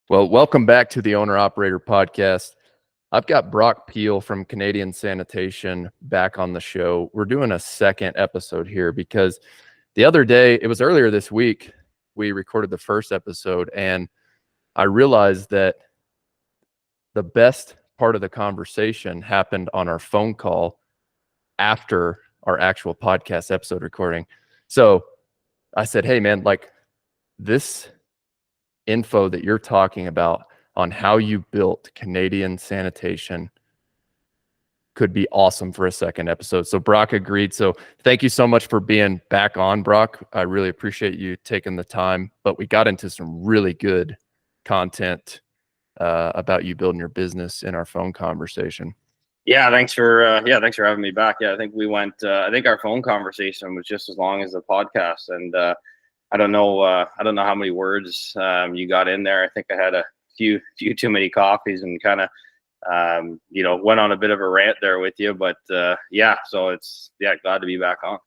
Well, welcome back to the Owner Operator Podcast. I've got Brock Peel from Canadian Sanitation back on the show. We're doing a second episode here because the other day, it was earlier this week, we recorded the first episode, and I realized that the best part of the conversation happened on our phone call after our actual podcast episode recording. So I said, hey, man, like this info that you're talking about on how you built Canadian Sanitation could be awesome for a second episode. So Brock agreed. So thank you so much for being back on, Brock. I really appreciate you taking the time, but we got into some really good content about you building your business in our phone conversation. Yeah, thanks for having me back. Yeah, I think we went. I think our phone conversation was just as long as the podcast, and I don't know how many words you got in there. I think I had a few too many coffees and kind of went on a bit of a rant there with you. But so it's glad to be back on.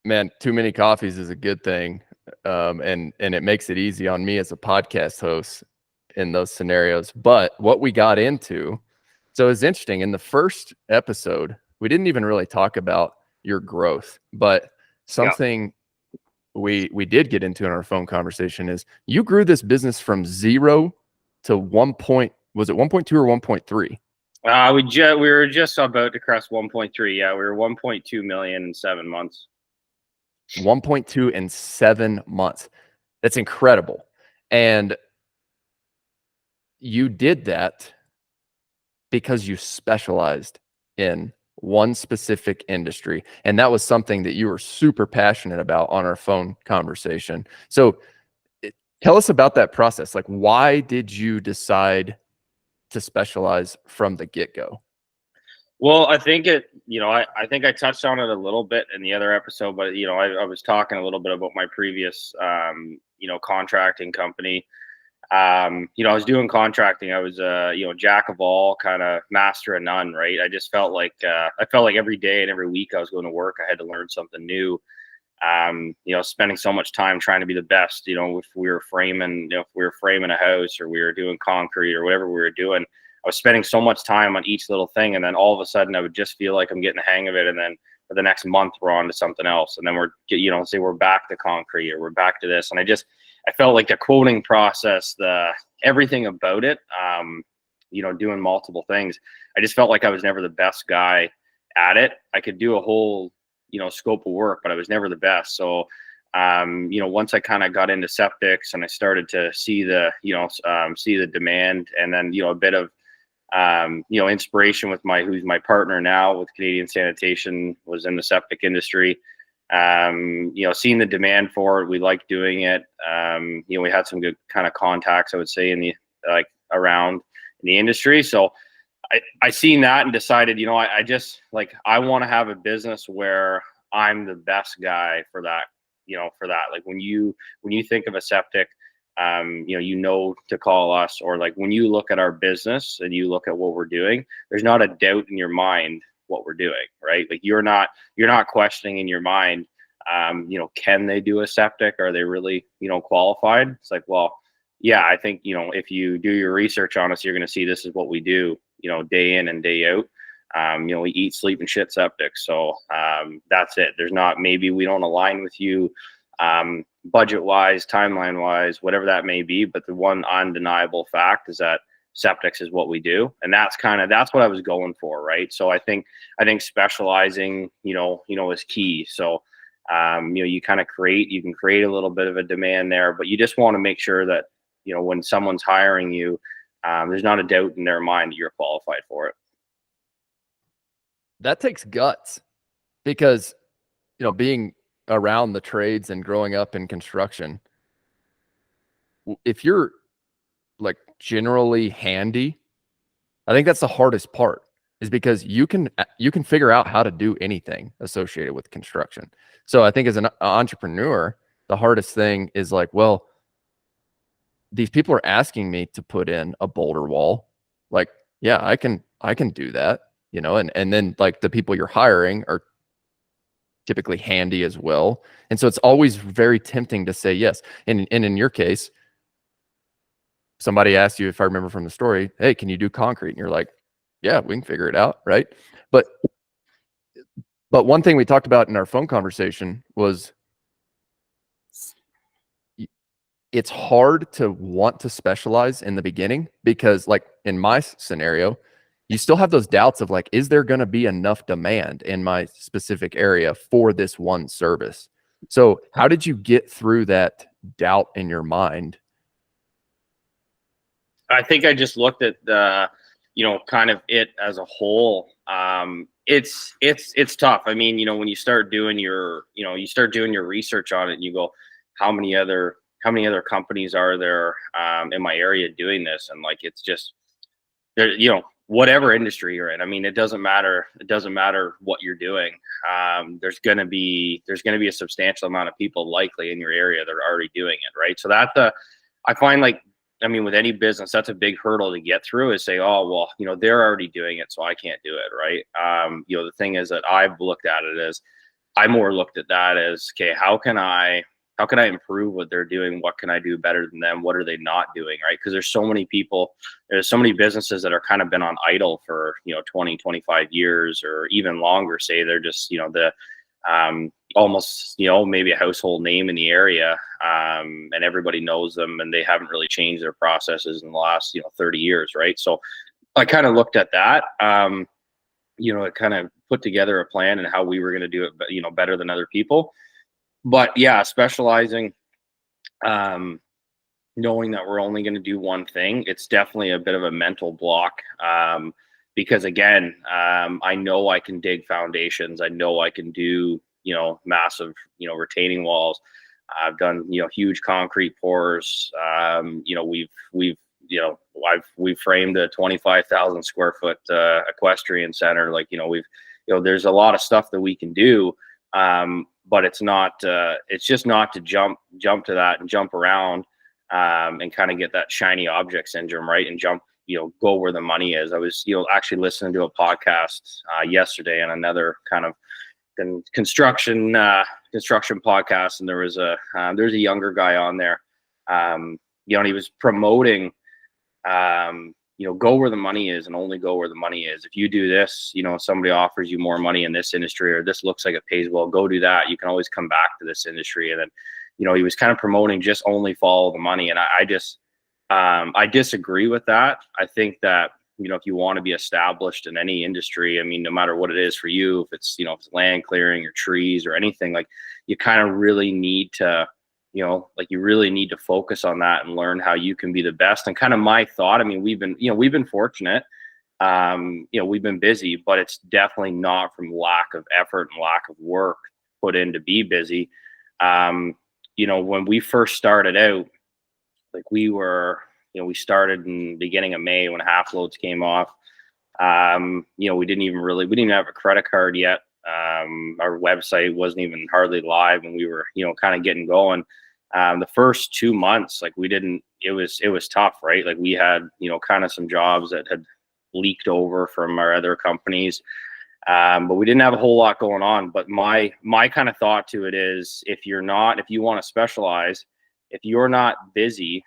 Man, too many coffees is a good thing, and it makes it easy on me as a podcast host in those scenarios. But what we got into, so it's interesting. In the first episode, we didn't even really talk about your growth, but something we did get into in our phone conversation is you grew this business from 0 to 1 point. Was it 1.2 or 1.3? We were just about to cross 1.3. Yeah, we were 1.2 million in 7 months. 1.2 in 7 months. That's incredible. And you did that because you specialized in one specific industry. And that was something that you were super passionate about on our phone conversation. So tell us about that process. Like, why did you decide to specialize from the get-go? Well, I think I think I touched on it a little bit in the other episode, but I was talking a little bit about my previous contracting company. I was doing contracting. I was jack of all, kind of master of none, right? I just felt like every day and every week I was going to work, I had to learn something new. Spending so much time trying to be the best, if we were framing a house or we were doing concrete or whatever we were doing, I was spending so much time on each little thing. And then all of a sudden I would just feel like I'm getting the hang of it. And then for the next month, we're on to something else. And then we're back to concrete or we're back to this. And I felt like the quoting process, everything about it, doing multiple things, I just felt like I was never the best guy at it. I could do a whole, scope of work, but I was never the best. So, once I kind of got into septics and I started to see the demand, and then, a bit of, inspiration with who's my partner now with Canadian Sanitation, was in the septic industry. Seeing the demand for it, we liked doing it. We had some good kind of contacts, I would say, in the around in the industry. So I seen that and decided, I want to have a business where I'm the best guy for that. Like when you think of a septic, to call us, or like when you look at our business and you look at what we're doing, there's not a doubt in your mind what we're doing, right? Like you're not questioning in your mind, can they do a septic? Are they really, qualified? It's like, well, yeah, I think, if you do your research on us, you're going to see this is what we do, day in and day out. We eat, sleep, and shit septic. So that's it. There's not, maybe we don't align with you budget wise, timeline wise, whatever that may be. But the one undeniable fact is that septics is what we do. And that's what I was going for. Right. So I think specializing, is key. So, you can create a little bit of a demand there, but you just want to make sure that, when someone's hiring you, there's not a doubt in their mind that you're qualified for it. That takes guts, because, being around the trades and growing up in construction, if you're like generally handy, I think that's the hardest part, is because you can figure out how to do anything associated with construction. So I think as an entrepreneur, the hardest thing is like, well, these people are asking me to put in a boulder wall. Like, yeah, I can do that, and then like the people you're hiring are typically handy as well. And so it's always very tempting to say yes. And in your case, somebody asked you, if I remember from the story, hey, can you do concrete? And you're like, yeah, we can figure it out, right? But one thing we talked about in our phone conversation was it's hard to want to specialize in the beginning because, like in my scenario, you still have those doubts of like, is there going to be enough demand in my specific area for this one service? So how did you get through that doubt in your mind? I think I just looked at the, kind of it as a whole. It's tough. I mean, when you start doing your research on it and you go, how many other companies are there in my area doing this? And like, it's just there, whatever industry you're in. I mean, it doesn't matter. It doesn't matter what you're doing. There's going to be a substantial amount of people likely in your area that are already doing it. Right. So I find like, I mean, with any business, that's a big hurdle to get through is say, oh, well, they're already doing it, so I can't do it. Right. The thing is that I've looked at it as, I more looked at that as, okay, how can I improve what they're doing? What can I do better than them? What are they not doing? Right. Because there's so many businesses that are kind of been on idle for, 20, 25 years or even longer. Say they're just, almost, maybe a household name in the area, and everybody knows them and they haven't really changed their processes in the last, 30 years. Right. So I kind of looked at that, it kind of put together a plan and how we were going to do it, better than other people. But yeah, specializing, knowing that we're only going to do one thing, it's definitely a bit of a mental block. Because again, I know I can dig foundations. I know I can do, massive, retaining walls. I've done, huge concrete pours. We've framed a 25,000 square foot equestrian center. Like, there's a lot of stuff that we can do. But it's just not to jump to that and jump around, and kind of get that shiny object syndrome, right? And jump, go where the money is. I was, actually listening to a podcast yesterday on another kind of construction podcast, and there was there's a younger guy on there, and he was promoting, go where the money is and only go where the money is. If you do this, somebody offers you more money in this industry, or this looks like it pays well, go do that. You can always come back to this industry. And then, he was kind of promoting just only follow the money. And I disagree with that. I think that, if you want to be established in any industry, I mean, no matter what it is for you, if it's, if it's land clearing or trees or anything, like you kind of really need to, you really need to focus on that and learn how you can be the best. And kind of my thought, I mean, we've been fortunate, we've been busy, but it's definitely not from lack of effort and lack of work put in to be busy. When we first started out, like we started in the beginning of May when half loads came off. We didn't even have a credit card yet. Our website wasn't even hardly live, and we were, kind of getting going. The first 2 months, like it was tough, right? Like we had, kind of some jobs that had leaked over from our other companies. But we didn't have a whole lot going on. But my kind of thought to it is, if you want to specialize, if you're not busy,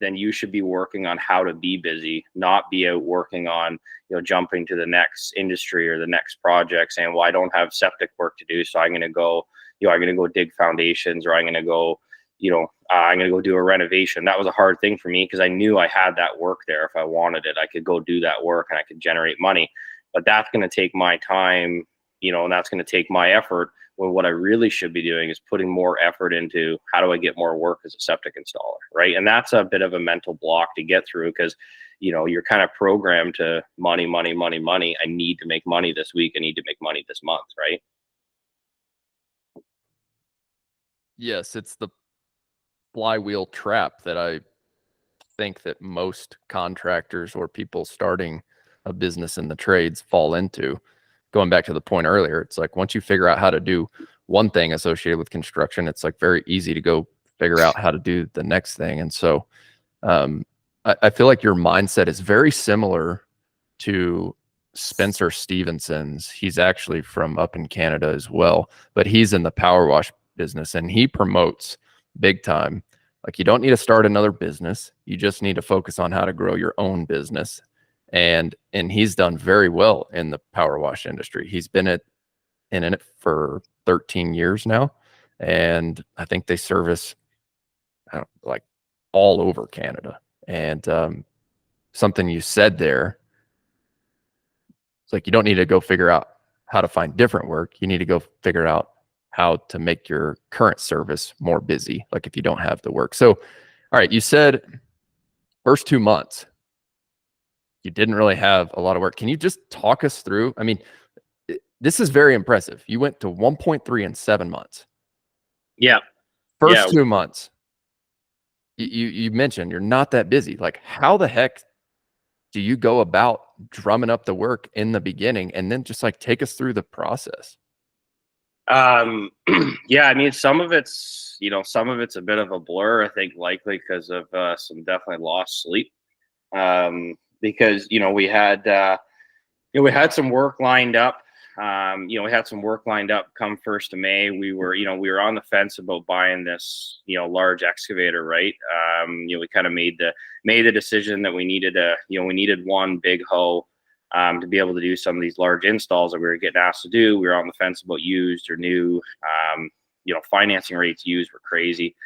then you should be working on how to be busy, not be out working on, jumping to the next industry or the next project saying, well, I don't have septic work to do, so I'm going to go, dig foundations, or I'm going to go, I'm going to go do a renovation. That was a hard thing for me because I knew I had that work there. If I wanted it, I could go do that work and I could generate money. But that's going to take my time, and that's going to take my effort. When what I really should be doing is putting more effort into how do I get more work as a septic installer, right? And that's a bit of a mental block to get through because, you're kind of programmed to money, money, money, money. I need to make money this week. I need to make money this month, right? Yes, it's the flywheel trap that I think that most contractors or people starting a business in the trades fall into. Going back to the point earlier, it's like once you figure out how to do one thing associated with construction, it's like very easy to go figure out how to do the next thing. And so I feel like your mindset is very similar to Spencer Stevenson's. He's actually from up in Canada as well, but he's in the power wash business, and he promotes big time. Like, you don't need to start another business. You just need to focus on how to grow your own business. And he's done very well in the power wash industry. He's been in it for 13 years now. And I think they service like all over Canada. And something you said there, it's like, you don't need to go figure out how to find different work. You need to go figure out how to make your current service more busy, like if you don't have the work. So, all right, you said first 2 months, you didn't really have a lot of work. Can you just talk us through? I mean, this is very impressive. You went to 1.3 in 7 months. Yeah. First 2 months, you mentioned you're not that busy. Like, how the heck do you go about drumming up the work in the beginning, and then just like take us through the process? Yeah, I mean, some of it's a bit of a blur, I think, likely because of some definitely lost sleep. Because we had some work lined up. We had some work lined up come 1st of May. We were on the fence about buying this, large excavator, right? We kind of made the decision that we needed one big hoe to be able to do some of these large installs that we were getting asked to do. We were on the fence about used or new. Financing rates used were crazy.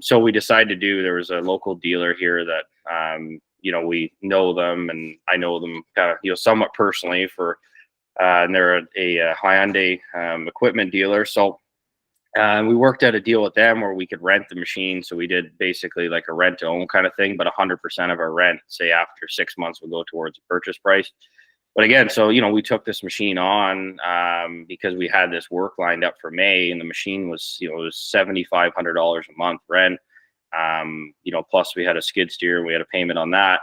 So we decided there was a local dealer here that, we know them, and I know them kind of, somewhat personally and they're a Hyundai equipment dealer. So we worked out a deal with them where we could rent the machine. So we did basically like a rent to own kind of thing, but 100% of our rent, say after 6 months, will go towards the purchase price. But again, so, we took this machine on because we had this work lined up for May, and the machine was, it was $7,500 a month rent. Plus we had a skid steer, we had a payment on that,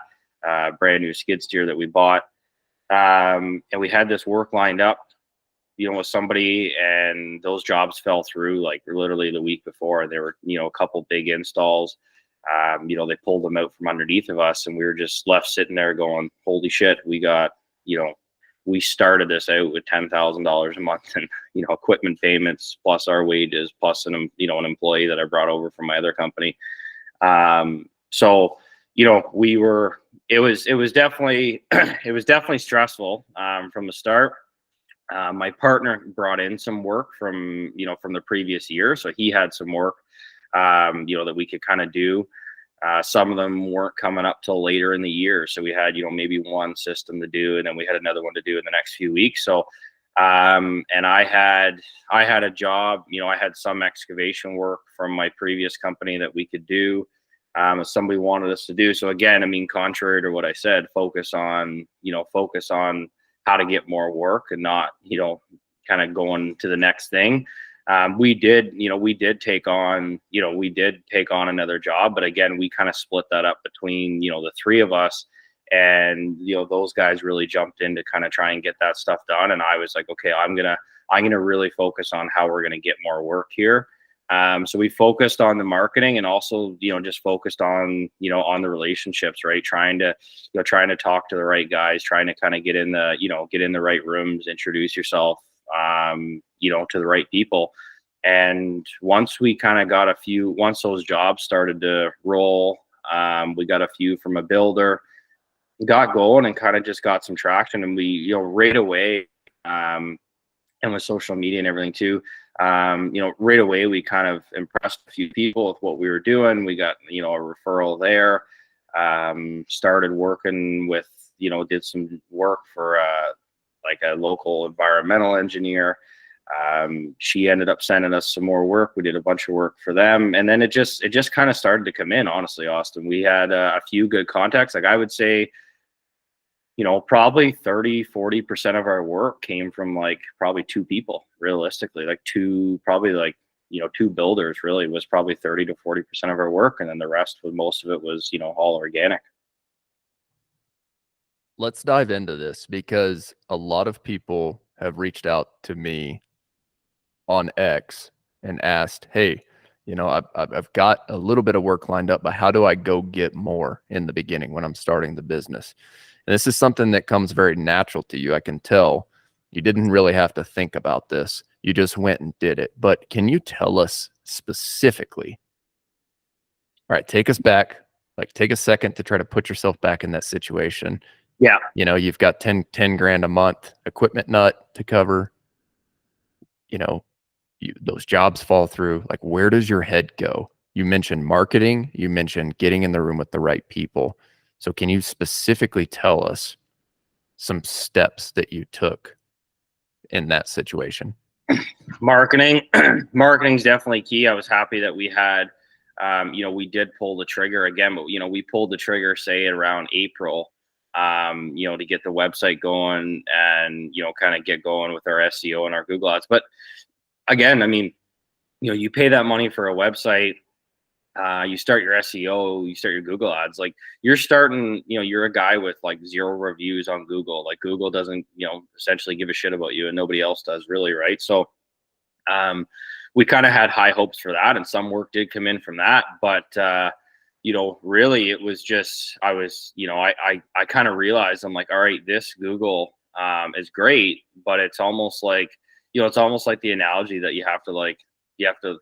brand new skid steer that we bought. And we had this work lined up, with somebody, and those jobs fell through like literally the week before. There were, a couple big installs. They pulled them out from underneath of us, and we were just left sitting there going, holy shit, we got, we started this out with $10,000 a month and, equipment payments, plus our wages, plus an employee that I brought over from my other company. So, it was definitely, stressful, from the start. My partner brought in some work from the previous year. So he had some work, that we could kind of do. Some of them weren't coming up till later in the year. So we had, maybe one system to do, and then we had another one to do in the next few weeks. So, and I had a job, I had some excavation work from my previous company that we could do. Somebody wanted us to do. So again, I mean, contrary to what I said, focus on how to get more work and not, kind of going to the next thing. We did take on another job, but again, we kind of split that up between, the three of us, and, those guys really jumped in to kind of try and get that stuff done. And I was like, okay, I'm going to really focus on how we're going to get more work here. So we focused on the marketing, and also, just focused on, on the relationships, right? Trying to talk to the right guys, trying to kind of get in the right rooms, introduce yourself, to the right people. And once we kind of got once those jobs started to roll, we got a few from a builder, got going, and kind of just got some traction. And we, right away, and with social media and everything too, right away, we kind of impressed a few people with what we were doing. We got, a referral there, started working with, did some work for, like a local environmental engineer. She ended up sending us some more work. We did a bunch of work for them. And then it just kind of started to come in, honestly, Austin. We had a few good contacts. Like, I would say, probably 30-40% of our work came from like probably two people, realistically, like two builders. Really was probably 30-40% of our work. And then the rest, most of it was, all organic. Let's dive into this, because a lot of people have reached out to me on X and asked, hey, I've got a little bit of work lined up, but how do I go get more in the beginning when I'm starting the business? And this is something that comes very natural to you. I can tell you didn't really have to think about this. You just went and did it. But can you tell us specifically? All right, take us back. Like, take a second to try to put yourself back in that situation. Yeah. You know, you've got 10 grand a month, equipment nut to cover. You know, those jobs fall through. Like, where does your head go? You mentioned marketing. You mentioned getting in the room with the right people. So can you specifically tell us some steps that you took in that situation? Marketing. Marketing's definitely key. I was happy that we had, we did pull the trigger again, but, we pulled the trigger, say, around April, to get the website going and, kind of get going with our SEO and our Google ads. But again, I mean, you pay that money for a website, you start your SEO, you start your Google ads, like you're starting, you're a guy with like 0 reviews on Google. Like Google doesn't, essentially give a shit about you, and nobody else does really. Right. So, we kind of had high hopes for that, and some work did come in from that. But, really it was just, I was, I kind of realized, I'm like, all right, this Google, is great, but it's almost like, it's almost like the analogy that you have to,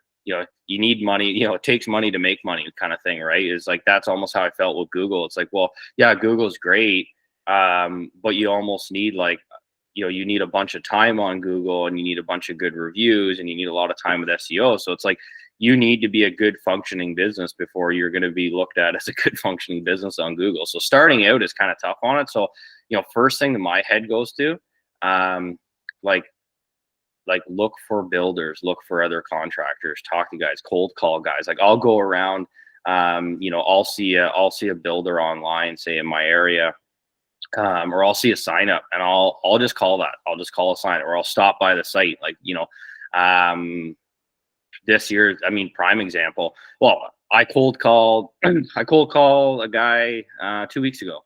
you need money, it takes money to make money kind of thing, right? It's like, that's almost how I felt with Google. It's like, well, yeah, Google's great. But you almost need like, you need a bunch of time on Google, and you need a bunch of good reviews, and you need a lot of time with SEO. So it's like, you need to be a good functioning business before you're going to be looked at as a good functioning business on Google. So starting out is kind of tough on it. So, first thing that my head goes to, like look for builders, look for other contractors, talk to guys, cold call guys. Like I'll go around, I'll see a builder online, say in my area, or I'll see a sign up, and I'll just call that. I'll just call a sign, or I'll stop by the site. Like, this year, I mean, prime example. Well, I cold called a guy 2 weeks ago.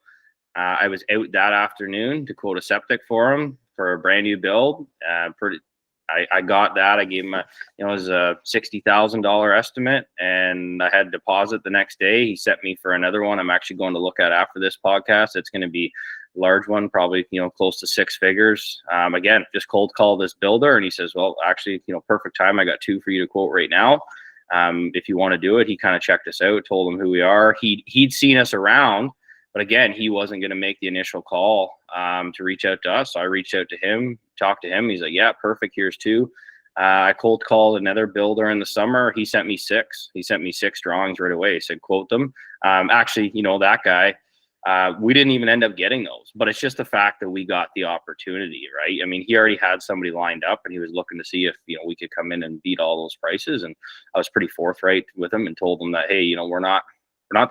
I was out that afternoon to quote a septic for him for a brand new build. I got that. I gave him it was a $60,000 estimate, and I had deposit the next day. He sent me for another one. I'm actually going to look at after this podcast. It's going to be a large one, probably, close to 6 figures. Again, just cold call this builder, and he says, well, actually, perfect time. I got 2 for you to quote right now. If you want to do it. He kind of checked us out, told him who we are. He'd seen us around, but again, he wasn't going to make the initial call to reach out to us. So I reached out to him, talked to him. He's like, yeah, perfect. Here's 2. I cold called another builder in the summer. He sent me 6. He sent me 6 drawings right away. He said, quote them. Actually, that guy, we didn't even end up getting those, but it's just the fact that we got the opportunity, right? I mean, he already had somebody lined up, and he was looking to see if, we could come in and beat all those prices. And I was pretty forthright with him and told him that, hey, we're not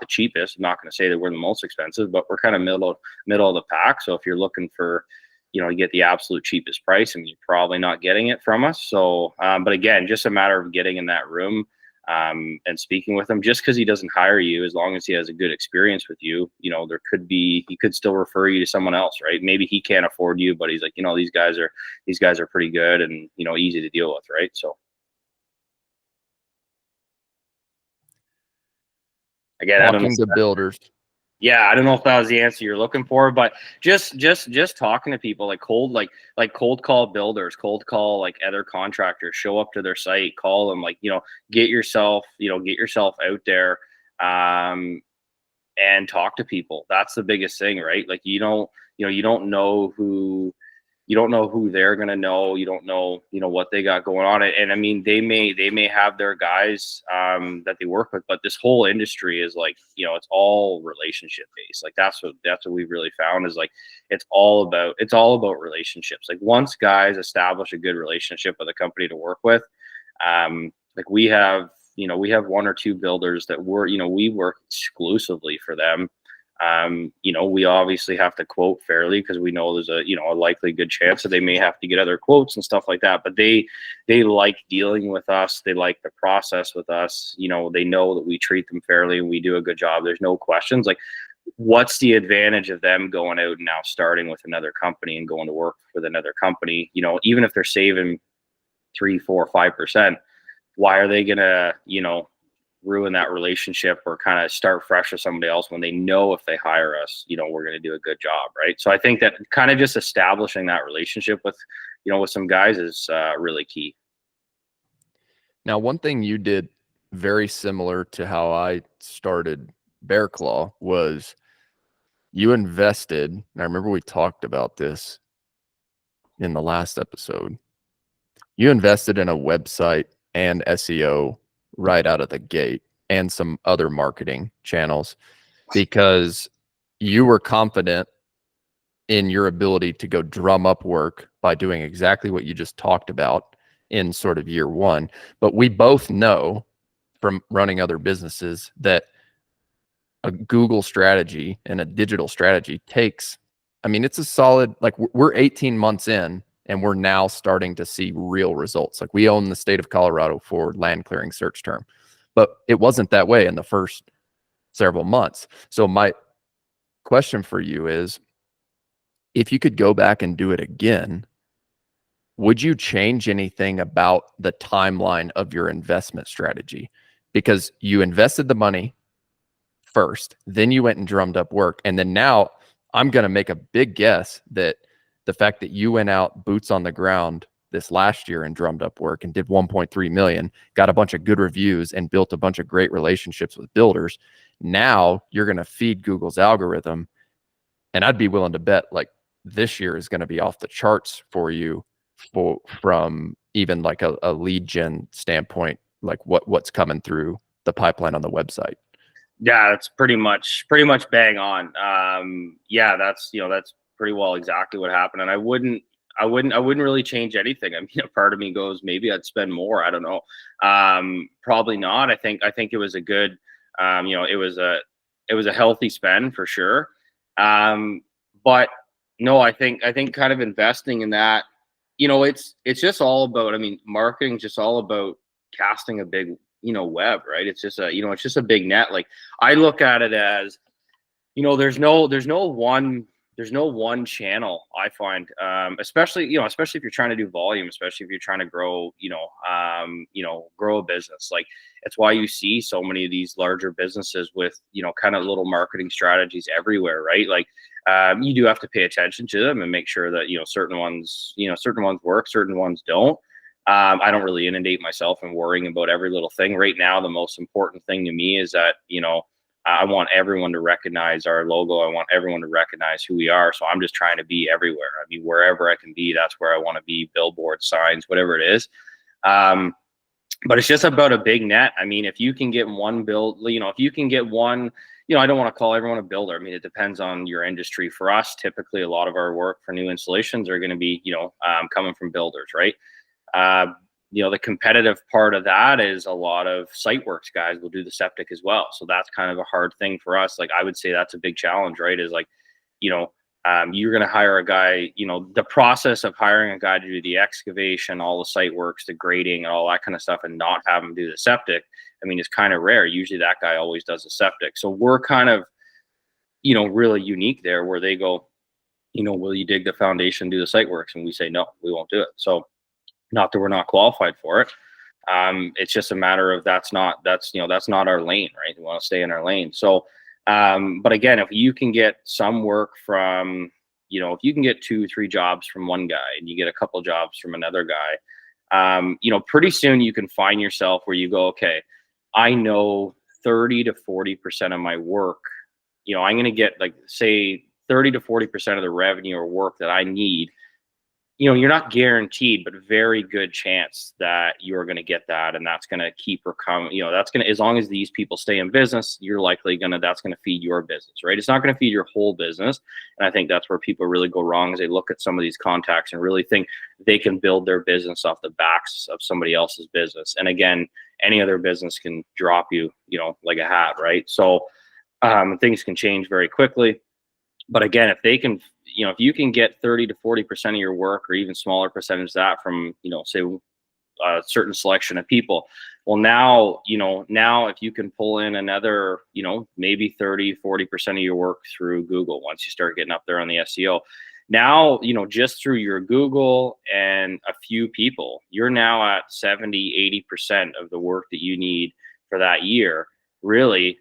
the cheapest. I'm not going to say that we're the most expensive, but we're kind of middle of the pack. So if you're looking for, you get the absolute cheapest price, and you're probably not getting it from us. So, but again, just a matter of getting in that room and speaking with him. Just because he doesn't hire you, as long as he has a good experience with you, he could still refer you to someone else, right? Maybe he can't afford you, but he's like, these guys are pretty good and, easy to deal with, right? So. Again, Talking to builders. Yeah, I don't know if that was the answer you're looking for, but just talking to people, like cold call builders, cold call like other contractors, show up to their site, call them, like, get yourself out there, and talk to people. That's the biggest thing, right? Like you don't know who they're going to know. You don't know, what they got going on. And I mean, they may have their guys that they work with, but this whole industry is like, it's all relationship based. Like that's what we've really found is like, it's all about relationships. Like once guys establish a good relationship with a company to work with, like we have 1 or 2 builders that we work exclusively for them. We obviously have to quote fairly because we know there's a likely good chance that they may have to get other quotes and stuff like that. But they like dealing with us. They like the process with us. They know that we treat them fairly and we do a good job. There's no questions. Like, what's the advantage of them going out and now starting with another company and going to work with another company? Even if they're saving 3, 4, 5%, why are they gonna, ruin that relationship or kind of start fresh with somebody else when they know if they hire us, we're going to do a good job. Right. So I think that kind of just establishing that relationship with, with some guys is really key. Now, one thing you did very similar to how I started Bear Claw was you invested, and I remember we talked about this in the last episode. You invested in a website and SEO right out of the gate and some other marketing channels because you were confident in your ability to go drum up work by doing exactly what you just talked about in sort of year one. But we both know from running other businesses that a Google strategy and a digital strategy takes, I mean, it's a solid, like we're 18 months in and we're now starting to see real results. Like we own the state of Colorado for land clearing search term, but it wasn't that way in the first several months. So my question for you is, if you could go back and do it again, would you change anything about the timeline of your investment strategy? Because you invested the money first, then you went and drummed up work. And then now I'm going to make a big guess that the fact that you went out boots on the ground this last year and drummed up work and did 1.3 million, got a bunch of good reviews and built a bunch of great relationships with builders. Now you're going to feed Google's algorithm. And I'd be willing to bet like this year is going to be off the charts for you from even like a lead gen standpoint, like what's coming through the pipeline on the website. Yeah, that's pretty much bang on. Yeah, that's pretty well exactly what happened. And I wouldn't really change anything. I mean, a part of me goes, maybe I'd spend more. I don't know. Probably not. I think it was a good, it was a healthy spend for sure. But no, I think kind of investing in that, it's just all about, I mean, marketing just all about casting a big, web, right? It's just it's just a big net. Like I look at it as, there's no one channel I find, especially if you're trying to do volume, especially if you're trying to grow, grow a business. Like it's why you see so many of these larger businesses with, kind of little marketing strategies everywhere, right? Like you do have to pay attention to them and make sure that, certain ones work, certain ones don't. I don't really inundate myself in worrying about every little thing. Right now, the most important thing to me is that, I want everyone to recognize our logo. I want everyone to recognize who we are. So I'm just trying to be everywhere. I mean, wherever I can be, that's where I want to be. Billboards, signs, whatever it is. But it's just about a big net. I mean, if you can get one if you can get one, I don't want to call everyone a builder. I mean, it depends on your industry. For us, typically a lot of our work for new installations are going to be, coming from builders, right? The competitive part of that is a lot of site works guys will do the septic as well. So that's kind of a hard thing for us. Like I would say that's a big challenge, right? Is like, you're going to hire a guy, the process of hiring a guy to do the excavation, all the site works, the grading and all that kind of stuff and not have him do the septic. I mean, it's kind of rare. Usually that guy always does the septic. So we're kind of, really unique there where they go, will you dig the foundation, do the site works? And we say, no, we won't do it. So not that we're not qualified for it. It's just a matter of that's not our lane, right? We want to stay in our lane. So, but again, if you can get some work from, if you can get 2-3 jobs from one guy and you get a couple jobs from another guy, pretty soon you can find yourself where you go, okay, I know 30 to 40% of my work, I'm going to get like say 30 to 40% of the revenue or work that I need. You're not guaranteed, but very good chance that you're going to get that. And that's going to keep coming, that's going to, as long as these people stay in business, you're likely that's going to feed your business, right? It's not going to feed your whole business. And I think that's where people really go wrong is they look at some of these contacts and really think they can build their business off the backs of somebody else's business. And again, any other business can drop you, like a hat, right? So things can change very quickly. But again, if they can, if you can get 30 to 40% of your work or even smaller percentage of that from, say a certain selection of people, well, now if you can pull in another, maybe 30, 40% of your work through Google, once you start getting up there on the SEO, now, just through your Google and a few people, you're now at 70, 80% of the work that you need for that year, really,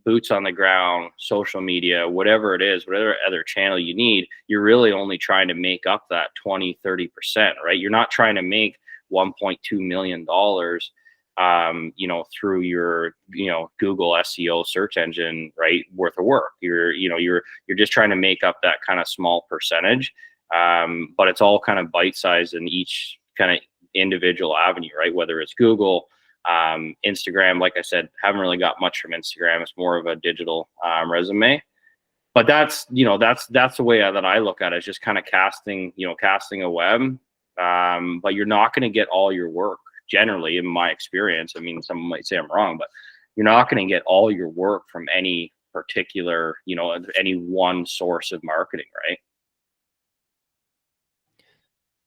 boots on the ground, social media, whatever it is, whatever other channel you need, you're really only trying to make up that 20-30%, right? You're not trying to make $1.2 million, through your, Google SEO search engine, right, worth of work. You're just trying to make up that kind of small percentage. But it's all kind of bite-sized in each kind of individual avenue, right? Whether it's Google, Instagram, like I said, haven't really got much from Instagram. It's more of a digital resume. But that's the way that I look at it, is just kind of casting a web. But you're not going to get all your work, generally, in my experience. I mean, someone might say I'm wrong, but you're not going to get all your work from any particular, any one source of marketing, right?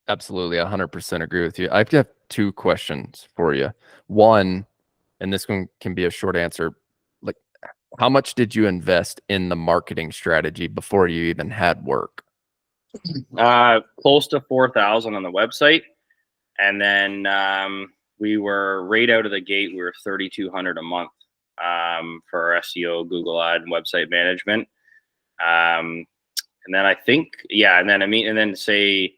Absolutely, 100% agree with you. I have 2 questions for you. One, and this one can be a short answer, like, how much did you invest in the marketing strategy before you even had work? Close to 4,000 on the website, and then we were right out of the gate. We were 3,200 a month for our SEO, Google Ad, and website management. And then I think, and then say,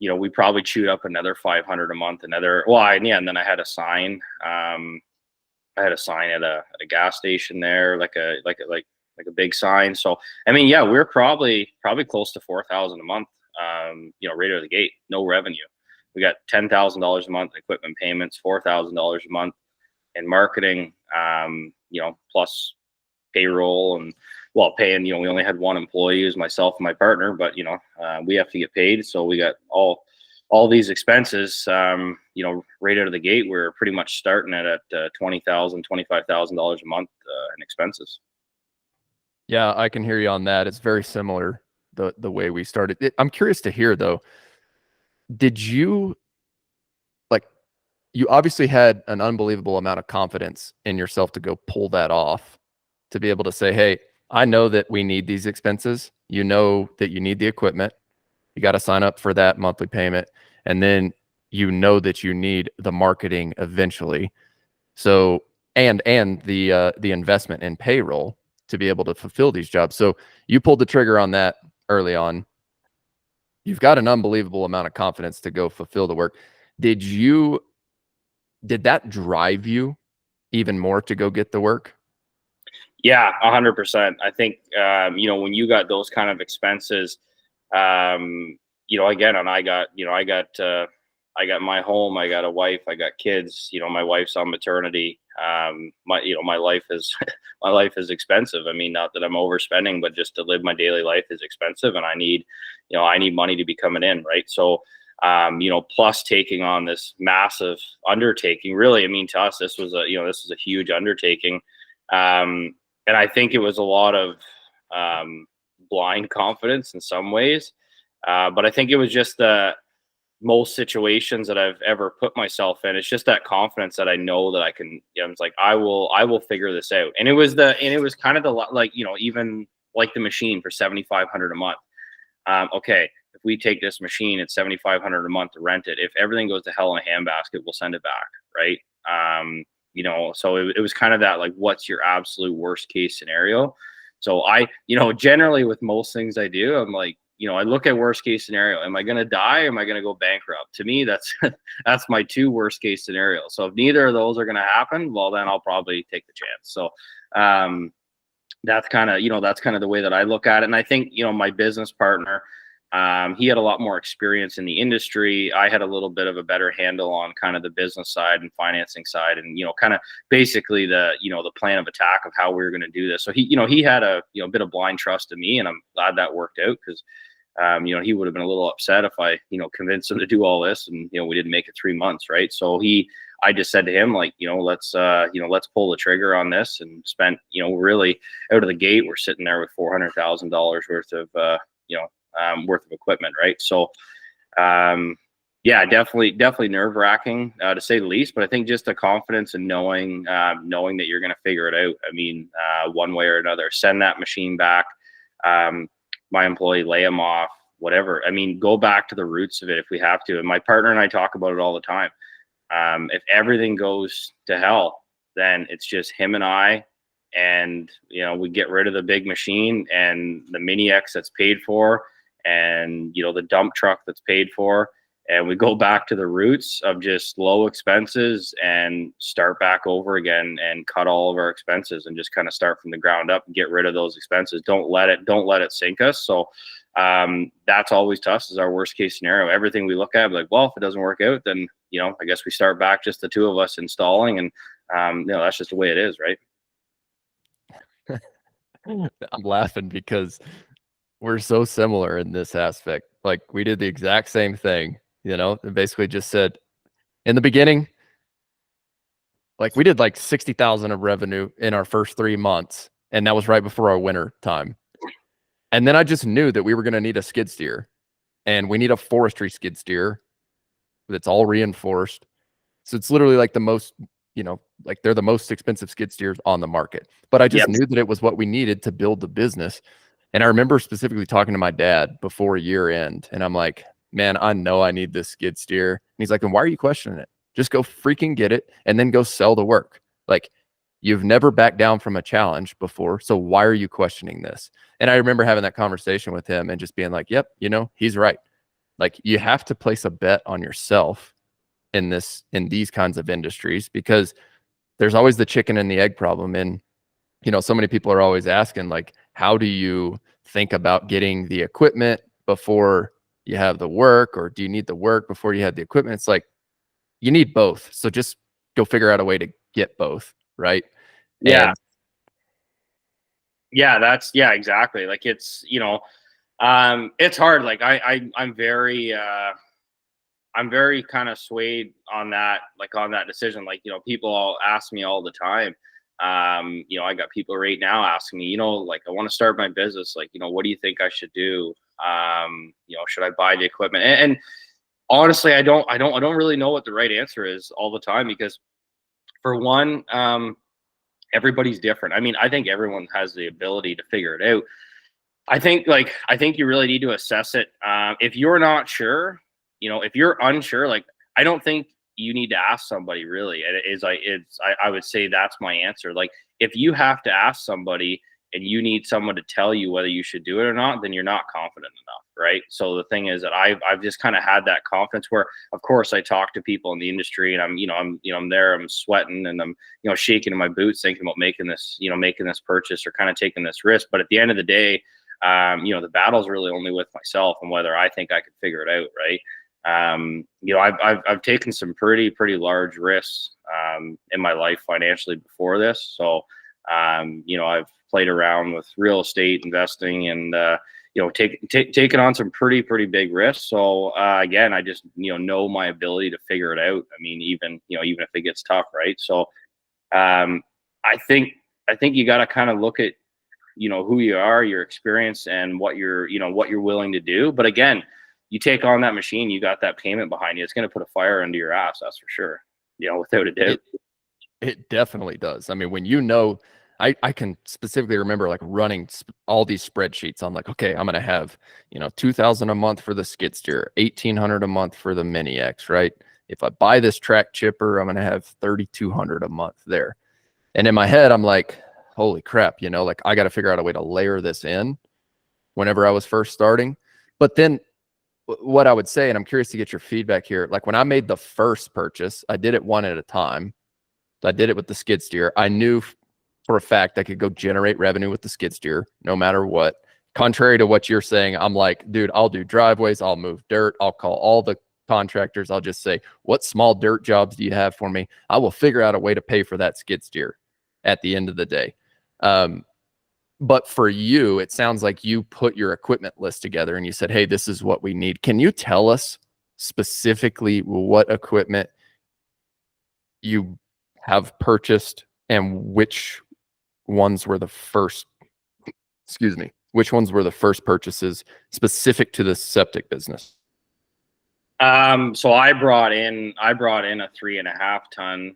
we probably chewed up another 500 a month. And then I had a sign. I had a sign at a gas station there, like a big sign. So I mean, we're probably close to 4,000 a month. Right out of the gate, no revenue. We got $10,000 a month in equipment payments, $4,000 a month in marketing. Plus payroll and paying. We only had one employee, it was myself and my partner, but we have to get paid, so we got all these expenses. Right out of the gate, we're pretty much starting at $20,000, $25,000 a month in expenses. Yeah, I can hear you on that. It's very similar, the way we started. I'm curious to hear, though, did you, you obviously had an unbelievable amount of confidence in yourself to go pull that off, to be able to say, hey, I know that we need these expenses. You know that you need the equipment. You got to sign up for that monthly payment. And then you know that you need the marketing eventually. So, and the investment in payroll to be able to fulfill these jobs. So you pulled the trigger on that early on. You've got an unbelievable amount of confidence to go fulfill the work. Did that drive you even more to go get the work? Yeah, 100%. I think, when you got those kind of expenses, again, and I got my home, I got a wife, I got kids, my wife's on maternity. My life is expensive. I mean, not that I'm overspending, but just to live my daily life is expensive, and I need money to be coming in. Right. So, plus taking on this massive undertaking, really, I mean, to us, this was a huge undertaking. And I think it was a lot of blind confidence in some ways. But I think it was just most situations that I've ever put myself in. It's just that confidence that I know that I can, it's like, I will figure this out. And it was kind of even like the machine for $7,500 a month. Okay, if we take this machine at $7,500 a month to rent it, if everything goes to hell in a handbasket, we'll send it back. Right. So it was kind of that, like, what's your absolute worst case scenario? So I, generally with most things I do, I'm like, I look at worst case scenario. Am I going to die? Or am I going to go bankrupt? To me, that's my 2 worst case scenarios. So if neither of those are going to happen, well, then I'll probably take the chance. So that's kind of the way that I look at it. And I think, my business partner, he had a lot more experience in the industry. I had a little bit of a better handle on kind of the business side and financing side, and kind of basically the plan of attack of how we were going to do this. So he had a bit of blind trust in me, and I'm glad that worked out, because he would have been a little upset if I convinced him to do all this, and we didn't make it 3 months, right? So I just said to him, like, let's pull the trigger on this, and spent really out of the gate, we're sitting there with $400,000 worth of worth of equipment, right? So definitely nerve-wracking, to say the least, but I think just the confidence and knowing that you're going to figure it out. I mean, one way or another, send that machine back, my employee, lay him off, whatever. I mean, go back to the roots of it if we have to. And my partner and I talk about it all the time. If everything goes to hell, then it's just him and I, and we get rid of the big machine and the mini X that's paid for, and the dump truck that's paid for, and we go back to the roots of just low expenses and start back over again and cut all of our expenses and just kind of start from the ground up and get rid of those expenses. Don't let it sink us. So that's always tough, is our worst case scenario. Everything we look at, like, well, if it doesn't work out, then I guess we start back, just the two of us installing, and that's just the way it is, right? I'm laughing because we're so similar in this aspect. Like, we did the exact same thing, and basically just said in the beginning, like, we did like 60,000 of revenue in our first 3 months, and that was right before our winter time. And then I just knew that we were going to need a skid steer, and we need a forestry skid steer that's all reinforced. So it's literally like the most, like, they're the most expensive skid steers on the market. But I just knew that it was what we needed to build the business. And I remember specifically talking to my dad before year end, and I'm like, man, I know I need this skid steer. And he's like, then why are you questioning it? Just go freaking get it and then go sell the work. Like, you've never backed down from a challenge before, so why are you questioning this? And I remember having that conversation with him and just being like, yep, he's right. Like, you have to place a bet on yourself in these kinds of industries, because there's always the chicken and the egg problem. And so many people are always asking, like, how do you think about getting the equipment before you have the work, or do you need the work before you have the equipment? It's like, you need both. So just go figure out a way to get both, right? Yeah. Exactly. Like, it's, it's hard. Like, I'm very kind of swayed on that, like, on that decision. Like, people all ask me all the time. I got people right now asking me, like, I want to start my business. Like, what do you think I should do? Should I buy the equipment? And honestly, I don't really know what the right answer is all the time, because for one, everybody's different. I mean, I think everyone has the ability to figure it out. I think you really need to assess it. If you're not sure, if you're unsure, like, I don't think you need to ask somebody, really. I would say that's my answer. Like, if you have to ask somebody and you need someone to tell you whether you should do it or not, then you're not confident enough, right? So the thing is that I've just kind of had that confidence where, of course, I talk to people in the industry, and I'm there, I'm sweating, and I'm shaking in my boots, thinking about making this purchase or kind of taking this risk. But at the end of the day, the battle's really only with myself and whether I think I could figure it out, right? I've taken some pretty large risks in my life financially before this. So I've played around with real estate investing and taken on some pretty big risks. So again, I just know my ability to figure it out. I mean, even if it gets tough, right? So I think you got to kind of look at who you are, your experience, and what you're willing to do. But again, you take on that machine, you got that payment behind you, it's going to put a fire under your ass, that's for sure, without a doubt. It definitely does. I mean, when I can specifically remember, like, running all these spreadsheets on, like, okay, I'm going to have, $2,000 a month for the skid steer, $1,800 a month for the Mini X, right? If I buy this track chipper, I'm going to have $3,200 a month there. And in my head, I'm like, holy crap, like, I got to figure out a way to layer this in whenever I was first starting. But then what I would say, and I'm curious to get your feedback here, like, when I made the first purchase, I did it one at a time. So I did it with the skid steer. I knew for a fact I could go generate revenue with the skid steer no matter what. Contrary to what you're saying, I'm like, dude, I'll do driveways, I'll move dirt, I'll call all the contractors, I'll just say, what small dirt jobs do you have for me? I will figure out a way to pay for that skid steer at the end of the day. But for you, it sounds like you put your equipment list together and you said, hey, this is what we need. Can you tell us specifically what equipment you have purchased and which ones were the first purchases specific to the septic business? So I brought in a 3.5 ton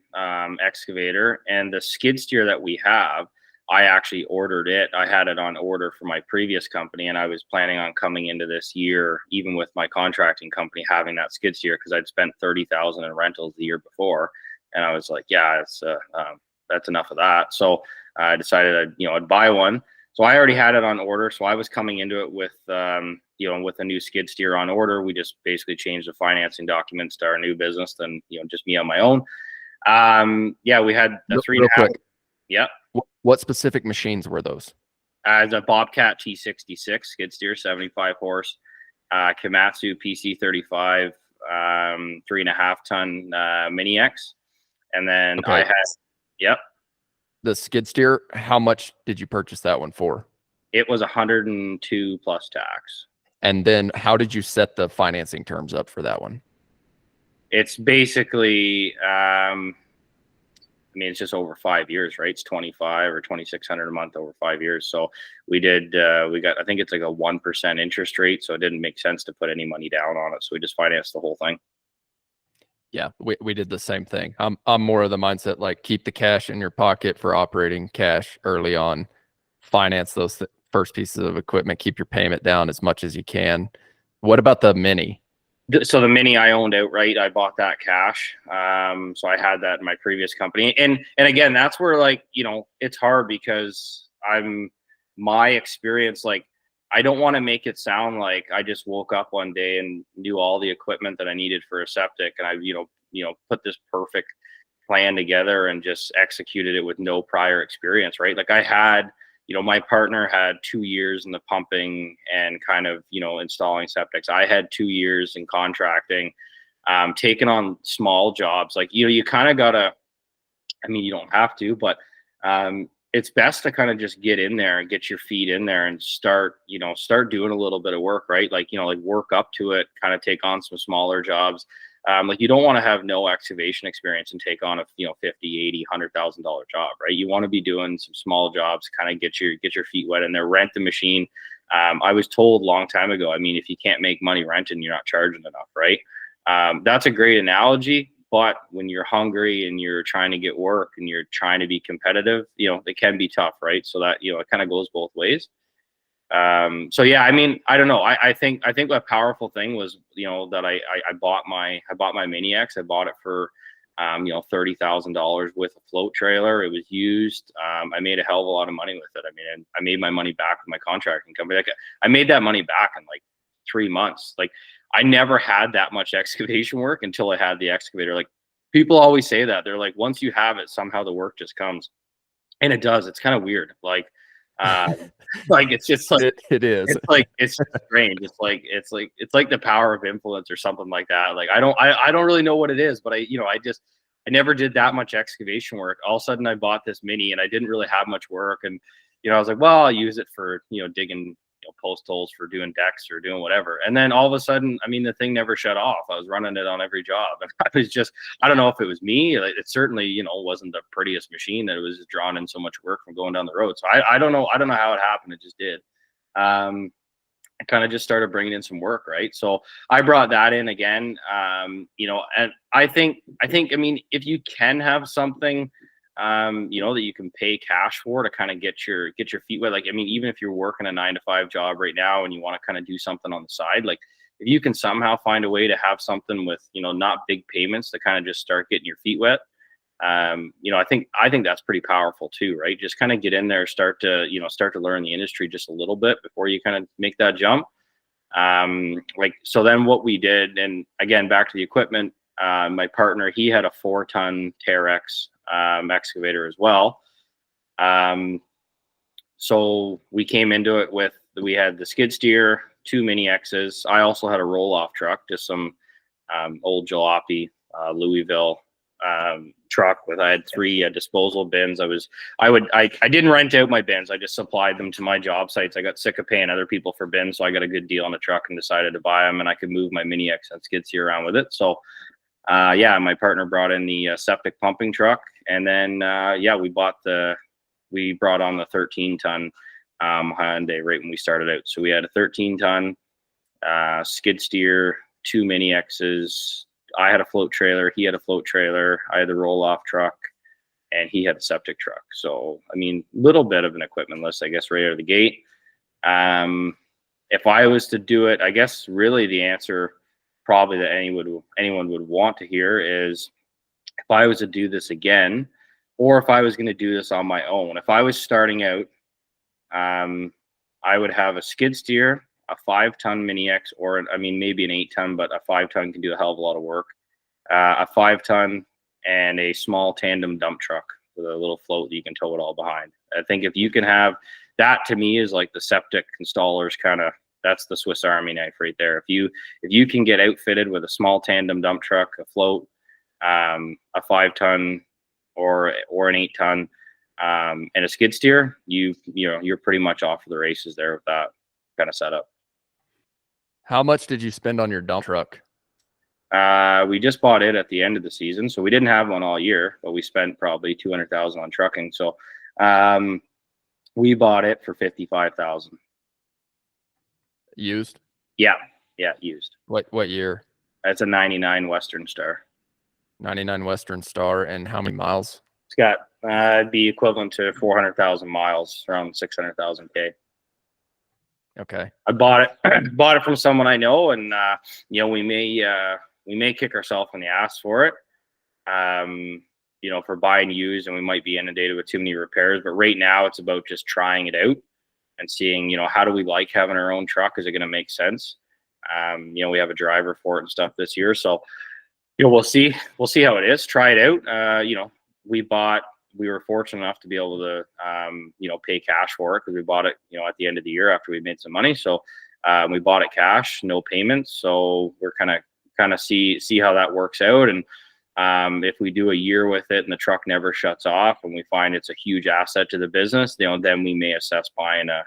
excavator, and the skid steer that we have, I actually ordered it. I had it on order for my previous company, and I was planning on coming into this year, even with my contracting company, having that skid steer, because I'd spent $30,000 in rentals the year before. And I was like, yeah, it's that's enough of that. So I decided I'd buy one. So I already had it on order. So I was coming into it with, with a new skid steer on order. We just basically changed the financing documents to our new business, then, just me on my own. We had a Real quick. Yeah. What specific machines were those? The Bobcat T66 skid steer, 75 horse, Komatsu PC35, 3.5 ton Mini X. And then I had, the skid steer. How much did you purchase that one for? It was 102 plus tax. And then how did you set the financing terms up for that one? It's basically, it's just over 5 years, right? It's 25 or 2,600 a month over 5 years. So we got, I think it's like a 1% interest rate. So it didn't make sense to put any money down on it. So we just financed the whole thing. Yeah, we did the same thing. I'm more of the mindset, like, keep the cash in your pocket for operating cash early on, finance those first pieces of equipment, keep your payment down as much as you can. What about the Mini? So the Mini I owned outright. I bought that cash. So I had that in my previous company. And again, that's where, like, it's hard because my experience, like, I don't want to make it sound like I just woke up one day and knew all the equipment that I needed for a septic, and I, put this perfect plan together and just executed it with no prior experience, right? Like I had, my partner had 2 years in the pumping and kind of, installing septics. I had 2 years in contracting, taking on small jobs. Like, you kind of gotta, you don't have to, but it's best to kind of just get in there and get your feet in there and start doing a little bit of work, right? Like, like work up to it, kind of take on some smaller jobs. Like, you don't want to have no excavation experience and take on a, $50, $80, $100,000 job, right? You want to be doing some small jobs, kind of get your feet wet in there, rent the machine. I was told a long time ago, if you can't make money renting, you're not charging enough, right? That's a great analogy. But when you're hungry and you're trying to get work and you're trying to be competitive, it can be tough, right? So that, it kind of goes both ways. I don't know. I think a powerful thing was, that I bought my Mini X. I bought it for, $30,000 with a float trailer. It was used. I made a hell of a lot of money with it. I made my money back with my contracting company. Like, I made that money back in like 3 months. Like, I never had that much excavation work until I had the excavator. Like, people always say that. They're like, once you have it, somehow the work just comes. And it does. It's kind of weird. Like, it's just like, it is. It's strange. It's like the power of influence or something like that. Like, I don't really know what it is, but I never did that much excavation work. All of a sudden I bought this Mini and I didn't really have much work. And, I was like, well, I'll use it for, digging post holes, for doing decks or doing whatever. And then all of a sudden, the thing never shut off. I was running it on every job. I don't know if it was me. It certainly, wasn't the prettiest machine that it was just drawing in so much work from going down the road. So I don't know. I don't know how it happened. It just did. I kind of just started bringing in some work. Right. So I brought that in again, and I think, if you can have something, that you can pay cash for to kind of get your feet wet. Like, even if you're working a 9-to-5 job right now and you want to kind of do something on the side, like, if you can somehow find a way to have something with, not big payments to kind of just start getting your feet wet. I think that's pretty powerful too, right? Just kind of get in there, start to learn the industry just a little bit before you kind of make that jump. So then what we did, and again, back to the equipment, my partner, he had a 4-ton Terex excavator as well. So we came into it with, we had the skid steer, 2 Mini X's. I also had a roll-off truck, just some old jalopy Louisville truck with, I had 3 disposal bins. I didn't rent out my bins. I just supplied them to my job sites. I got sick of paying other people for bins, so I got a good deal on the truck and decided to buy them, and I could move my Mini X and skid steer around with it. So my partner brought in the septic pumping truck, and then we brought on the 13-ton Hyundai right when we started out. So we had a 13-ton skid steer, 2 Mini X's. I had a float trailer. He had a float trailer. I had the roll-off truck, and he had a septic truck. So, little bit of an equipment list, I guess, right out of the gate. If I was to do it, I guess really the answer probably that anyone would want to hear is, if I was to do this again, or if I was going to do this on my own. If I was starting out, I would have a skid steer, a 5-ton Mini X, or maybe an 8-ton, but a 5-ton can do a hell of a lot of work. A 5-ton and a small tandem dump truck with a little float that you can tow it all behind. I think if you can have that, to me, is like the septic installers kind of, that's the Swiss Army knife right there. If you can get outfitted with a small tandem dump truck, a float, a 5-ton or an 8-ton, and a skid steer, you're pretty much off for the races there with that kind of setup. How much did you spend on your dump truck? We just bought it at the end of the season, so we didn't have one all year, but we spent probably $200,000 on trucking. So we bought it for $55,000. Used? Yeah, used. What year? That's a 99 Western Star. 99 Western Star, and how many miles? It's got it'd be equivalent to 400,000 miles, around 600,000 K. Okay. I bought it from someone I know, and we may kick ourselves in the ass for it, for buying used, and we might be inundated with too many repairs. But right now, it's about just trying it out and seeing, how do we like having our own truck? Is it going to make sense? We have a driver for it and stuff this year, so we'll see how it is. Try it out. We were fortunate enough to be able to, pay cash for it because we bought it, at the end of the year after we made some money. So we bought it cash, no payments. So we're kind of see how that works out. And if we do a year with it and the truck never shuts off and we find it's a huge asset to the business, then we may assess buying a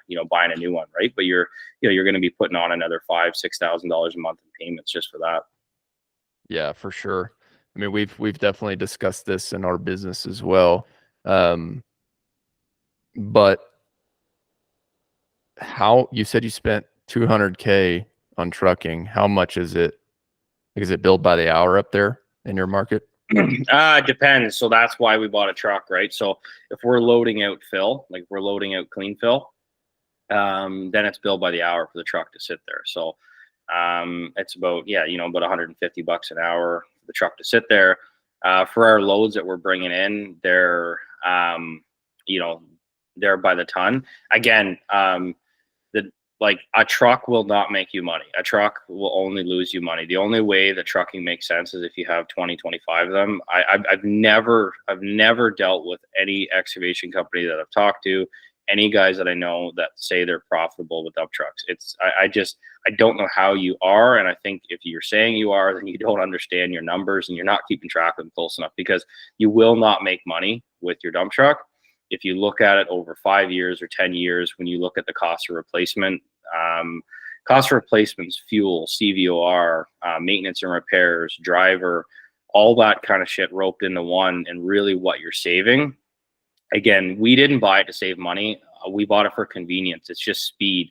new one, right? But you're going to be putting on another $5,000-$6,000 a month in payments just for that. Yeah, for sure. I mean, we've definitely discussed this in our business as well. But how, you said you spent $200K on trucking. How much is it? Is it billed by the hour up there in your market? It depends. So that's why we bought a truck, right? So if we're loading out fill, like we're loading out clean fill, then it's billed by the hour for the truck to sit there. So it's about about $150 an hour for the truck to sit there. For our loads that we're bringing in, they're by the ton. Again, a truck will not make you money. A truck will only lose you money. The only way that trucking makes sense is if you have 20, 25 of them. I've never dealt with any excavation company that I've talked to, any guys that I know that say they're profitable with dump trucks. I don't know how you are. And I think if you're saying you are, then you don't understand your numbers and you're not keeping track of them close enough, because you will not make money with your dump truck. If you look at it over 5 years or 10 years, when you look at the cost of replacement, fuel, CVOR, maintenance and repairs, driver, all that kind of shit roped into one, and really what you're saving. Again, we didn't buy it to save money. We bought it for convenience. It's just speed.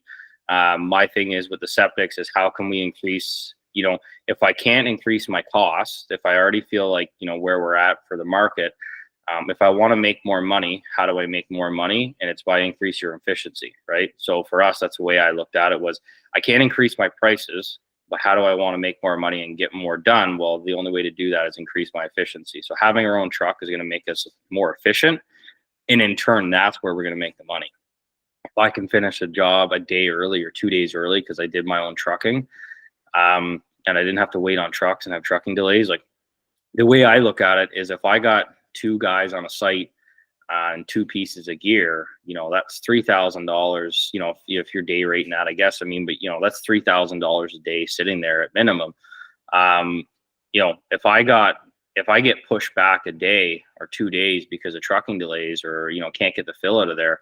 My thing is with the septics is how can we increase, if I can't increase my cost, if I already feel like, where we're at for the market, if I want to make more money, how do I make more money? And it's by increase your efficiency, right? So for us, that's the way I looked at it was I can't increase my prices, but how do I want to make more money and get more done? Well, the only way to do that is increase my efficiency. So having our own truck is going to make us more efficient. And in turn, that's where we're going to make the money. If I can finish a job a day early or 2 days early because I did my own trucking, and I didn't have to wait on trucks and have trucking delays, like the way I look at it is if I got 2 guys on a site and 2 pieces of gear, that's $3,000, if you're day rating that, I guess, but that's $3,000 a day sitting there at minimum. If I get pushed back a day or 2 days because of trucking delays or, can't get the fill out of there,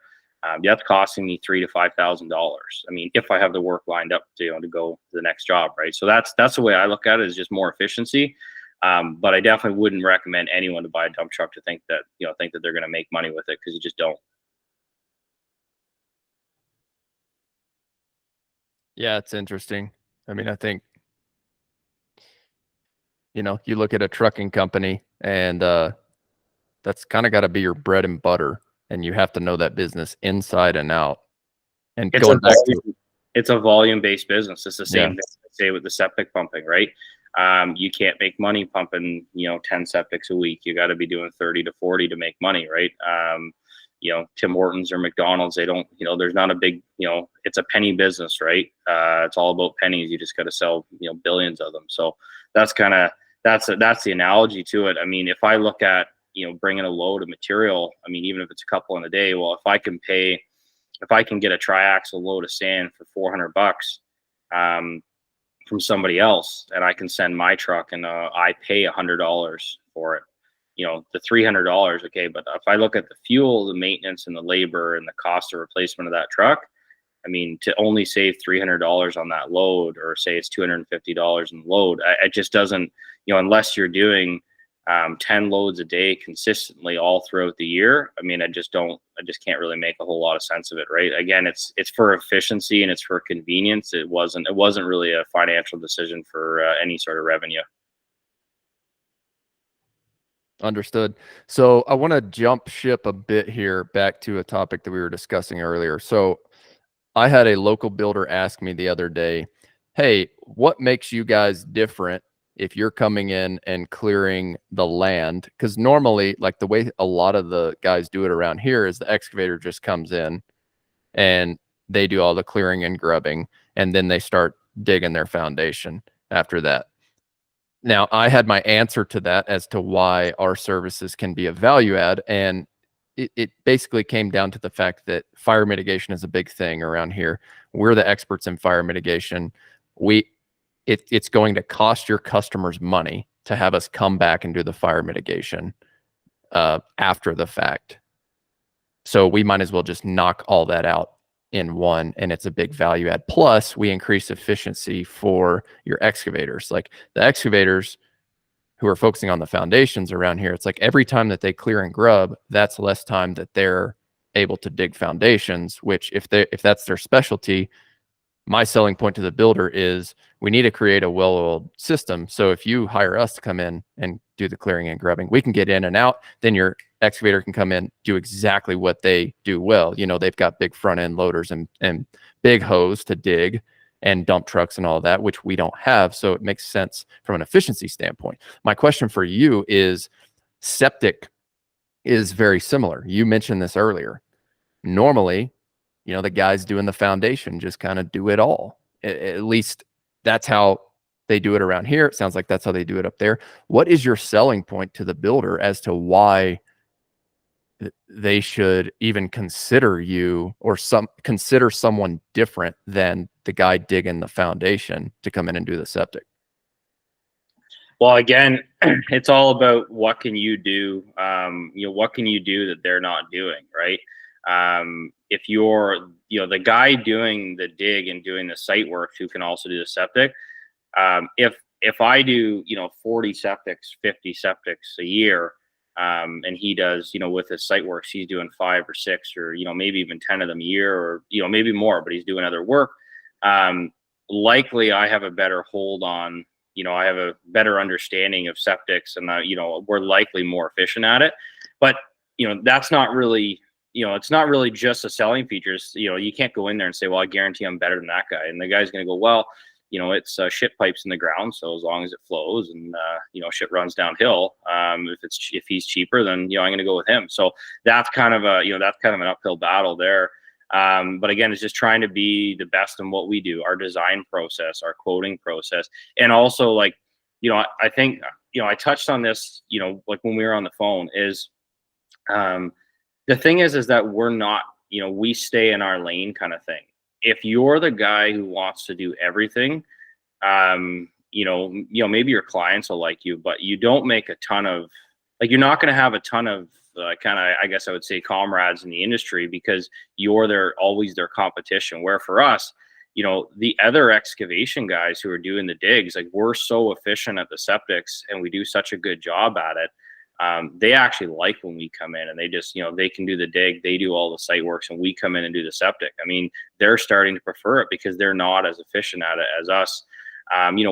that's costing me $3,000 to $5,000. If I have the work lined up to go to the next job, right? So that's the way I look at it, is just more efficiency. But I definitely wouldn't recommend anyone to buy a dump truck to think that they're going to make money with it, because you just don't. Yeah, it's interesting. I think, you look at a trucking company and that's kind of got to be your bread and butter, and you have to know that business inside and out. And it's a volume-based business. It's the same thing I say with the septic pumping, right? you can't make money pumping, 10 septics a week. You got to be doing 30 to 40 to make money, right? Tim Hortons or McDonald's, they don't, there's not a big, it's a penny business, right? It's all about pennies. You just got to sell, billions of them. So that's that's the analogy to it. I mean, if I look at, bringing a load of material, I mean, even if it's a couple in a day, well, if I can get a triaxle load of sand for $400, from somebody else, and I can send my truck and I pay $100 for it, the $300, okay. But if I look at the fuel, the maintenance and the labor and the cost of replacement of that truck, I mean, to only save $300 on that load, or say it's $250 in the load, it just doesn't, unless you're doing 10 loads a day consistently all throughout the year. I mean, I just can't really make a whole lot of sense of it, right? Again, it's for efficiency and it's for convenience. It wasn't really a financial decision for any sort of revenue. Understood. So I want to jump ship a bit here back to a topic that we were discussing earlier. So I had a local builder ask me the other day, hey, what makes you guys different if you're coming in and clearing the land? Because normally, like the way a lot of the guys do it around here is the excavator just comes in and they do all the clearing and grubbing, and then they start digging their foundation after that. Now, I had my answer to that as to why our services can be a value add, and it basically came down to the fact that fire mitigation is a big thing around here. We're the experts in fire mitigation. It's going to cost your customers money to have us come back and do the fire mitigation after the fact. So we might as well just knock all that out in one, and it's a big value add. Plus, we increase efficiency for your excavators. Like the excavators who are focusing on the foundations around here, it's like every time that they clear and grub, that's less time that they're able to dig foundations, which if that's their specialty, my selling point to the builder is we need to create a well-oiled system. So if you hire us to come in and do the clearing and grubbing, we can get in and out. Then your excavator can come in, do exactly what they do well. They've got big front end loaders and big hose to dig and dump trucks and all that, which we don't have. So it makes sense from an efficiency standpoint. My question for you is, Septic is very similar. You mentioned this earlier. Normally, the guys doing the foundation just kind of do it all. At least that's how they do it around here. It sounds like that's how they do it up there. What is your selling point to the builder as to why they should even consider you, or consider someone different than the guy digging the foundation to come in and do the septic? Well, again, it's all about what can you do, what can you do that they're not doing, right? If you're, the guy doing the dig and doing the site work who can also do the septic, if I do, 40 septics, 50 septics a year, and he does, with his site works, he's doing 5 or 6 or, maybe even 10 of them a year, or, maybe more, but he's doing other work. Likely I have a better hold on, I have a better understanding of septics, and, we're likely more efficient at it. But, that's not really, it's not really just a selling features. You can't go in there and say, well, I guarantee I'm better than that guy. And the guy's going to go, well, it's shit pipes in the ground. So as long as it flows and, shit runs downhill, if he's cheaper, then, I'm going to go with him. So that's kind of an uphill battle there. But again, it's just trying to be the best in what we do, our design process, our quoting process. And also, like, I think, I touched on this, like when we were on the phone, is, the thing is that we're not, we stay in our lane kind of thing. If you're the guy who wants to do everything, maybe your clients will like you, but you don't make a ton of, like, you're not going to have a ton of kind of, I guess I would say, comrades in the industry, because you're always their competition. Where for us, the other excavation guys who are doing the digs, like, we're so efficient at the septics and we do such a good job at it. They actually like when we come in and they just, they can do the dig, they do all the site works, and we come in and do the septic. I mean, they're starting to prefer it because they're not as efficient at it as us.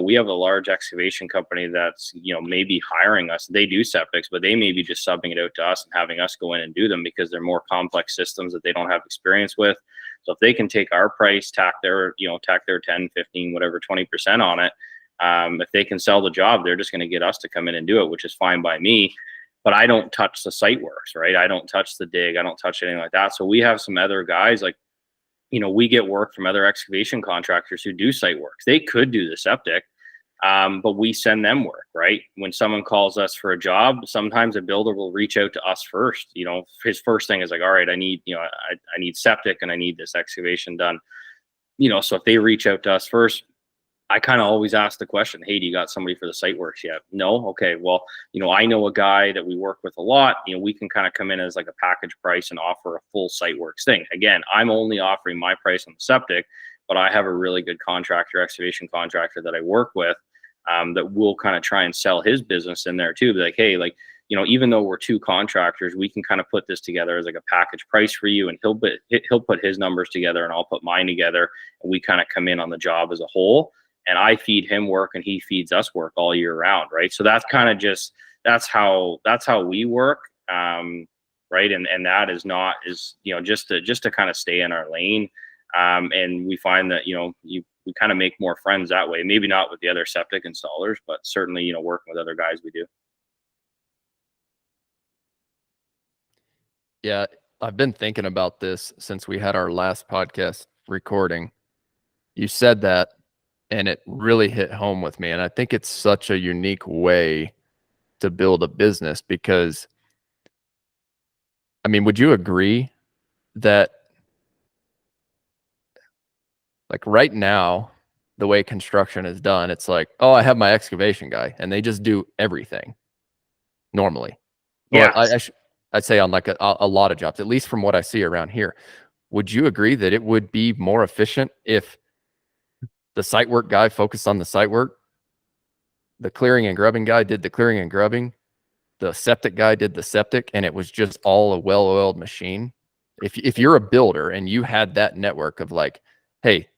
We have a large excavation company that's, maybe hiring us. They do septics, but they may be just subbing it out to us and having us go in and do them because they're more complex systems that they don't have experience with. So if they can take our price, tack their 10, 15, whatever, 20% on it, If they can sell the job, they're just going to get us to come in and do it, which is fine by me. But I don't touch the site works, right? I don't touch the dig. I don't touch anything like that. So we have some other guys, like, we get work from other excavation contractors who do site works. They could do the septic, but we send them work, right? When someone calls us for a job, sometimes a builder will reach out to us first. His first thing is like, all right, I need septic and I need this excavation done. So if they reach out to us first, I kind of always ask the question, hey, do you got somebody for the site works yet? No? Okay. Well, I know a guy that we work with a lot. We can kind of come in as like a package price and offer a full site works thing. Again, I'm only offering my price on the septic, but I have a really good excavation contractor that I work with, that will kind of try and sell his business in there too. Be like, hey, even though we're two contractors, we can kind of put this together as like a package price for you. And he'll put his numbers together and I'll put mine together. And we kind of come in on the job as a whole. And I feed him work and he feeds us work all year round, right? So that's kind of that's how we work, right? And that is just to kind of stay in our lane, and we find that we kind of make more friends that way. Maybe not with the other septic installers, but certainly working with other guys we do. Yeah, I've been thinking about this since we had our last podcast recording. You said that, and it really hit home with me. And I think it's such a unique way to build a business because, would you agree that like right now, the way construction is done, it's like, oh, I have my excavation guy and they just do everything normally. Yeah. I'd say on like a lot of jobs, at least from what I see around here. Would you agree that it would be more efficient if the site work guy focused on the site work, the clearing and grubbing guy did the clearing and grubbing, the septic guy did the septic, and it was just all a well-oiled machine? If you're a builder and you had that network of like, hey,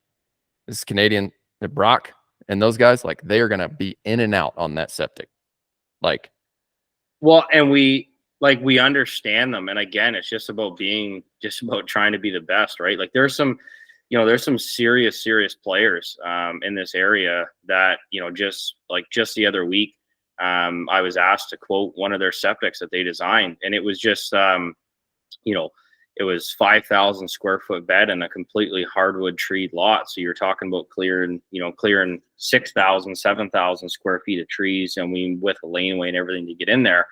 this is Canadian, Brock and those guys, like they are going to be in and out on that septic. And we understand them. And again, it's just about trying to be the best, right? Like there's some serious players in this area that, just the other week, I was asked to quote one of their septics that they designed. And it was just, it was 5,000 square foot bed and a completely hardwood treed lot. So you're talking about clearing 6,000, 7,000 square feet of trees, and with a laneway and everything to get in there.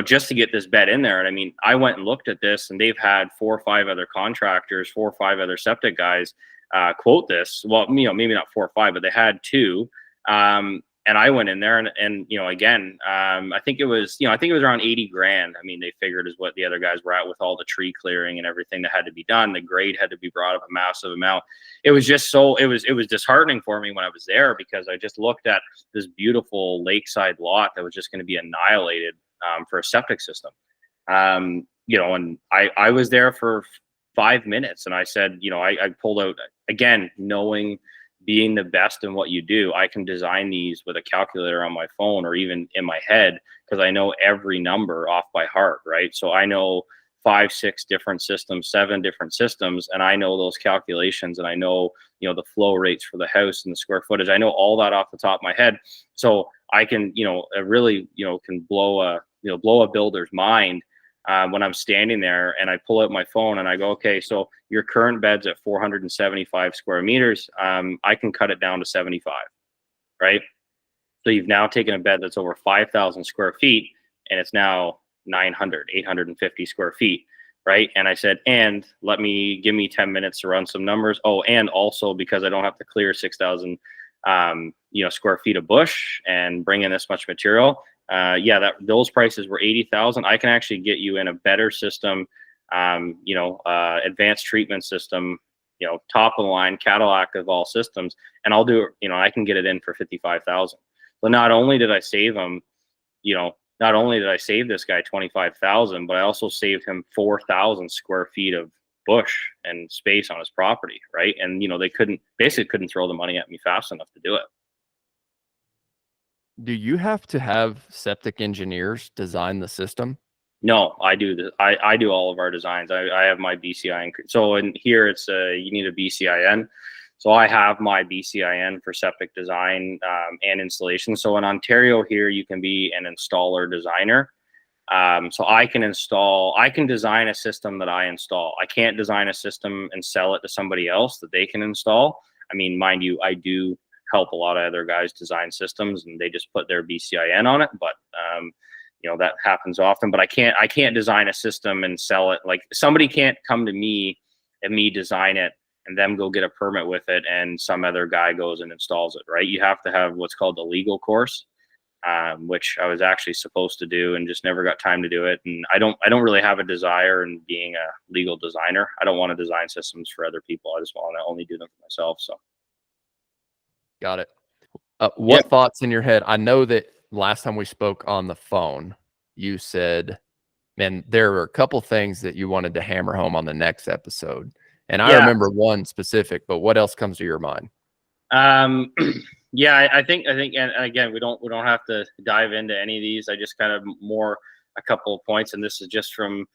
Just to get this bed in there. And I went and looked at this, and they've had 4 or 5 other contractors, 4 or 5 other septic guys quote this. Well, maybe not 4 or 5, but they had 2. And I went in there and again, I think it was around 80 grand. They figured is what the other guys were at with all the tree clearing and everything that had to be done. The grade had to be brought up a massive amount. It was just it was disheartening for me when I was there, because I just looked at this beautiful lakeside lot that was just going to be annihilated for a septic system. And I was there for 5 minutes, and I said, I pulled out, again, being the best in what you do. I can design these with a calculator on my phone or even in my head, because I know every number off by heart, right? So I know 5, 6 different systems, 7 different systems, and I know those calculations, and I know, the flow rates for the house and the square footage. I know all that off the top of my head. So I can, really, can blow a builder's mind when I'm standing there and I pull out my phone and I go, okay, so your current bed's at 475 square meters. I can cut it down to 75, right? So you've now taken a bed that's over 5,000 square feet, and it's now 850 square feet, right? And I said, and give me 10 minutes to run some numbers. Oh, and also because I don't have to clear 6,000 square feet of bush and bring in this much material. Those prices were 80,000. I can actually get you in a better system, advanced treatment system, top of the line Cadillac of all systems, and I'll do it. I can get it in for 55,000. So not only did I save him, not only did I save this guy 25,000, but I also saved him 4,000 square feet of bush and space on his property, right? And they couldn't throw the money at me fast enough to do it. Do you have to have septic engineers design the system? No, I do. I do all of our designs. I have my BCI. So in here, it's you need a BCIN. So I have my BCIN for septic design and installation. So in Ontario here, you can be an installer designer. So I can design a system that I install. I can't design a system and sell it to somebody else that they can install. I mean, mind you, I do help a lot of other guys design systems and they just put their BCIN on it. But, that happens often, but I can't design a system and sell it. Like somebody can't come to me and me design it and them go get a permit with it and some other guy goes and installs it, right? You have to have what's called the legal course, which I was actually supposed to do and just never got time to do it. And I don't really have a desire in being a legal designer. I don't want to design systems for other people. I just want to only do them for myself. So. Got it. What thoughts in your head? I know that last time we spoke on the phone, you said, man, there were a couple things that you wanted to hammer home on the next episode. And I remember one specific, but what else comes to your mind? Yeah, I think, and again, we don't have to dive into any of these. I just kind of a couple of points, and this is just from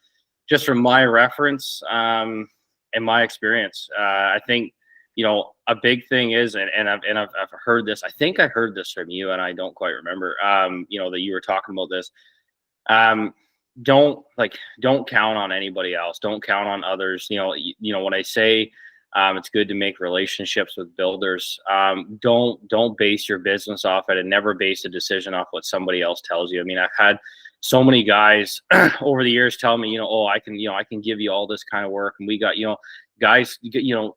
my reference and my experience. I think, a big thing is, and I've heard this. I think I heard this from you, and I don't quite remember. That you were talking about this. Don't count on anybody else. Don't count on others. When I say it's good to make relationships with builders. Don't base your business off it, and never base a decision off what somebody else tells you. I mean, I've had so many guys over the years tell me, I can give you all this kind of work, and we got, guys,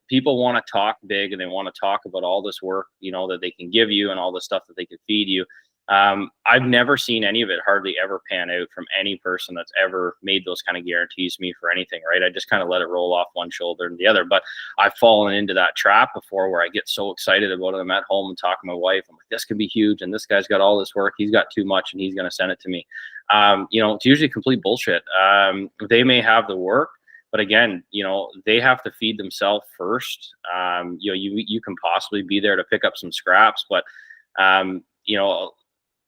people want to talk big and they want to talk about all this work, that they can give you and all the stuff that they can feed you. I've never seen any of it hardly ever pan out from any person that's ever made those kind of guarantees to me for anything, right? I just kind of let it roll off one shoulder and the other. But I've fallen into that trap before where I get so excited about it. I'm at home and talking to my wife. I'm like, this could be huge. And this guy's got all this work. He's got too much and he's going to send it to me. It's usually complete bullshit. They may have the work, but again, they have to feed themselves first. You can possibly be there to pick up some scraps, but,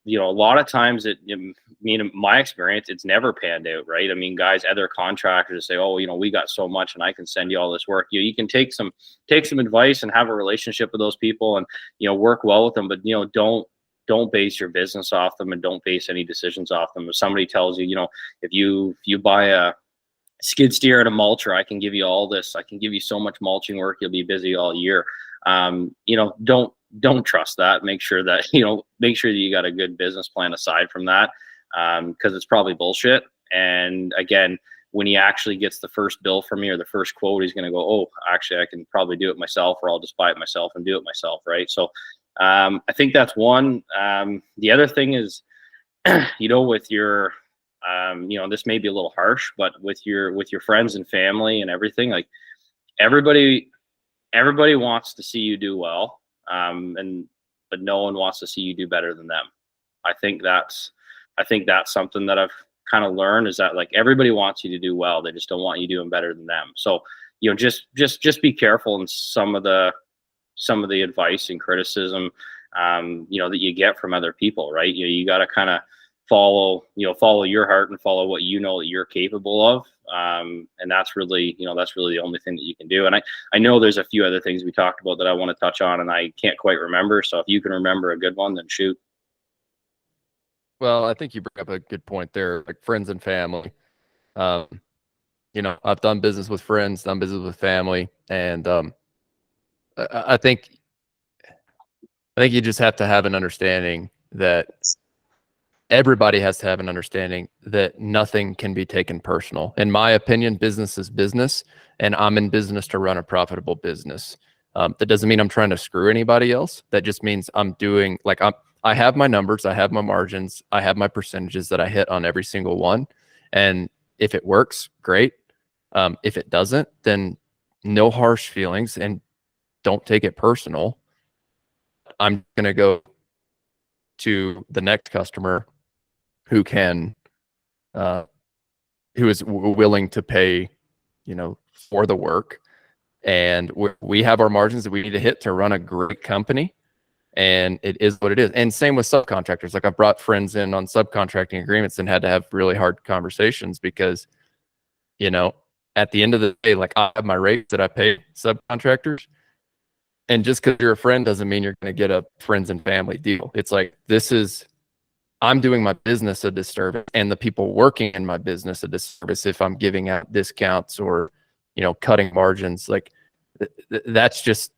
a lot of times in my experience, it's never panned out, right? I mean, guys, other contractors say, oh, we got so much and I can send you all this work. You can take some advice and have a relationship with those people and, work well with them, but, don't base your business off them and don't base any decisions off them. If somebody tells you, if you buy a skid steer and a mulcher, I can give you all this. I can give you so much mulching work. You'll be busy all year. Don't trust that. Make sure that you got a good business plan aside from that, because it's probably bullshit. And again, when he actually gets the first bill from me or the first quote, he's going to go, oh, actually, I can probably do it myself, or I'll just buy it myself and do it myself, right? So I think that's one. The other thing is, with your, this may be a little harsh, but with your friends and family and everything, like everybody wants to see you do well. But no one wants to see you do better than them. I think that's something that I've kind of learned, is that like everybody wants you to do well. They just don't want you doing better than them. So, just be careful in some of the advice and criticism, that you get from other people, right? You got to kind of follow your heart and follow what that you're capable of. And that's really the only thing that you can do. And I know there's a few other things we talked about that I want to touch on and I can't quite remember. So if you can remember a good one, then shoot. Well, I think you bring up a good point there, like friends and family. I've done business with friends, done business with family, and I think you just have to have an understanding that everybody has to have an understanding that nothing can be taken personal. In my opinion, business is business, and I'm in business to run a profitable business. That doesn't mean I'm trying to screw anybody else. That just means I'm doing I have my numbers, I have my margins, I have my percentages that I hit on every single one. And if it works, great. If it doesn't, then no harsh feelings and don't take it personal. I'm going to go to the next customer who is willing to pay, for the work. And we have our margins that we need to hit to run a great company. And it is what it is. And same with subcontractors. Like I've brought friends in on subcontracting agreements and had to have really hard conversations because, at the end of the day, like I have my rates that I pay subcontractors. And just because you're a friend doesn't mean you're going to get a friends and family deal. It's like, I'm doing my business a disservice and the people working in my business a disservice if I'm giving out discounts or, cutting margins. Like that's just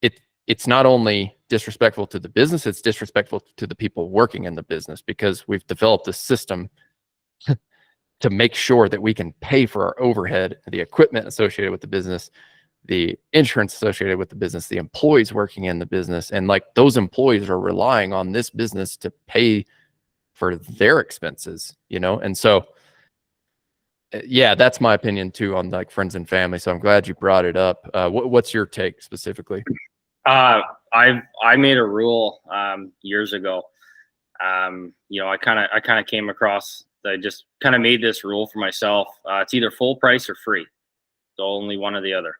it. It's not only disrespectful to the business, it's disrespectful to the people working in the business, because we've developed a system to make sure that we can pay for our overhead, the equipment associated with the business, the insurance associated with the business, the employees working in the business. And like those employees are relying on this business to pay for their expenses, And so, yeah, that's my opinion too on like friends and family. So I'm glad you brought it up. What's your take specifically? I made a rule years ago. I kind of came across. I just kind of made this rule for myself. It's either full price or free. So only one or the other.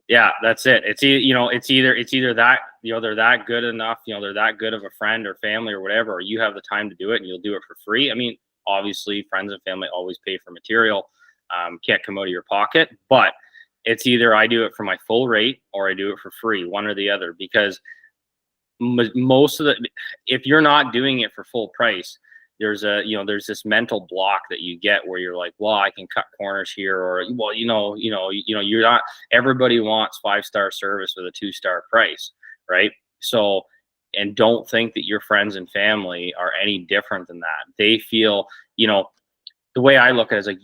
Yeah, that's it. It's either that, they're that good enough, they're that good of a friend or family or whatever, or you have the time to do it and you'll do it for free. I mean, obviously friends and family always pay for material. Can't come out of your pocket, but it's either I do it for my full rate or I do it for free, one or the other, because if you're not doing it for full price, there's this mental block that you get where you're like, well, I can cut corners here, or well, you're not. Everybody wants 5-star service with a 2-star price, right? So, and don't think that your friends and family are any different than that. They feel, the way I look at it is like,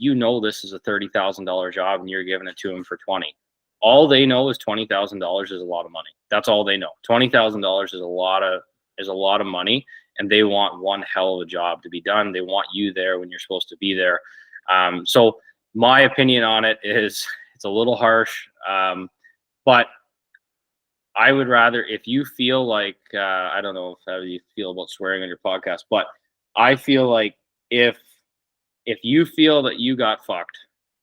this is a $30,000 job and you're giving it to them for 20. All they know is $20,000 is a lot of money. That's all they know. $20,000 is a lot of money, and they want one hell of a job to be done. They want you there when you're supposed to be there. So my opinion on it is it's a little harsh, but I would rather, if you feel like, I don't know how you feel about swearing on your podcast, but I feel like if you feel that you got fucked,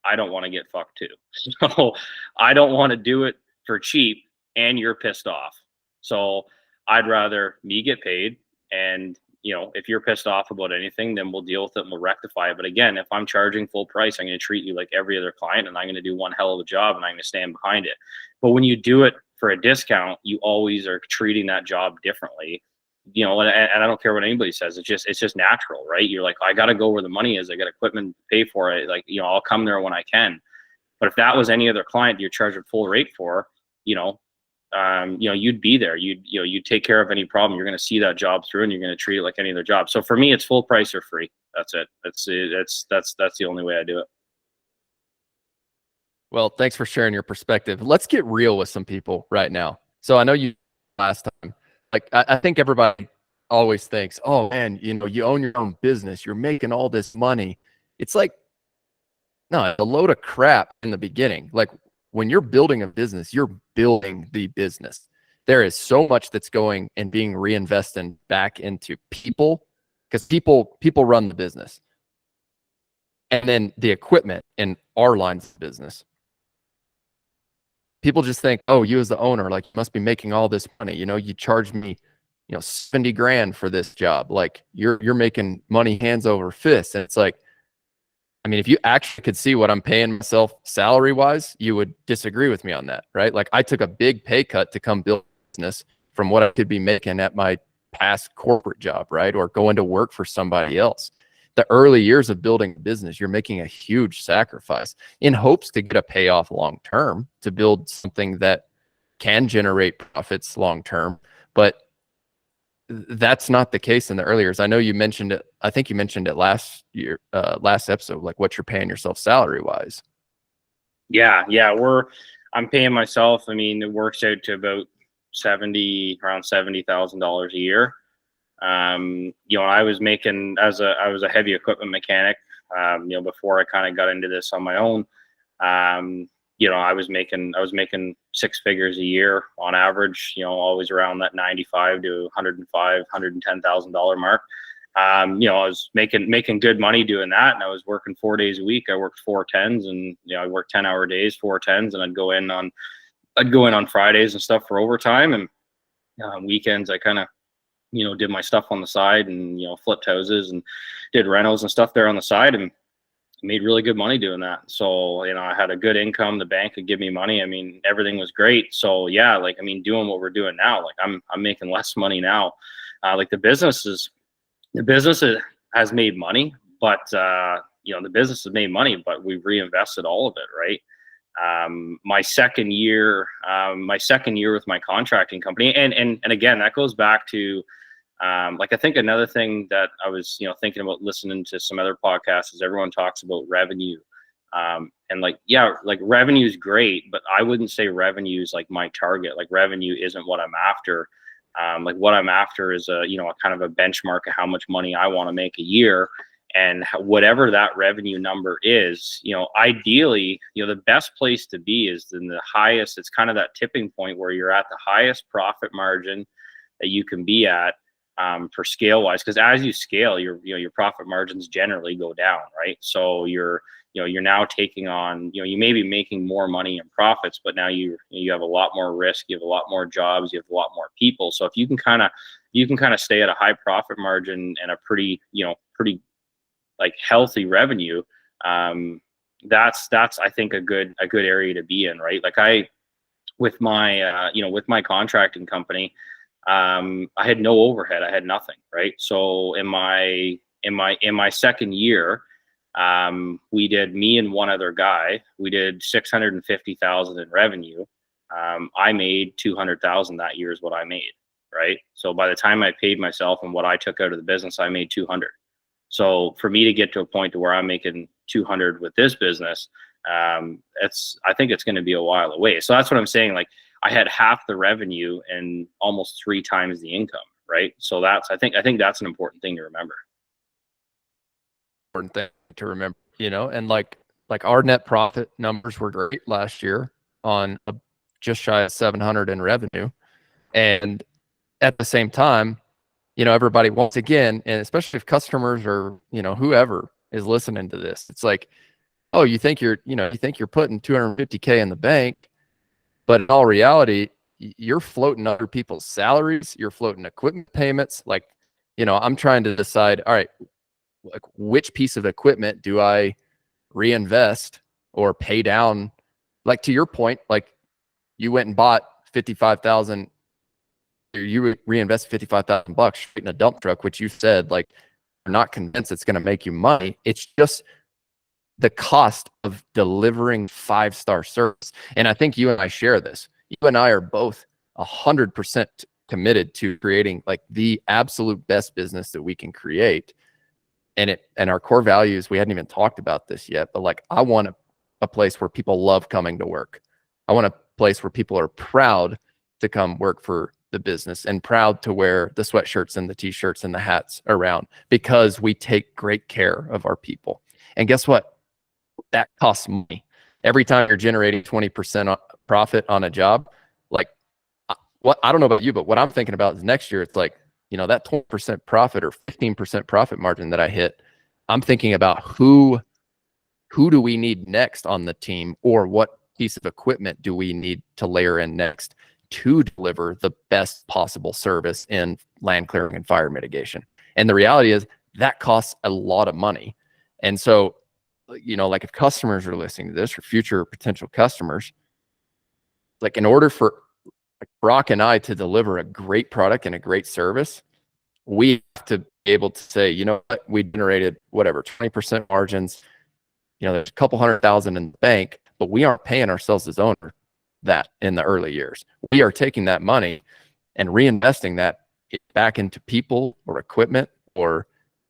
I don't want to get fucked too. So I don't want to do it for cheap and you're pissed off. So I'd rather me get paid, and if you're pissed off about anything, then we'll deal with it and we'll rectify it. But again, if I'm charging full price, I'm going to treat you like every other client, and I'm going to do one hell of a job, and I'm going to stand behind it. But when you do it for a discount, you always are treating that job differently. And I don't care what anybody says. It's just natural, right? You're like, I got to go where the money is. I got equipment to pay for it. Like, I'll come there when I can. But if that was any other client you're charging full rate for, you'd be there. You'd take care of any problem. You're going to see that job through, and you're going to treat it like any other job. So for me, it's full price or free. That's it. That's the only way I do it. Well, thanks for sharing your perspective. Let's get real with some people right now. So I know you last time, like I think everybody always thinks, oh man, you own your own business, you're making all this money. It's like, no, it's a load of crap in the beginning. Like when you're building a business, you're building the business. There is so much that's going and being reinvested back into people, because people run the business. And then the equipment in our lines of business. People just think, oh, you as the owner, like you must be making all this money. You charge me, $70,000 for this job. Like you're making money hands over fists. And it's like, I mean, if you actually could see what I'm paying myself salary wise, you would disagree with me on that, right? Like I took a big pay cut to come build a business from what I could be making at my past corporate job, right? Or going to work for somebody else. The early years of building a business, you're making a huge sacrifice in hopes to get a payoff long term, to build something that can generate profits long term. But that's not the case in the early years. I know you mentioned it. I think you mentioned it last episode, like what you're paying yourself salary wise. Yeah. I'm paying myself. I mean, it works out to about around $70,000 a year. I was making I was a heavy equipment mechanic, before I kind of got into this on my own. I was making 6 figures a year on average, always around that $95,000 to $110,000 mark. I was making good money doing that, and I was working 4 days a week. I worked 4 10s, and I worked 10-hour days, 4 10s, and I'd go in on Fridays and stuff for overtime, and weekends I kind of did my stuff on the side, and flipped houses and did rentals and stuff there on the side. And made really good money doing that. So, you know, I had a good income. The bank could give me money. I mean, everything was great. So yeah, like, I mean, doing what we're doing now, like I'm making less money now. Like the business has made money, but, you know, the business has made money, but we've reinvested all of it. Right. My second year with my contracting company. And again, that goes back to, like, I think another thing that I was, you know, thinking about listening to some other podcasts is everyone talks about revenue. And like, yeah, like revenue is great, but I wouldn't say revenue is like my target. Like revenue isn't what I'm after. Like what I'm after is a, you know, a kind of a benchmark of how much money I want to make a year. And whatever that revenue number is, you know, ideally, you know, the best place to be is in the highest. It's kind of that tipping point where you're at the highest profit margin that you can be at, for scale wise. Because as you scale, your profit margins generally go down, right? So you're now taking on, you know, you may be making more money in profits, but now you have a lot more risk, you have a lot more jobs, you have a lot more people. So if you can kind of stay at a high profit margin and a pretty like healthy revenue, that's I think a good area to be in, right? Like with my contracting company, I had no overhead, I had nothing, right? So in my second year, me and one other guy, we did 650,000 in revenue. I made 200,000 that year is what I made, right? So by the time I paid myself and what I took out of the business, I made 200. So for me to get to a point to where I'm making 200 with this business, I think it's going to be a while away. So that's what I'm saying. Like I had half the revenue and almost 3 times the income, right? So I think that's an important thing to remember. Important thing to remember, you know, and like our net profit numbers were great last year on just shy of 700 in revenue. And at the same time, you know, everybody, once again, and especially if customers or, you know, whoever is listening to this, it's like, oh, you think you're putting 250K in the bank, but in all reality, you're floating other people's salaries, you're floating equipment payments. Like, you know, I'm trying to decide, all right, like which piece of equipment do I reinvest or pay down? Like to your point, like you went and bought 55,000, you reinvest 55,000 bucks in a dump truck, which you said, like, you're not convinced it's going to make you money. It's just the cost of delivering 5-star service. And I think you and I share this. You and I are both 100% committed to creating like the absolute best business that we can create. And our core values, we hadn't even talked about this yet, but like, I want a place where people love coming to work. I want a place where people are proud to come work for the business and proud to wear the sweatshirts and the t-shirts and the hats around, because we take great care of our people. And guess what? That costs money. Every time you're generating 20% profit on a job, like what, I don't know about you, but what I'm thinking about is next year, it's like, you know, that 20% profit or 15% profit margin that I hit, I'm thinking about who do we need next on the team, or what piece of equipment do we need to layer in next to deliver the best possible service in land clearing and fire mitigation. And the reality is that costs a lot of money. And so, you know, like if customers are listening to this, or future potential customers, like in order for Brock and I to deliver a great product and a great service, we have to be able to say, you know what, we generated whatever 20% margins, you know, there's a couple $100,000 in the bank, but we aren't paying ourselves as owner that in the early years. We are taking that money and reinvesting that back into people or equipment or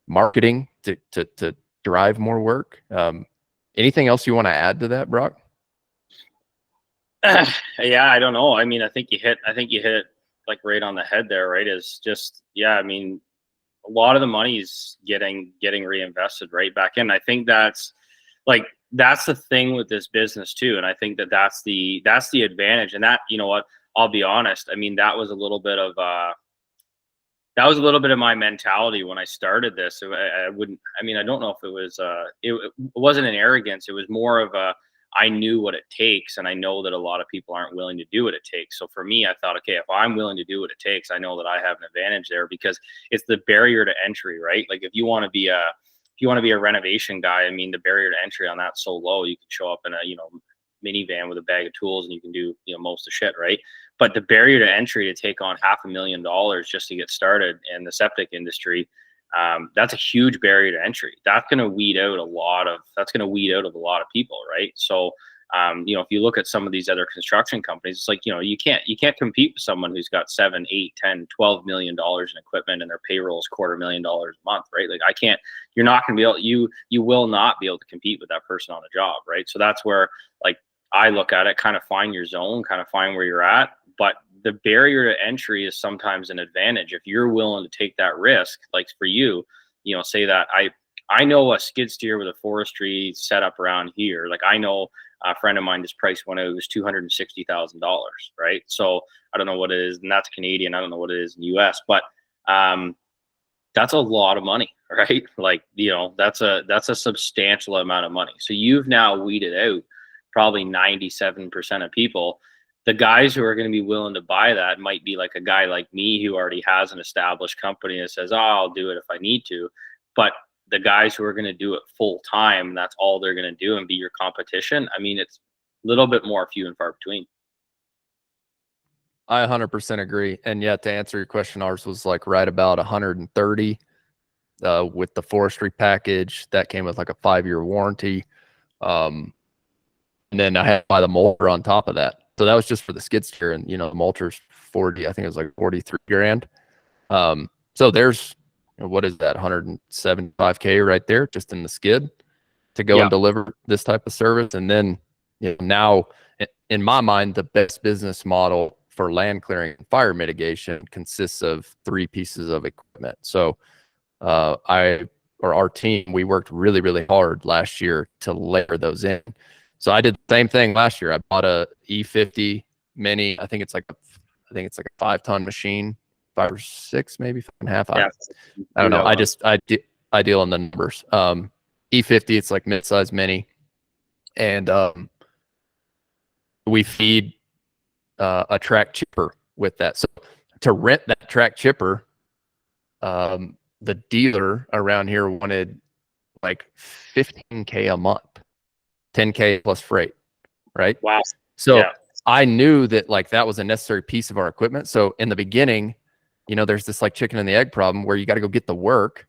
marketing to drive more work. Anything else you want to add to that, Brock? Yeah, I don't know. I mean, I think you hit it like right on the head there, right? Is just, yeah, I mean, a lot of the money is getting reinvested right back in. I think that's the thing with this business too. And I think that's the advantage. And that, you know what, I'll be honest. I mean, that was a little bit of my mentality when I started this. I don't know if it was, it wasn't an arrogance. It was more of I knew what it takes, and I know that a lot of people aren't willing to do what it takes. So for me, I thought, okay, if I'm willing to do what it takes, I know that I have an advantage there, because it's the barrier to entry, right? Like if you want to be if you want to be a renovation guy, I mean, the barrier to entry on that's so low. You can show up in a, minivan with a bag of tools and you can do, most of the shit, right? But the barrier to entry to take on $500,000 just to get started in the septic industry, that's a huge barrier to entry. That's going to weed out a lot of people, right? So, if you look at some of these other construction companies, it's like, you can't compete with someone who's got 7, 8, 10, $12 million in equipment and their payroll is $250,000 a month, right? Like you're not going to be able, you will not be able to compete with that person on the job, right? So that's where, like, I look at it, kind of find your zone, kind of find where you're at. But the barrier to entry is sometimes an advantage if you're willing to take that risk. Like for you, say that I know a skid steer with a forestry setup around here. Like I know a friend of mine just priced one out. It was $260,000, right? So I don't know what it is, and that's Canadian. I don't know what it is in the US, but that's a lot of money, right? Like, that's a substantial amount of money. So you've now weeded out probably 97% of people. The guys who are going to be willing to buy that might be like a guy like me who already has an established company that says, oh, I'll do it if I need to. But the guys who are going to do it full time, that's all they're going to do and be your competition. I mean, it's a little bit more few and far between. I 100% agree. And yeah, to answer your question, ours was like right about 130 with the forestry package that came with like a 5-year warranty. And then I had to buy the molder on top of that. So that was just for the skid steer, and the mulcher's 40, I think it was like 43 grand. So there's, what is that, 175K right there just in the skid to go and deliver this type of service. And then now in my mind, the best business model for land clearing and fire mitigation consists of 3 pieces of equipment. So our team, we worked really, really hard last year to layer those in. So I did the same thing last year. I bought a E50 Mini. I think it's like a 5-ton machine, 5 or 6, maybe 5.5. I don't know. I deal in the numbers. E50, it's like mid-size Mini, and we feed a track chipper with that. So to rent that track chipper, the dealer around here wanted like $15K a month. 10K plus freight, right? Wow. So I knew that like that was a necessary piece of our equipment. So in the beginning, there's this like chicken and the egg problem where you got to go get the work.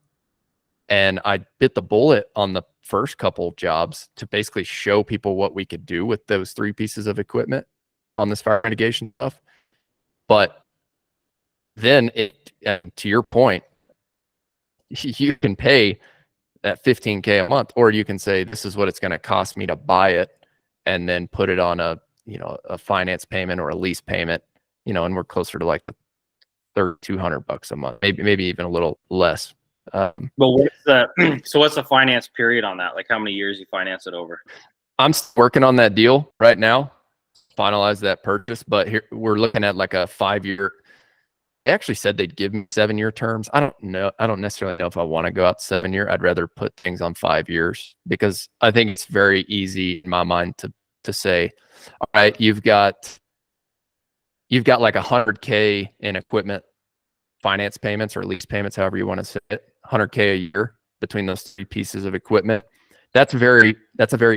And I bit the bullet on the first couple jobs to basically show people what we could do with those 3 pieces of equipment on this fire mitigation stuff. But then to your point, you can pay that $15K a month, or you can say, this is what it's going to cost me to buy it and then put it on a finance payment or a lease payment, and we're closer to like $200 a month, maybe even a little less. But what's the finance period on that? Like how many years you finance it over? I'm working on that deal right now, finalize that purchase, but here we're looking at like a 5-year. They actually said they'd give me 7-year terms. I don't know. I don't necessarily know if I want to go out 7-year. I'd rather put things on 5 years because I think it's very easy in my mind to say, all right, you've got like $100K in equipment finance payments or lease payments, however you want to say it, $100K a year between those 3 pieces of equipment. That's a very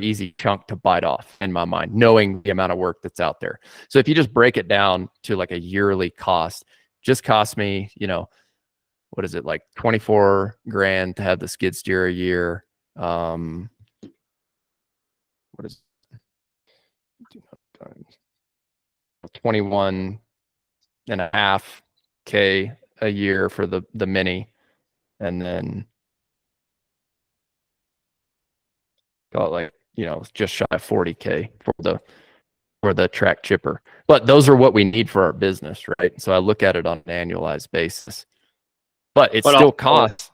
easy chunk to bite off in my mind, knowing the amount of work that's out there. So if you just break it down to like a yearly cost, just cost me, what is it, like 24 grand to have the skid steer a year. What is 21.5K a year for the Mini, and then got like just shy of 40K for the track chipper. But those are what we need for our business, right? So I look at it on an annualized basis, but it still costs.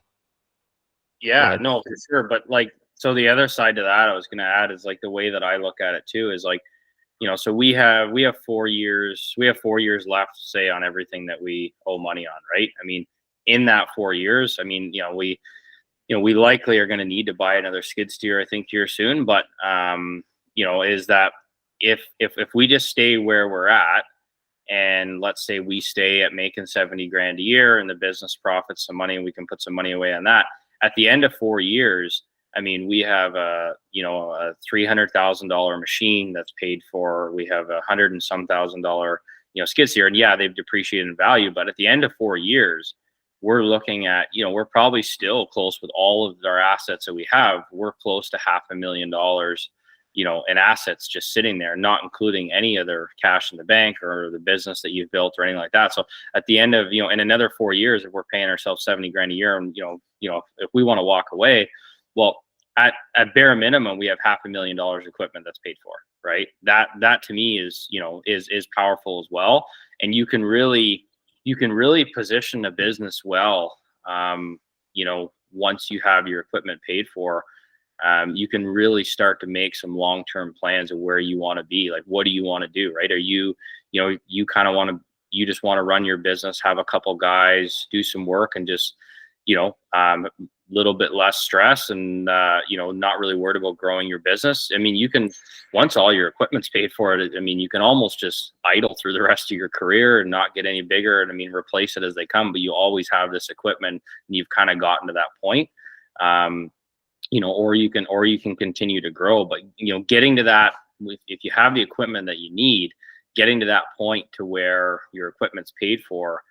Yeah, no, for sure. But like, so the other side to that I was going to add is like the way that I look at it too is like, so we have 4 years, left, say, on everything that we owe money on, right? I mean, in that 4 years, I mean, we likely are going to need to buy another skid steer, I think, here soon. But, is that if we just stay where we're at, and let's say we stay at making 70 grand a year and the business profits some money and we can put some money away on that, at the end of 4 years, I mean, we have a $300,000 machine that's paid for. We have $100 and some thousand skid steer, and yeah, they've depreciated in value. But at the end of 4 years, we're looking at, we're probably still close with all of our assets that we have. We're close to $500,000, in assets just sitting there, not including any other cash in the bank or the business that you've built or anything like that. So at the end of, in another 4 years, if we're paying ourselves 70 grand a year, and if we want to walk away, well, at bare minimum, we have $500,000 equipment that's paid for, right? That to me is powerful as well. And you can really position a business well. Once you have your equipment paid for, you can really start to make some long-term plans of where you want to be. Like, what do you want to do, right? Are you just want to run your business, have a couple guys, do some work, and just, little bit less stress and, not really worried about growing your business. I mean, once all your equipment's paid for it, I mean, you can almost just idle through the rest of your career and not get any bigger. And I mean, replace it as they come, but you always have this equipment and you've kind of gotten to that point. Or you can continue to grow, but, getting to that, if you have the equipment that you need, getting to that point to where your equipment's paid for,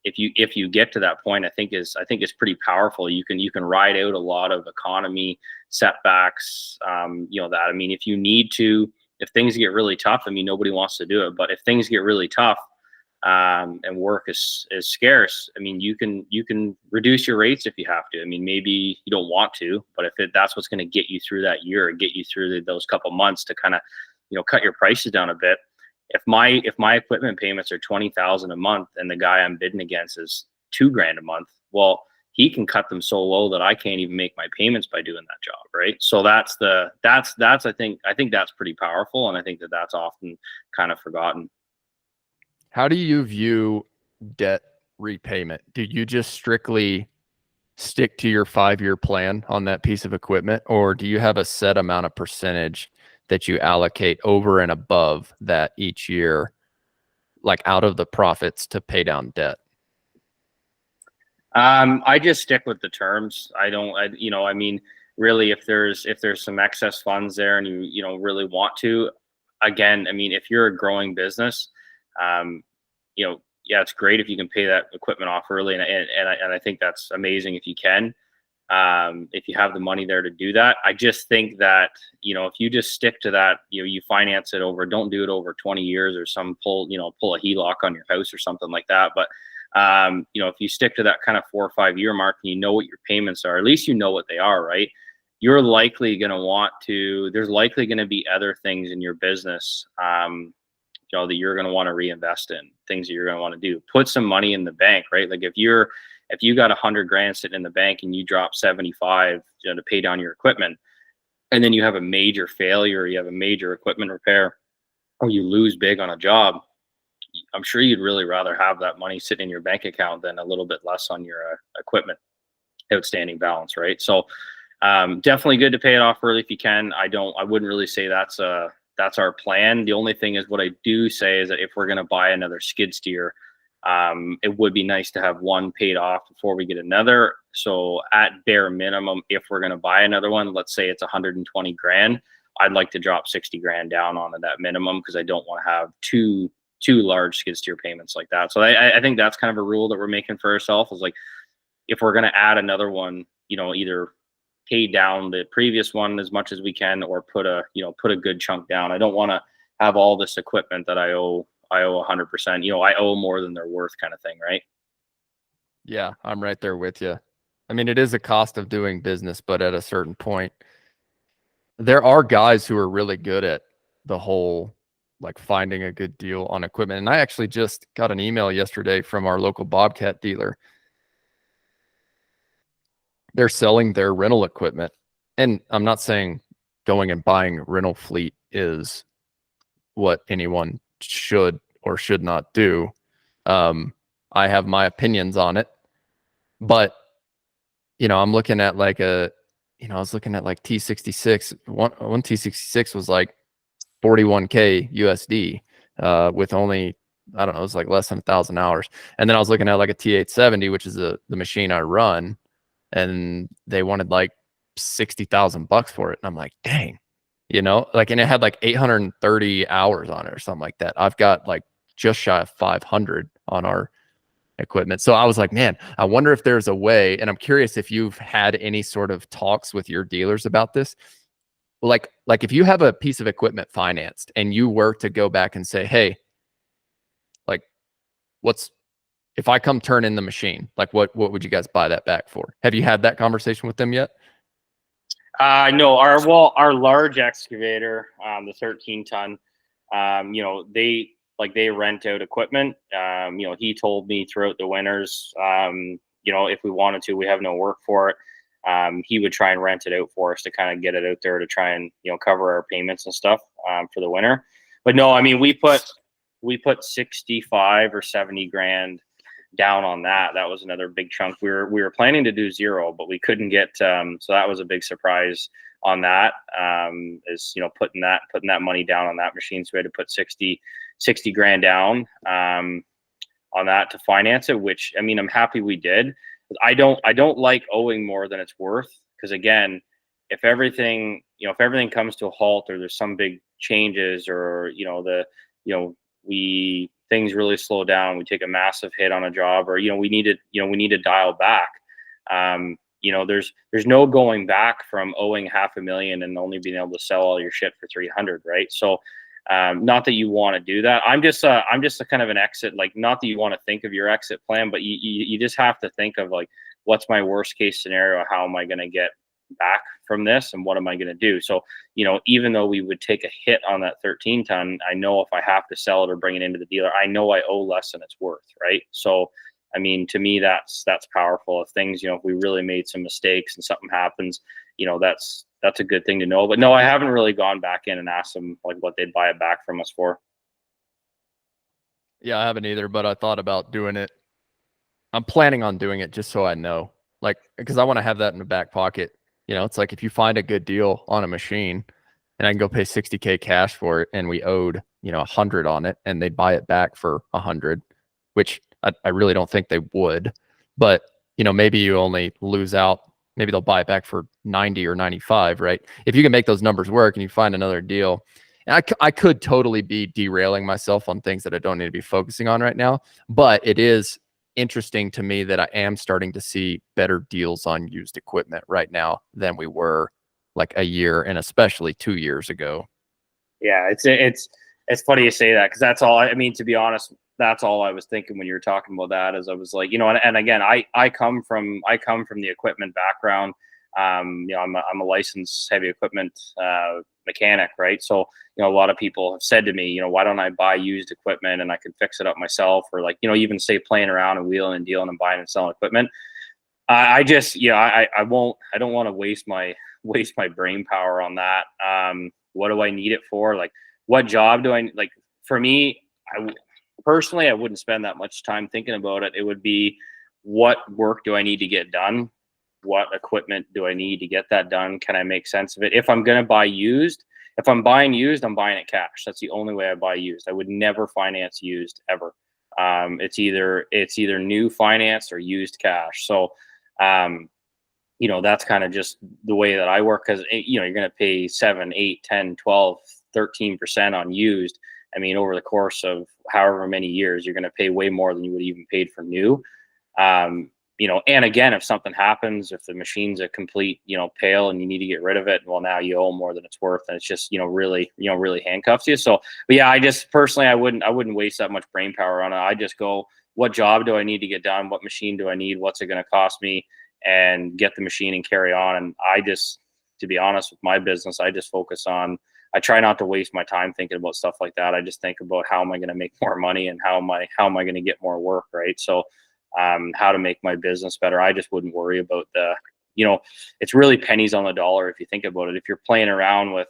if you get to that point, I think is pretty powerful. You can ride out a lot of economy setbacks. I mean, if you need to, if things get really tough, I mean, nobody wants to do it, but if things get really tough, and work is scarce, I mean, you can reduce your rates if you have to. I mean, maybe you don't want to, but if that's what's going to get you through that year, or get you through those couple months to kind of, cut your prices down a bit. If my equipment payments are $20,000 a month and the guy I'm bidding against is $2,000 a month, well, he can cut them so low that I can't even make my payments by doing that job, right? So that's I think that's pretty powerful, and I think that's often kind of forgotten. How do you view debt repayment? Do you just strictly stick to your 5-year plan on that piece of equipment, or do you have a set amount of percentage that you allocate over and above that each year, like out of the profits, to pay down debt? I just stick with the terms. I mean, really, if there's some excess funds there and you really want to, again, I mean, if you're a growing business, it's great if you can pay that equipment off early, and I think that's amazing if you can. If you have the money there to do that. I just think that, if you just stick to that, you finance it over, don't do it over 20 years or pull a HELOC on your house or something like that. But, if you stick to that kind of 4 or 5 year mark and you know what your payments are, at least you know what they are, right? You're likely going to there's likely going to be other things in your business, that you're going to want to reinvest in, things that you're going to want to do. Put some money in the bank, right? Like if you got $100,000 sitting in the bank and you drop 75 to pay down your equipment, and then you have a major failure, you have a major equipment repair, or you lose big on a job, I'm sure you'd really rather have that money sitting in your bank account than a little bit less on your equipment outstanding balance, right? So definitely good to pay it off early if you can. I wouldn't really say that's our plan. The only thing is, what I do say is that if we're going to buy another skid steer, it would be nice to have one paid off before we get another. So at bare minimum, if we're going to buy another one, let's say it's 120 grand, I'd like to drop 60 grand down onto that minimum, because I don't want to have two large skid steer payments like that. So I think that's kind of a rule that we're making for ourselves, is like, if we're going to add another one, either pay down the previous one as much as we can, or put a good chunk down. I don't want to have all this equipment that I owe 100%. I owe more than they're worth, kind of thing, right? Yeah, I'm right there with you. I mean, it is a cost of doing business, but at a certain point, there are guys who are really good at the whole, like, finding a good deal on equipment. And I actually just got an email yesterday from our local Bobcat dealer. They're selling their rental equipment. And I'm not saying going and buying rental fleet is what anyone should or should not do. I have my opinions on it, but I'm looking at like I was looking at like T66. One T66 was like 41K USD, with only, I don't know, it was like less than 1,000 hours. And then I was looking at like a T870, which is the machine I run, and they wanted like $60,000 for it. And I'm like, dang, like, and it had like 830 hours on it or something like that. I've got like just shy of 500 on our equipment. So I was like, man, I wonder if there's a way, and I'm curious if you've had any sort of talks with your dealers about this. Like if you have a piece of equipment financed and you were to go back and say, hey, like, if I come turn in the machine, like what would you guys buy that back for? Have you had that conversation with them yet? No, our large excavator, the 13 ton, they rent out equipment. He told me throughout the winters, if we wanted to, we have no work for it. He would try and rent it out for us to kind of get it out there to try and, cover our payments and stuff, for the winter. But no, I mean, we put 65 or 70 grand down on that. That was another big chunk. We were planning to do 0, but we couldn't get, so that was a big surprise on that, is, putting that money down on that machine. So we had to put 60 grand down, on that to finance it, which, I mean, I'm happy we did. I don't like owing more than it's worth. Cause again, if everything comes to a halt, or there's some big changes, or, things really slow down, we take a massive hit on a job, or, we need to dial back. There's no going back from owing $500,000 and only being able to sell all your shit for 300, right? So, not that you want to do that. I'm just a kind of an exit, like, not that you want to think of your exit plan, but you just have to think of, like, what's my worst case scenario? How am I going to get back from this, and what am I going to do? So, even though we would take a hit on that 13 ton, I know if I have to sell it or bring it into the dealer, I know I owe less than it's worth, right? So, I mean, to me, that's powerful. If things, if we really made some mistakes and something happens, that's a good thing to know. But no, I haven't really gone back in and asked them, like, what they'd buy it back from us for. Yeah, I haven't either, but I thought about doing it. I'm planning on doing it just so I know, like, because I want to have that in the back pocket. It's like, if you find a good deal on a machine and I can go pay $60K cash for it, and we owed, 100 on it, and they buy it back for 100, which I really don't think they would, but, maybe you only lose out. Maybe they'll buy it back for 90 or 95, right? If you can make those numbers work and you find another deal, and I could totally be derailing myself on things that I don't need to be focusing on right now, but it is interesting to me that I am starting to see better deals on used equipment right now than we were like a year, and especially 2 years ago. Yeah, it's funny you say that, because that's all. I mean, to be honest, that's all I was thinking when you were talking about that. Is I was like, and again, I come from the equipment background. I'm a licensed heavy equipment mechanic, right? So, a lot of people have said to me, why don't I buy used equipment and I can fix it up myself, or, like, even say playing around and wheeling and dealing and buying and selling equipment. I don't want to waste my brain power on that. What do I need it for? Like, what job do I like? For me, personally, I wouldn't spend that much time thinking about it. It would be, what work do I need to get done? What equipment do I need to get that done? Can I make sense of it? If I'm going to buy used, if I'm buying used, I'm buying it cash. That's the only way I buy used. I would never finance used ever. It's either new finance or used cash. So, that's kind of just the way that I work, because, you're going to pay 7, 8, 10, 12, 13% on used. I mean, over the course of however many years, you're going to pay way more than you would even paid for new. And again, if something happens, if the machine's a complete, pail, and you need to get rid of it, well, now you owe more than it's worth, and it's just, really handcuffs you. So, but yeah, I just personally, I wouldn't waste that much brain power on it. I just go, what job do I need to get done? What machine do I need? What's it going to cost me? And get the machine and carry on. And I just, to be honest with my business, I just focus on, I try not to waste my time thinking about stuff like that. I just think about, how am I going to make more money, and how am I going to get more work, right? So, how to make my business better. I just wouldn't worry about it's really pennies on the dollar if you think about it. If you're playing around with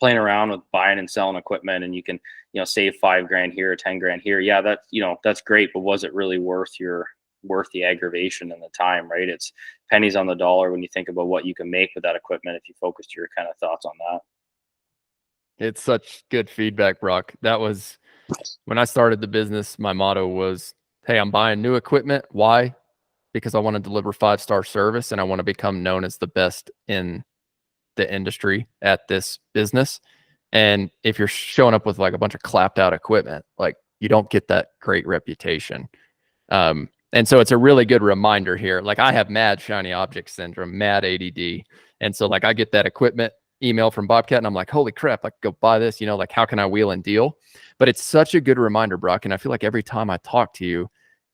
buying and selling equipment, and you can, save $5,000 here or 10 grand here, yeah, that's great. But was it really worth the aggravation and the time, right? It's pennies on the dollar when you think about what you can make with that equipment, if you focus your kind of thoughts on that. It's such good feedback, Brock. That was when I started the business. My motto was, hey, I'm buying new equipment. Why? because I want to deliver 5-star service and I want to become known as the best in the industry at this business. And if you're showing up with like a bunch of clapped out equipment, like you don't get that great reputation. And so it's a really good reminder here. Like I have mad shiny object syndrome, mad ADD. And so like I get that equipment email from Bobcat and I'm like, holy crap, like go buy this, like how can I wheel and deal? But it's such a good reminder, Brock. And I feel like every time I talk to you,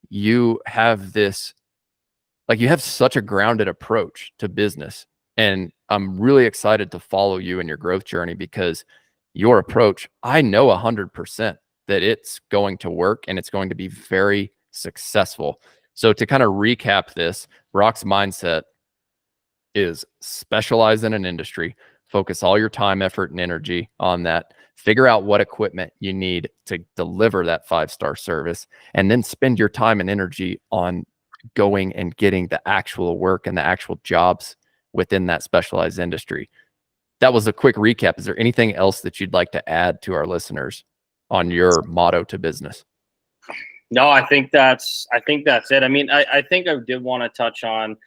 you have this, like you have such a grounded approach to business. And I'm really excited to follow you in your growth journey because your approach, I know 100% that it's going to work and it's going to be very successful. So to kind of recap this, Brock's mindset is specialize in an industry, focus all your time, effort, and energy on that, figure out what equipment you need to deliver that 5-star service, and then spend your time and energy on going and getting the actual work and the actual jobs within that specialized industry. That was a quick recap. Is there anything else that you'd like to add to our listeners on your motto to business? No, I think that's it. I mean, I think I did want to touch on,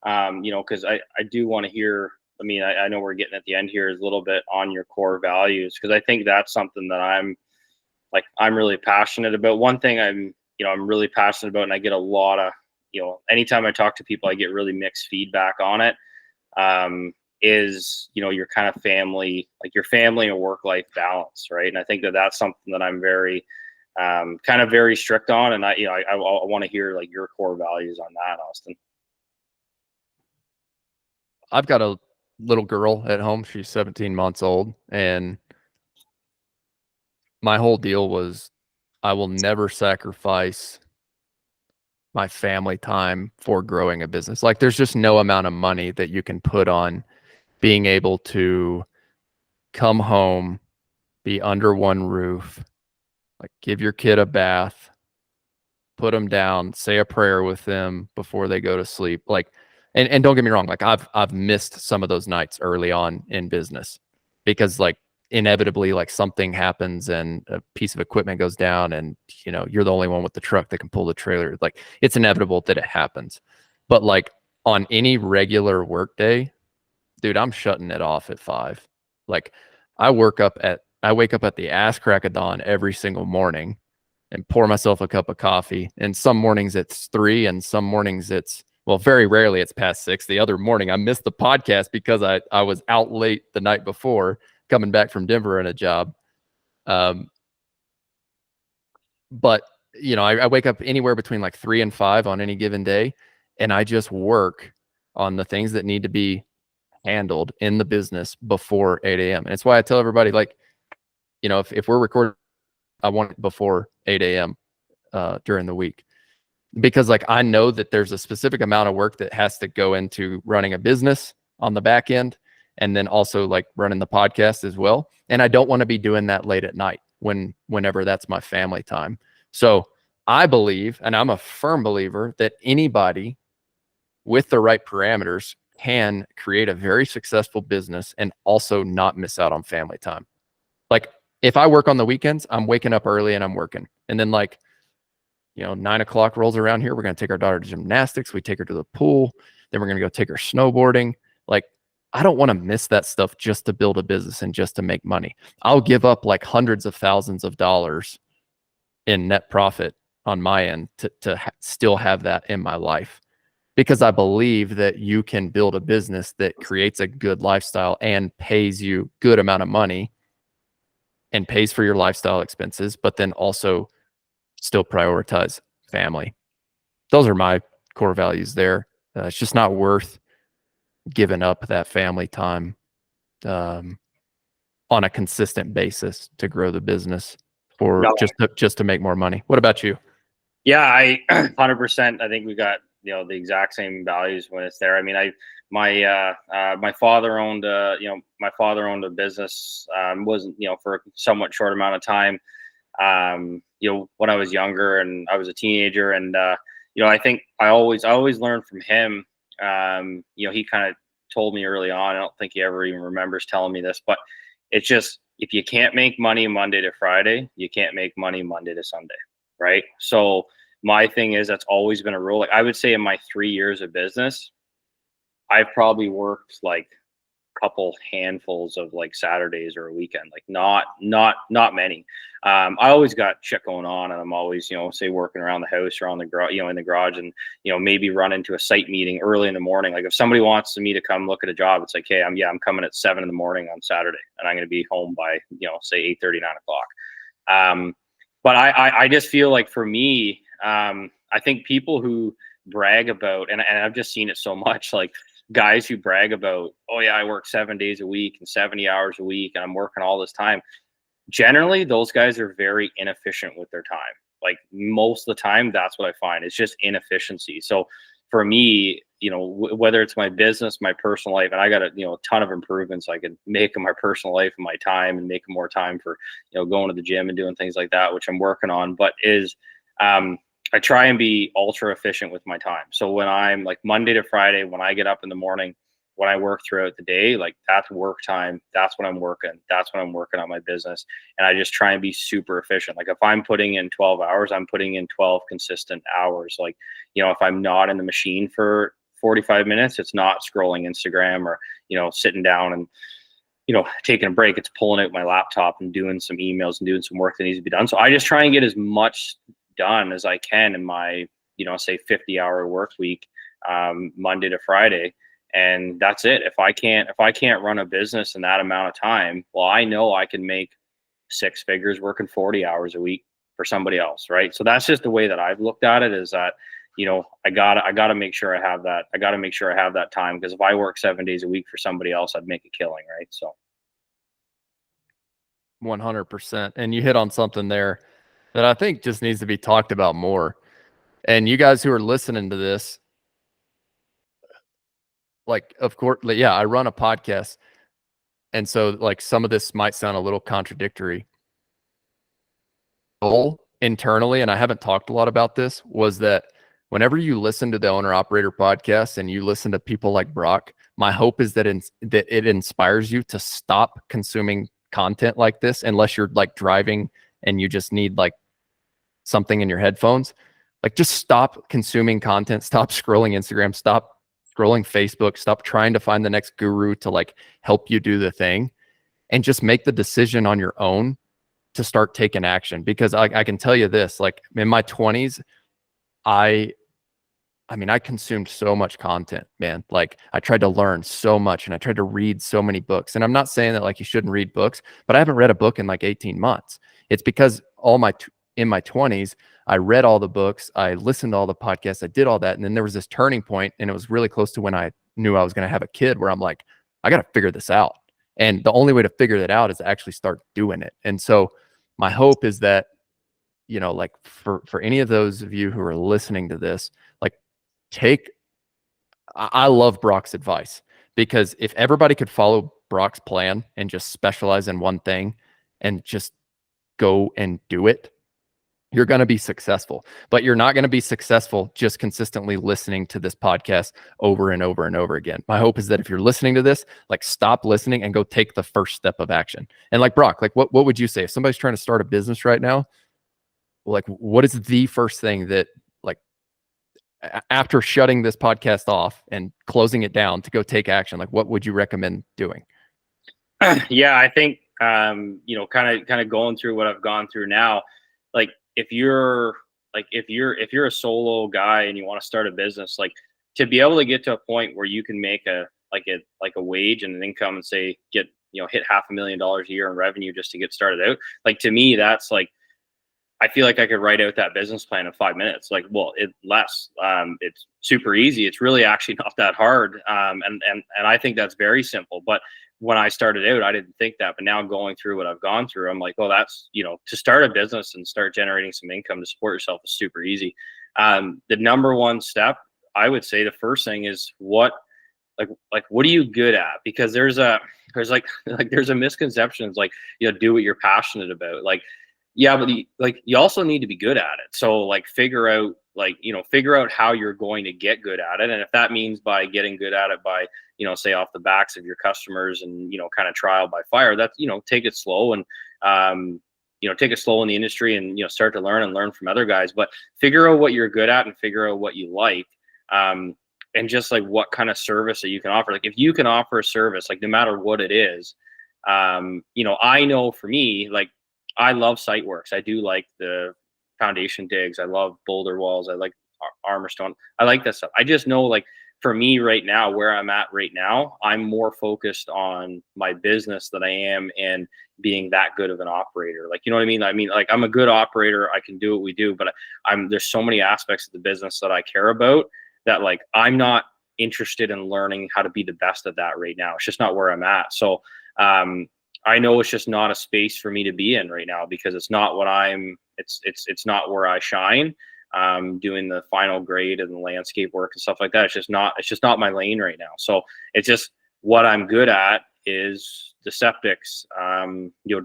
because I do want to hear, I mean, I know we're getting at the end here is a little bit on your core values, because I think that's something that I'm really passionate about. One thing I'm really passionate about, and I get a lot of, anytime I talk to people, I get really mixed feedback on it, is, your kind of family, like your family and work-life balance, right? And I think that that's something that I'm very, kind of very strict on. And I want to hear like your core values on that, Austin. I've got a little girl at home. She's 17 months old. And my whole deal was I will never sacrifice my family time for growing a business. Like there's just no amount of money that you can put on being able to come home, be under one roof, like give your kid a bath, put them down, say a prayer with them before they go to sleep. Like, and don't get me wrong, like I've missed some of those nights early on in business because like inevitably like something happens and a piece of equipment goes down and you're the only one with the truck that can pull the trailer. Like it's inevitable that it happens. But like on any regular work day, dude, I'm shutting it off at 5. Like I wake up at the ass crack of dawn every single morning and pour myself a cup of coffee. And some mornings it's 3 and some mornings it's, well, very rarely it's past 6. The other morning I missed the podcast because I was out late the night before coming back from Denver in a job. But I wake up anywhere between like 3 and 5 on any given day. And I just work on the things that need to be handled in the business before 8 a.m. And it's why I tell everybody, like, if we're recording, I want it before 8 a.m. During the week, because like I know that there's a specific amount of work that has to go into running a business on the back end, and then also like running the podcast as well. And I don't want to be doing that late at night whenever that's my family time. So I believe, and I'm a firm believer, that anybody with the right parameters can create a very successful business and also not miss out on family time. Like if I work on the weekends, I'm waking up early and I'm working. And then like, 9 o'clock rolls around here. We're going to take our daughter to gymnastics. We take her to the pool. Then we're going to go take her snowboarding. Like, I don't want to miss that stuff just to build a business and just to make money. I'll give up like hundreds of thousands of dollars in net profit on my end to still have that in my life, because I believe that you can build a business that creates a good lifestyle and pays you good amount of money and pays for your lifestyle expenses, but then also still prioritize family. Those are my core values there. It's just not worth giving up that family time on a consistent basis to grow the business for just to make more money. What about you? Yeah, I 100%. I think we got the exact same values when it's there. I mean, my father owned a business, wasn't for a somewhat short amount of time. When I was younger and I was a teenager, and I think I always learned from him. He kind of told me early on, I don't think he ever even remembers telling me this, but it's just, if you can't make money Monday to Friday, you can't make money Monday to Sunday, right? So my thing is, that's always been a rule. Like I would say in my 3 years of business, I've probably worked like couple handfuls of like Saturdays or a weekend, like not many. I always got shit going on, and I'm always, say working around the house or on the garage, in the garage, and maybe run into a site meeting early in the morning. Like if somebody wants me to come look at a job, it's like, hey, I'm coming at 7 in the morning on Saturday, and I'm going to be home by say 8:30, 9 o'clock. But I just feel like for me, I think people who brag about, and I've just seen it so much, like guys who brag about, oh yeah, I work 7 days a week and 70 hours a week and I'm working all this time. Generally, those guys are very inefficient with their time. Like most of the time, that's what I find. It's just inefficiency. So for me, whether it's my business, my personal life, and I got a ton of improvements I could make in my personal life and my time, and make more time for going to the gym and doing things like that, which I'm working on. But I try and be ultra efficient with my time. So when I'm like Monday to Friday, when I get up in the morning, when I work throughout the day, like that's work time. That's when I'm working. That's when I'm working on my business. And I just try and be super efficient. Like if I'm putting in 12 hours, I'm putting in 12 consistent hours. Like, if I'm not in the machine for 45 minutes, it's not scrolling Instagram or, sitting down and, taking a break. It's pulling out my laptop and doing some emails and doing some work that needs to be done. So I just try and get as much done as I can in my, say 50-hour work week, Monday to Friday. And that's it. If I can't run a business in that amount of time, well, I know I can make 6 figures working 40 hours a week for somebody else. Right. So that's just the way that I've looked at it, is that, I gotta make sure I have that. I gotta make sure I have that time, because if I work 7 days a week for somebody else, I'd make a killing. Right. So 100%. And you hit on something there that I think just needs to be talked about more. And you guys who are listening to this, like, of course, yeah, I run a podcast. And so like some of this might sound a little contradictory. Goal internally, and I haven't talked a lot about this, was that whenever you listen to the Owner Operator podcast and you listen to people like Brock, my hope is that it inspires you to stop consuming content like this, unless you're like driving and you just need like something in your headphones. Like just stop consuming content, stop scrolling Instagram, stop scrolling Facebook, stop trying to find the next guru to like help you do the thing, and just make the decision on your own to start taking action. Because I can tell you this, like in my 20s, I consumed so much content, man. Like I tried to learn so much and I tried to read so many books. And I'm not saying that like you shouldn't read books, but I haven't read a book in like 18 months. It's because in my 20s, I read all the books, I listened to all the podcasts, I did all that. And then there was this turning point, and it was really close to when I knew I was going to have a kid, where I'm like, I got to figure this out. And the only way to figure that out is to actually start doing it. And so my hope is that, like for any of those of you who are listening to this, like I love Brock's advice, because if everybody could follow Brock's plan and just specialize in one thing and just go and do it, you're going to be successful. But you're not going to be successful just consistently listening to this podcast over and over and over again. My hope is that if you're listening to this, like stop listening and go take the first step of action. And like Brock, like what would you say if somebody's trying to start a business right now? Like what is the first thing that, like, after shutting this podcast off and closing it down to go take action, like what would you recommend doing? Yeah, I think kind of going through what I've gone through now, like if you're a solo guy and you want to start a business, like to be able to get to a point where you can make a wage and an income and say hit $500,000 a year in revenue just to get started out. Like to me, that's like, I feel like I could write out that business plan in 5 minutes. Like, well, it's super easy. It's really actually not that hard. And I think that's very simple. But when I started out, I didn't think that. But now going through what I've gone through, I'm like, well, that's, to start a business and start generating some income to support yourself is super easy. The number one step, I would say the first thing is what are you good at? Because there's a misconception. It's like, do what you're passionate about. Like, yeah, but you also need to be good at it. So like figure out how you're going to get good at it. And if that means by getting good at it by, say off the backs of your customers and, kind of trial by fire, that's, take it slow and take it slow in the industry and, start to learn from other guys, but figure out what you're good at and figure out what you like. And just like what kind of service that you can offer. Like if you can offer a service, like no matter what it is, I know for me, like I love site works. I do like the foundation digs. I love boulder walls. I like armor stone. I like that stuff. I just know, like, for me right now, where I'm at right now, I'm more focused on my business than I am in being that good of an operator. Like, you know what I mean? I mean, like, I'm a good operator. I can do what we do, but there's so many aspects of the business that I care about that, like, I'm not interested in learning how to be the best at that right now. It's just not where I'm at. So, I know it's just not a space for me to be in right now because it's not what it's not where I shine. Doing the final grade and the landscape work and stuff like that. It's just not my lane right now. So it's just what I'm good at is the septics,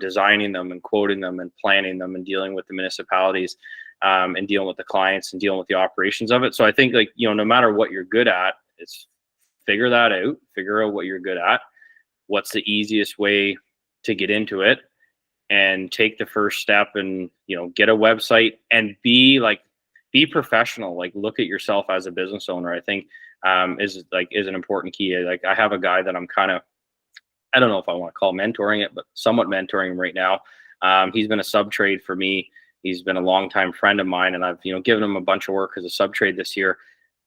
designing them and quoting them and planning them and dealing with the municipalities, and dealing with the clients and dealing with the operations of it. So I think, like, no matter what you're good at, it's figure that out, figure out what you're good at. What's the easiest way to get into it, and take the first step and, get a website and be professional. Like, look at yourself as a business owner, I think, is an important key. Like, I have a guy that I'm kind of, I don't know if I want to call mentoring it, but somewhat mentoring him right now. He's been a sub trade for me. He's been a longtime friend of mine, and I've, given him a bunch of work as a sub trade this year.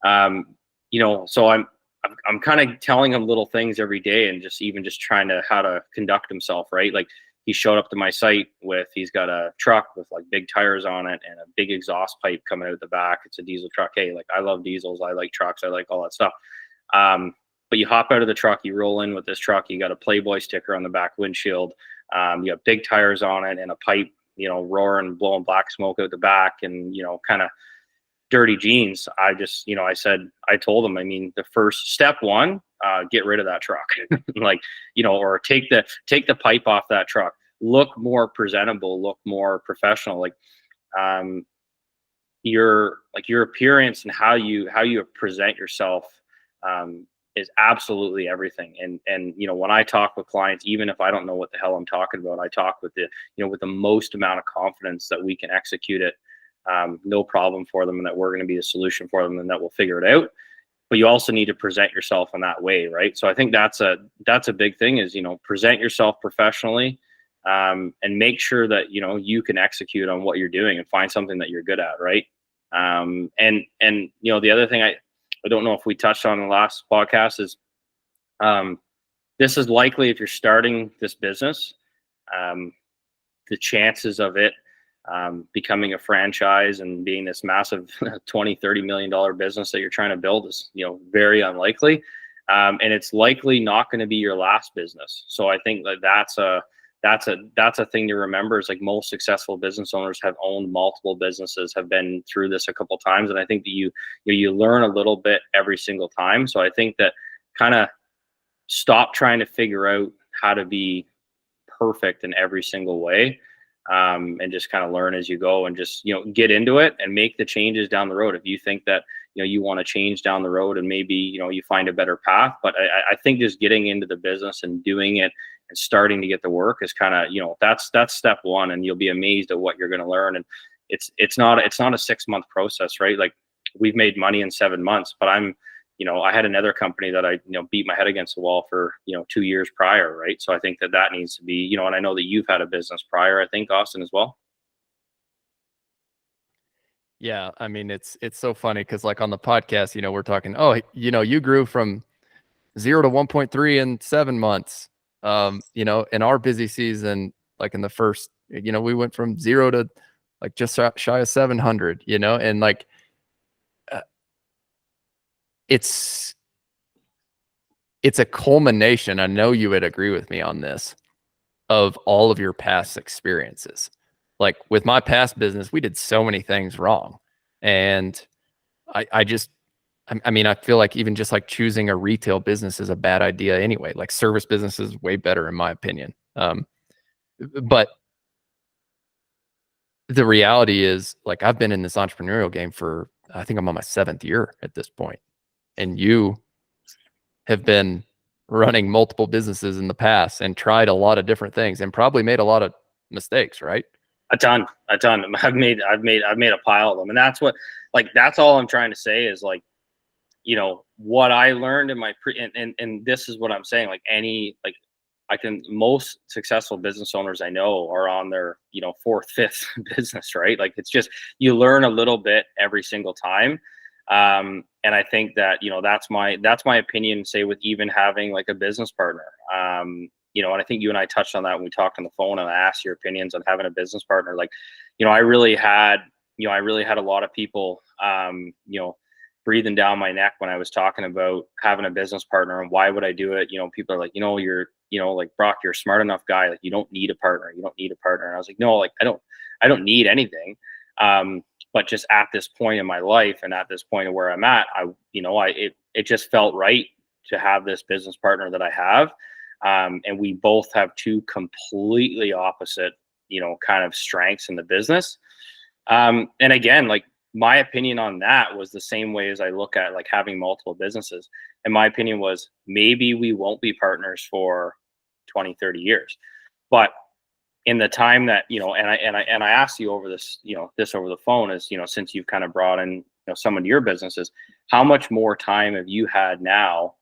So I'm kind of telling him little things every day and just trying to how to conduct himself, right? Like, he showed up to my site he's got a truck with like big tires on it and a big exhaust pipe coming out the back. It's a diesel truck. Hey, like, I love diesels. I like trucks. I like all that stuff. But you hop out of the truck, you roll in with this truck, you got a Playboy sticker on the back windshield. You have big tires on it and a pipe, roaring, blowing black smoke out the back, and, kind of dirty jeans. I told him, I mean, the first step one, get rid of that truck, like, or take the pipe off that truck, look more presentable, look more professional. Like, your appearance and how you present yourself, is absolutely everything. And when I talk with clients, even if I don't know what the hell I'm talking about, I talk with with the most amount of confidence that we can execute it, no problem for them, and that we're going to be a solution for them, and that we'll figure it out. But you also need to present yourself in that way, right? So I think that's a big thing is, present yourself professionally, and make sure that, you can execute on what you're doing and find something that you're good at, right? And the other thing I don't know if we touched on in the last podcast is, this is likely, if you're starting this business, the chances of it becoming a franchise and being this massive $20-30 million business that you're trying to build is, very unlikely. And it's likely not going to be your last business. So I think that's a thing to remember, is like, most successful business owners have owned multiple businesses, have been through this a couple times. And I think that you learn a little bit every single time. So I think that kind of stop trying to figure out how to be perfect in every single way. And just kind of learn as you go, and just, get into it and make the changes down the road. If you think that, you want to change down the road, and maybe, you find a better path. But I think just getting into the business and doing it and starting to get the work is kind of, that's step one, and you'll be amazed at what you're going to learn. And it's not a 6-month process, right? Like, we've made money in 7 months, but I had another company that I, beat my head against the wall for, 2 years prior. Right. So I think that needs to be, and I know that you've had a business prior, I think, Austin, as well. Yeah. I mean, it's so funny, because like on the podcast, we're talking, oh, you grew from 0 to 1.3 in 7 months. In our busy season, like in the first, we went from 0 to like just shy of 700, and like, it's a culmination. I know you would agree with me on this, of all of your past experiences. Like, with my past business, we did so many things wrong. And I mean, I feel like even just like choosing a retail business is a bad idea anyway. Like, service business is way better, in my opinion. But the reality is, like, I've been in this entrepreneurial game for, I think I'm on my 7th year at this point. And you have been running multiple businesses in the past and tried a lot of different things and probably made a lot of mistakes, right? A ton. I've made a pile of them, and that's all I'm trying to say is like, what I learned in my and this is what I'm saying. Like most successful business owners I know are on their, fourth, fifth business, right? Like it's just, you learn a little bit every single time. And I think that, that's my opinion, say with even having like a business partner. And I think you and I touched on that when we talked on the phone and I asked your opinions on having a business partner. Like, I really had a lot of people, breathing down my neck when I was talking about having a business partner and why would I do it? People are like, like, Brock, you're a smart enough guy. Like, you don't need a partner. You don't need a partner. And I was like, no, like, I don't need anything. But just at this point in my life and at this point of where I'm at, it just felt right to have this business partner that I have. And we both have two completely opposite, kind of strengths in the business. And again, like, my opinion on that was the same way as I look at like having multiple businesses. And my opinion was maybe we won't be partners for 20, 30 years. But in the time that, and I asked you over this, this over the phone is, since you've kind of brought in, some of your businesses, how much more time have you had now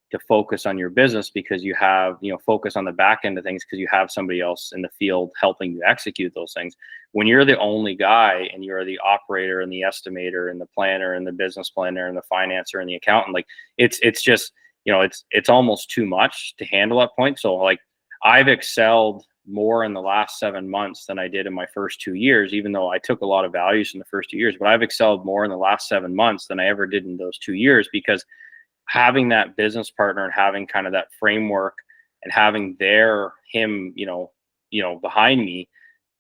to focus on your business because you have, focus on the back end of things because you have somebody else in the field helping you execute those things. When you're the only guy and you're the operator and the estimator and the planner and the business planner and the financer and the accountant, like it's just, it's almost too much to handle at point. So like I've excelled more in the last 7 months than I did in my first 2 years, even though I took a lot of values in the first 2 years, but I've excelled more in the last 7 months than I ever did in those 2 years because having that business partner and having kind of that framework and having him, behind me,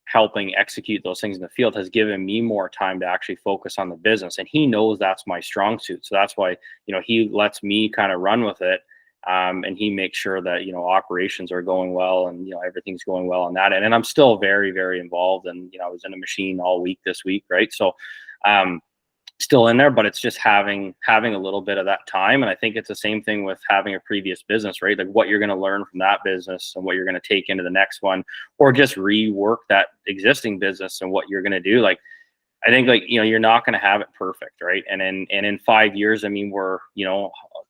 helping execute those things in the field has given me more time to actually focus on the business. And he knows that's my strong suit. So that's why, he lets me kind of run with it. And he makes sure that, operations are going well and, everything's going well on that end. And I'm still very, very involved. And, I was in a machine all week this week. Right. So, still in there, but it's just having a little bit of that time. And I think it's the same thing with having a previous business, right? Like what you're going to learn from that business and what you're going to take into the next one, or just rework that existing business and what you're going to do. Like, I think like, you're not going to have it perfect. Right. And in 5 years, I mean, we're,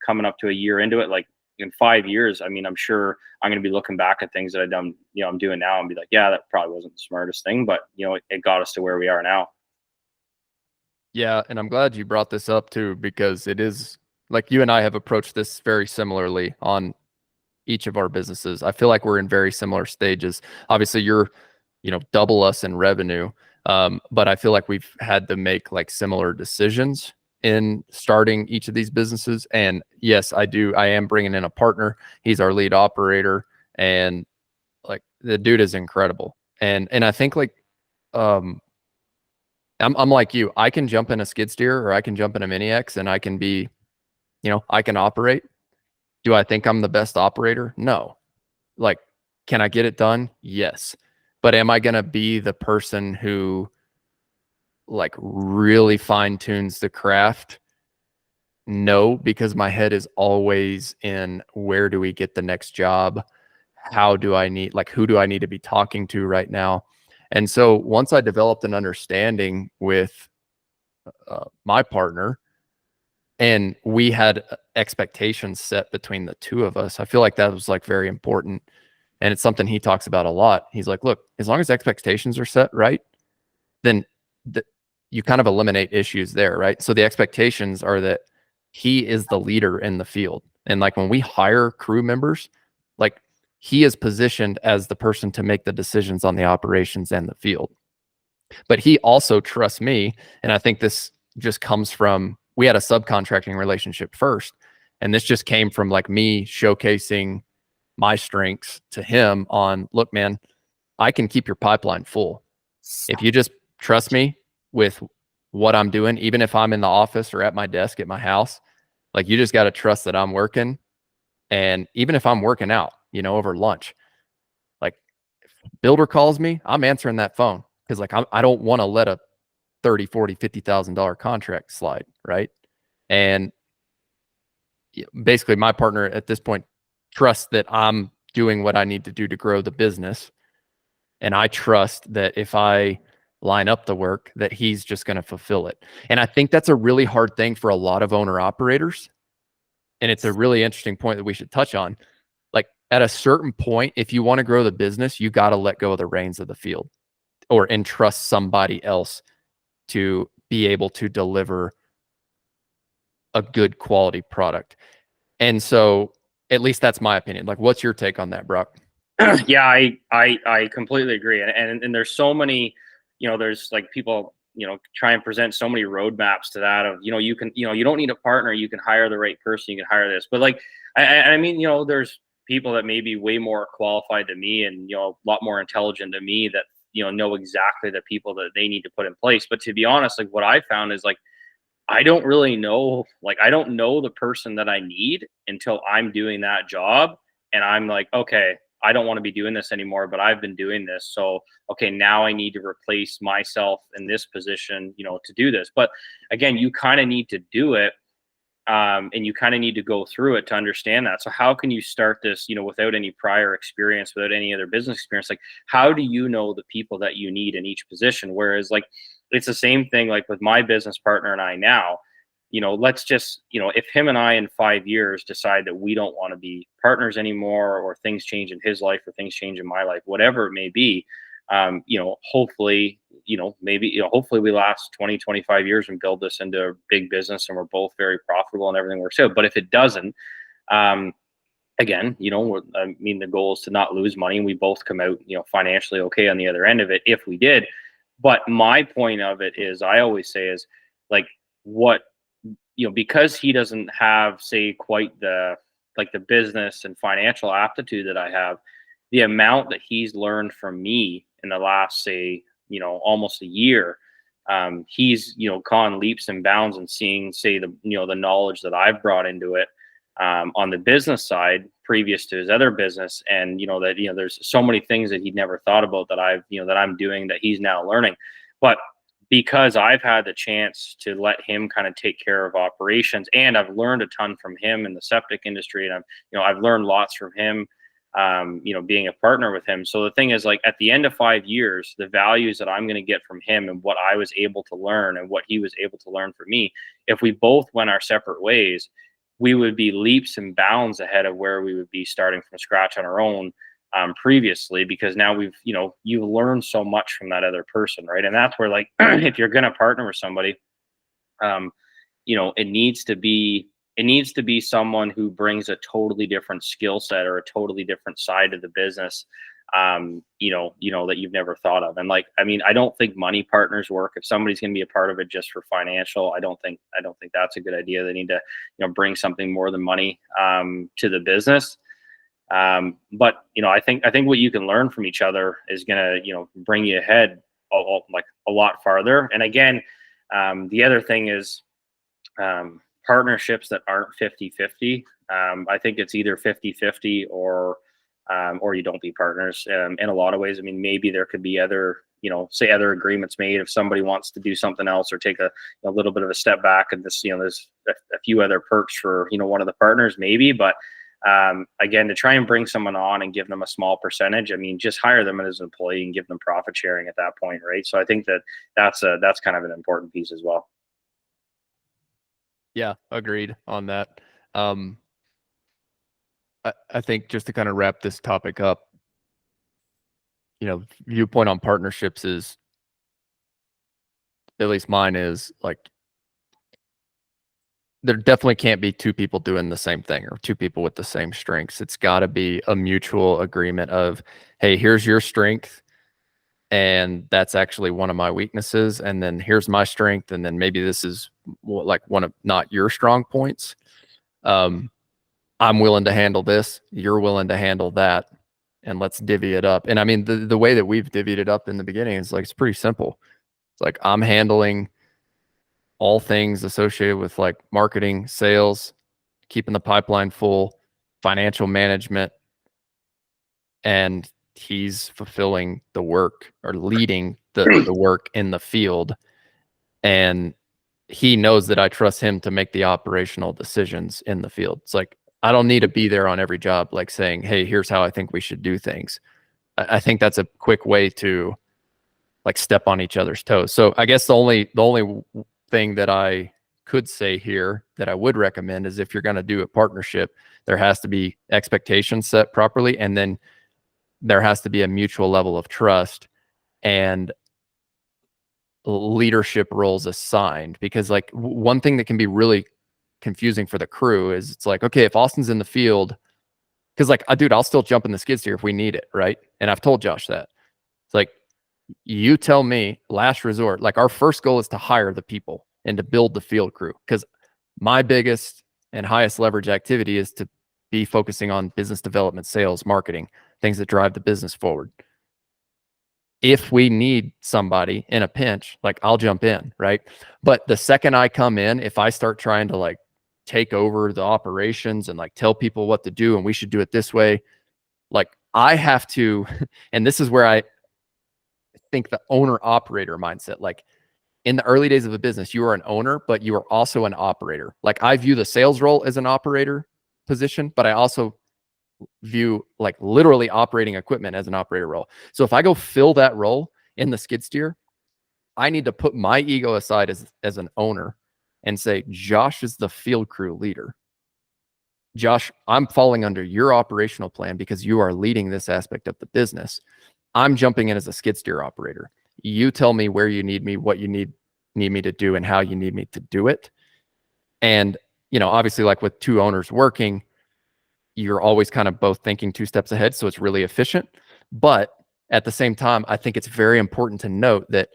coming up to a year into it, like in 5 years, I mean, I'm sure I'm going to be looking back at things that I've done, I'm doing now and be like, yeah, that probably wasn't the smartest thing, but it got us to where we are now. Yeah, and I'm glad you brought this up too, because it is like you and I have approached this very similarly on each of our businesses. I feel like we're in very similar stages. Obviously, you're, double us in revenue, but I feel like we've had to make like similar decisions in starting each of these businesses. And yes, I am bringing in a partner. He's our lead operator, and like the dude is incredible. And I think like, I'm like you. I can jump in a skid steer or I can jump in a Mini X and I can be, I can operate. Do I think I'm the best operator? No. Like, can I get it done? Yes. But am I going to be the person who like really fine tunes the craft? No, because my head is always in where do we get the next job? How do I need, like, who do I need to be talking to right now? And so once I developed an understanding with my partner and we had expectations set between the two of us, I feel like that was like very important. And it's something he talks about a lot. He's like, look, as long as expectations are set right, then you kind of eliminate issues there, right? So the expectations are that he is the leader in the field. And like when we hire crew members, like he is positioned as the person to make the decisions on the operations and the field. But he also trusts me. And I think this just comes from, we had a subcontracting relationship first. And this just came from like me showcasing my strengths to him on, look, man, I can keep your pipeline full. If you just trust me with what I'm doing, even if I'm in the office or at my desk at my house, like you just got to trust that I'm working. And even if I'm working out, over lunch, like if builder calls me, I'm answering that phone because like I don't want to let a $30, $40, $50,000 contract slide, right? And basically my partner at this point trusts that I'm doing what I need to do to grow the business. And I trust that if I line up the work, that he's just going to fulfill it. And I think that's a really hard thing for a lot of owner operators. And it's a really interesting point that we should touch on. Like at a certain point, if you want to grow the business, you got to let go of the reins of the field or entrust somebody else to be able to deliver a good quality product. And so at least that's my opinion. Like, what's your take on that, Brock? Yeah, I completely agree. And there's so many, there's like people, try and present so many roadmaps to that of, you can, you don't need a partner. You can hire the right person. You can hire this. But like, I mean, there's people that may be way more qualified than me and, a lot more intelligent than me that, know exactly the people that they need to put in place. But to be honest, like what I found is like, I don't really know, like, I don't know the person that I need until I'm doing that job. And I'm like, okay, I don't want to be doing this anymore, but I've been doing this. So, okay, now I need to replace myself in this position, to do this. But again, you kind of need to do it. And you kind of need to go through it to understand that. So how can you start this, without any prior experience, without any other business experience? Like, how do you know the people that you need in each position? Whereas like, it's the same thing, like with my business partner and I now, let's just, if him and I in 5 years decide that we don't want to be partners anymore, or things change in his life or things change in my life, whatever it may be, hopefully, maybe, hopefully we last 20, 25 years and build this into a big business and we're both very profitable and everything works out. But if it doesn't, again, I mean, the goal is to not lose money and we both come out, financially okay on the other end of it if we did. But my point of it is, I always say is like, what, because he doesn't have, say, quite the business and financial aptitude that I have, the amount that he's learned from me in the last, say, almost a year, he's, gone leaps and bounds and seeing, say, the knowledge that I've brought into it, on the business side previous to his other business. And, that, there's so many things that he'd never thought about that I've, that I'm doing that he's now learning. But because I've had the chance to let him kind of take care of operations, and I've learned a ton from him in the septic industry, and I've learned lots from him, being a partner with him. So the thing is, like, at the end of 5 years, the values that I'm going to get from him and what I was able to learn and what he was able to learn from me, if we both went our separate ways, we would be leaps and bounds ahead of where we would be starting from scratch on our own, previously, because now we've, you learned so much from that other person. Right. And that's where, like, if you're going to partner with somebody, it needs to be someone who brings a totally different skill set or a totally different side of the business, that you've never thought of. And like, I mean, I don't think money partners work. If somebody's going to be a part of it just for financial, I don't think that's a good idea. They need to, bring something more than money, to the business. But, I think what you can learn from each other is going to, bring you ahead like a lot farther. And again, the other thing is, partnerships that aren't 50-50. I think it's either 50-50 or you don't be partners, in a lot of ways. I mean, maybe there could be other, other agreements made if somebody wants to do something else or take a little bit of a step back, and this, there's a few other perks for, one of the partners maybe. But again, to try and bring someone on and give them a small percentage, I mean, just hire them as an employee and give them profit sharing at that point. Right. So I think that's kind of an important piece as well. Yeah, agreed on that. I think just to kind of wrap this topic up, viewpoint on partnerships is, at least mine is, like, there definitely can't be two people doing the same thing or two people with the same strengths. It's got to be a mutual agreement of, hey, here's your strength, and that's actually one of my weaknesses, and then here's my strength, and then maybe this is like one of not your strong points. I'm willing to handle this, you're willing to handle that, and let's divvy it up. And I mean, the way that we've divvied it up in the beginning is, like, it's pretty simple. It's like, I'm handling all things associated with, like, marketing, sales, keeping the pipeline full, financial management, and he's fulfilling the work or leading the work in the field. And he knows that I trust him to make the operational decisions in the field. It's like, I don't need to be there on every job, like saying, hey, here's how I think we should do things. I think that's a quick way to like step on each other's toes. So I guess the only thing that I could say here that I would recommend is if you're going to do a partnership, there has to be expectations set properly, and then there has to be a mutual level of trust and leadership roles assigned. Because like one thing that can be really confusing for the crew is it's like, okay, if Austin's in the field, because like, dude, I'll still jump in the skid steer if we need it, right? And I've told Josh that. It's like, you tell me, last resort. Like, our first goal is to hire the people and to build the field crew, because my biggest and highest leverage activity is to be focusing on business development, sales, marketing, things that drive the business forward. If we need somebody in a pinch, like, I'll jump in, right? But the second I come in, if I start trying to like take over the operations and like tell people what to do and we should do it this way, like, I have to, and this is where I think the owner operator mindset, like, in the early days of a business, you are an owner, but you are also an operator. Like, I view the sales role as an operator position, but I also view like literally operating equipment as an operator role. So if I go fill that role in the skid steer, I need to put my ego aside as an owner and say, Josh is the field crew leader. Josh, I'm falling under your operational plan because you are leading this aspect of the business. I'm jumping in as a skid steer operator. You tell me where you need me, what you need me to do, and how you need me to do it. And, you know, obviously, like with two owners working, you're always kind of both thinking two steps ahead. So it's really efficient. But at the same time, I think it's very important to note that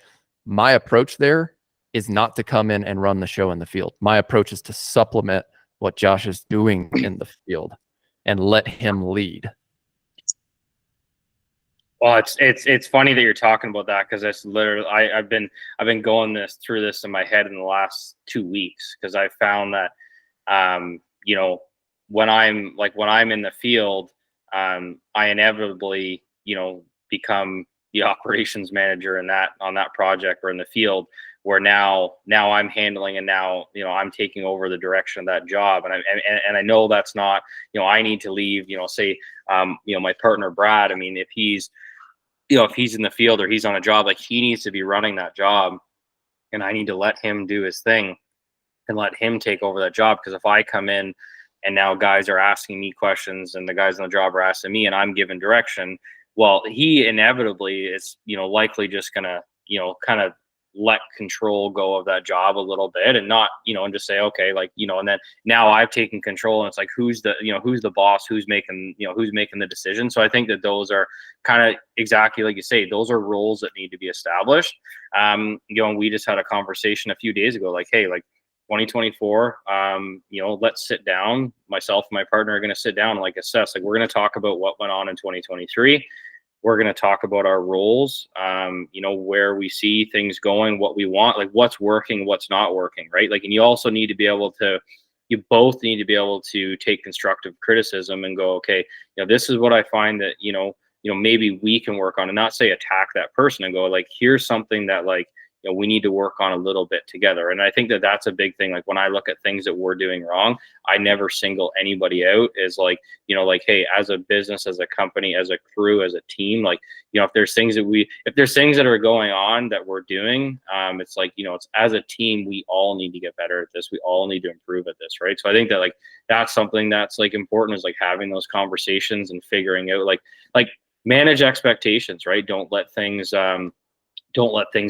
my approach there is not to come in and run the show in the field. My approach is to supplement what Josh is doing in the field and let him lead. Well, it's funny that you're talking about that, because that's literally I've been going through this in my head in the last 2 weeks, because I found that you know, when I'm in the field, I inevitably, you know, become the operations manager on that project or in the field, where now I'm handling, and now, you know, I'm taking over the direction of that job. And I know that's not, you know, I need to leave, you know, say, you know, my partner, Brad, I mean, if he's in the field or he's on a job, like, he needs to be running that job, and I need to let him do his thing and let him take over that job. Because if I come in and now guys are asking me questions and the guys on the job are asking me and I'm giving direction, well, he inevitably is, you know, likely just gonna, you know, kind of let control go of that job a little bit, and not, you know, and just say, okay, like, you know, and then now I've taken control, and it's like, who's the boss, who's making the decision. So I think that those are kind of exactly like you say, those are roles that need to be established. You know, and we just had a conversation a few days ago, like, hey, like, 2024, you know, let's sit down. Myself and my partner are going to sit down and like assess, like, we're going to talk about what went on in 2023. We're going to talk about our roles, you know, where we see things going, what we want, like what's working, what's not working, right? Like, and you also need to be able to, you both need to be able to take constructive criticism and go, okay, you know, this is what I find that, you know, maybe we can work on, and not say attack that person and go, like, here's something that, like, you know, we need to work on a little bit together. And I think that that's a big thing. Like, when I look at things that we're doing wrong, I never single anybody out as like, you know, like, hey, as a business, as a company, as a crew, as a team, like, you know, if there's things that are going on that we're doing, it's like, you know, it's as a team, we all need to get better at this. We all need to improve at this. Right. So I think that, like, that's something that's like important, is like having those conversations and figuring out, like manage expectations, right? Don't let things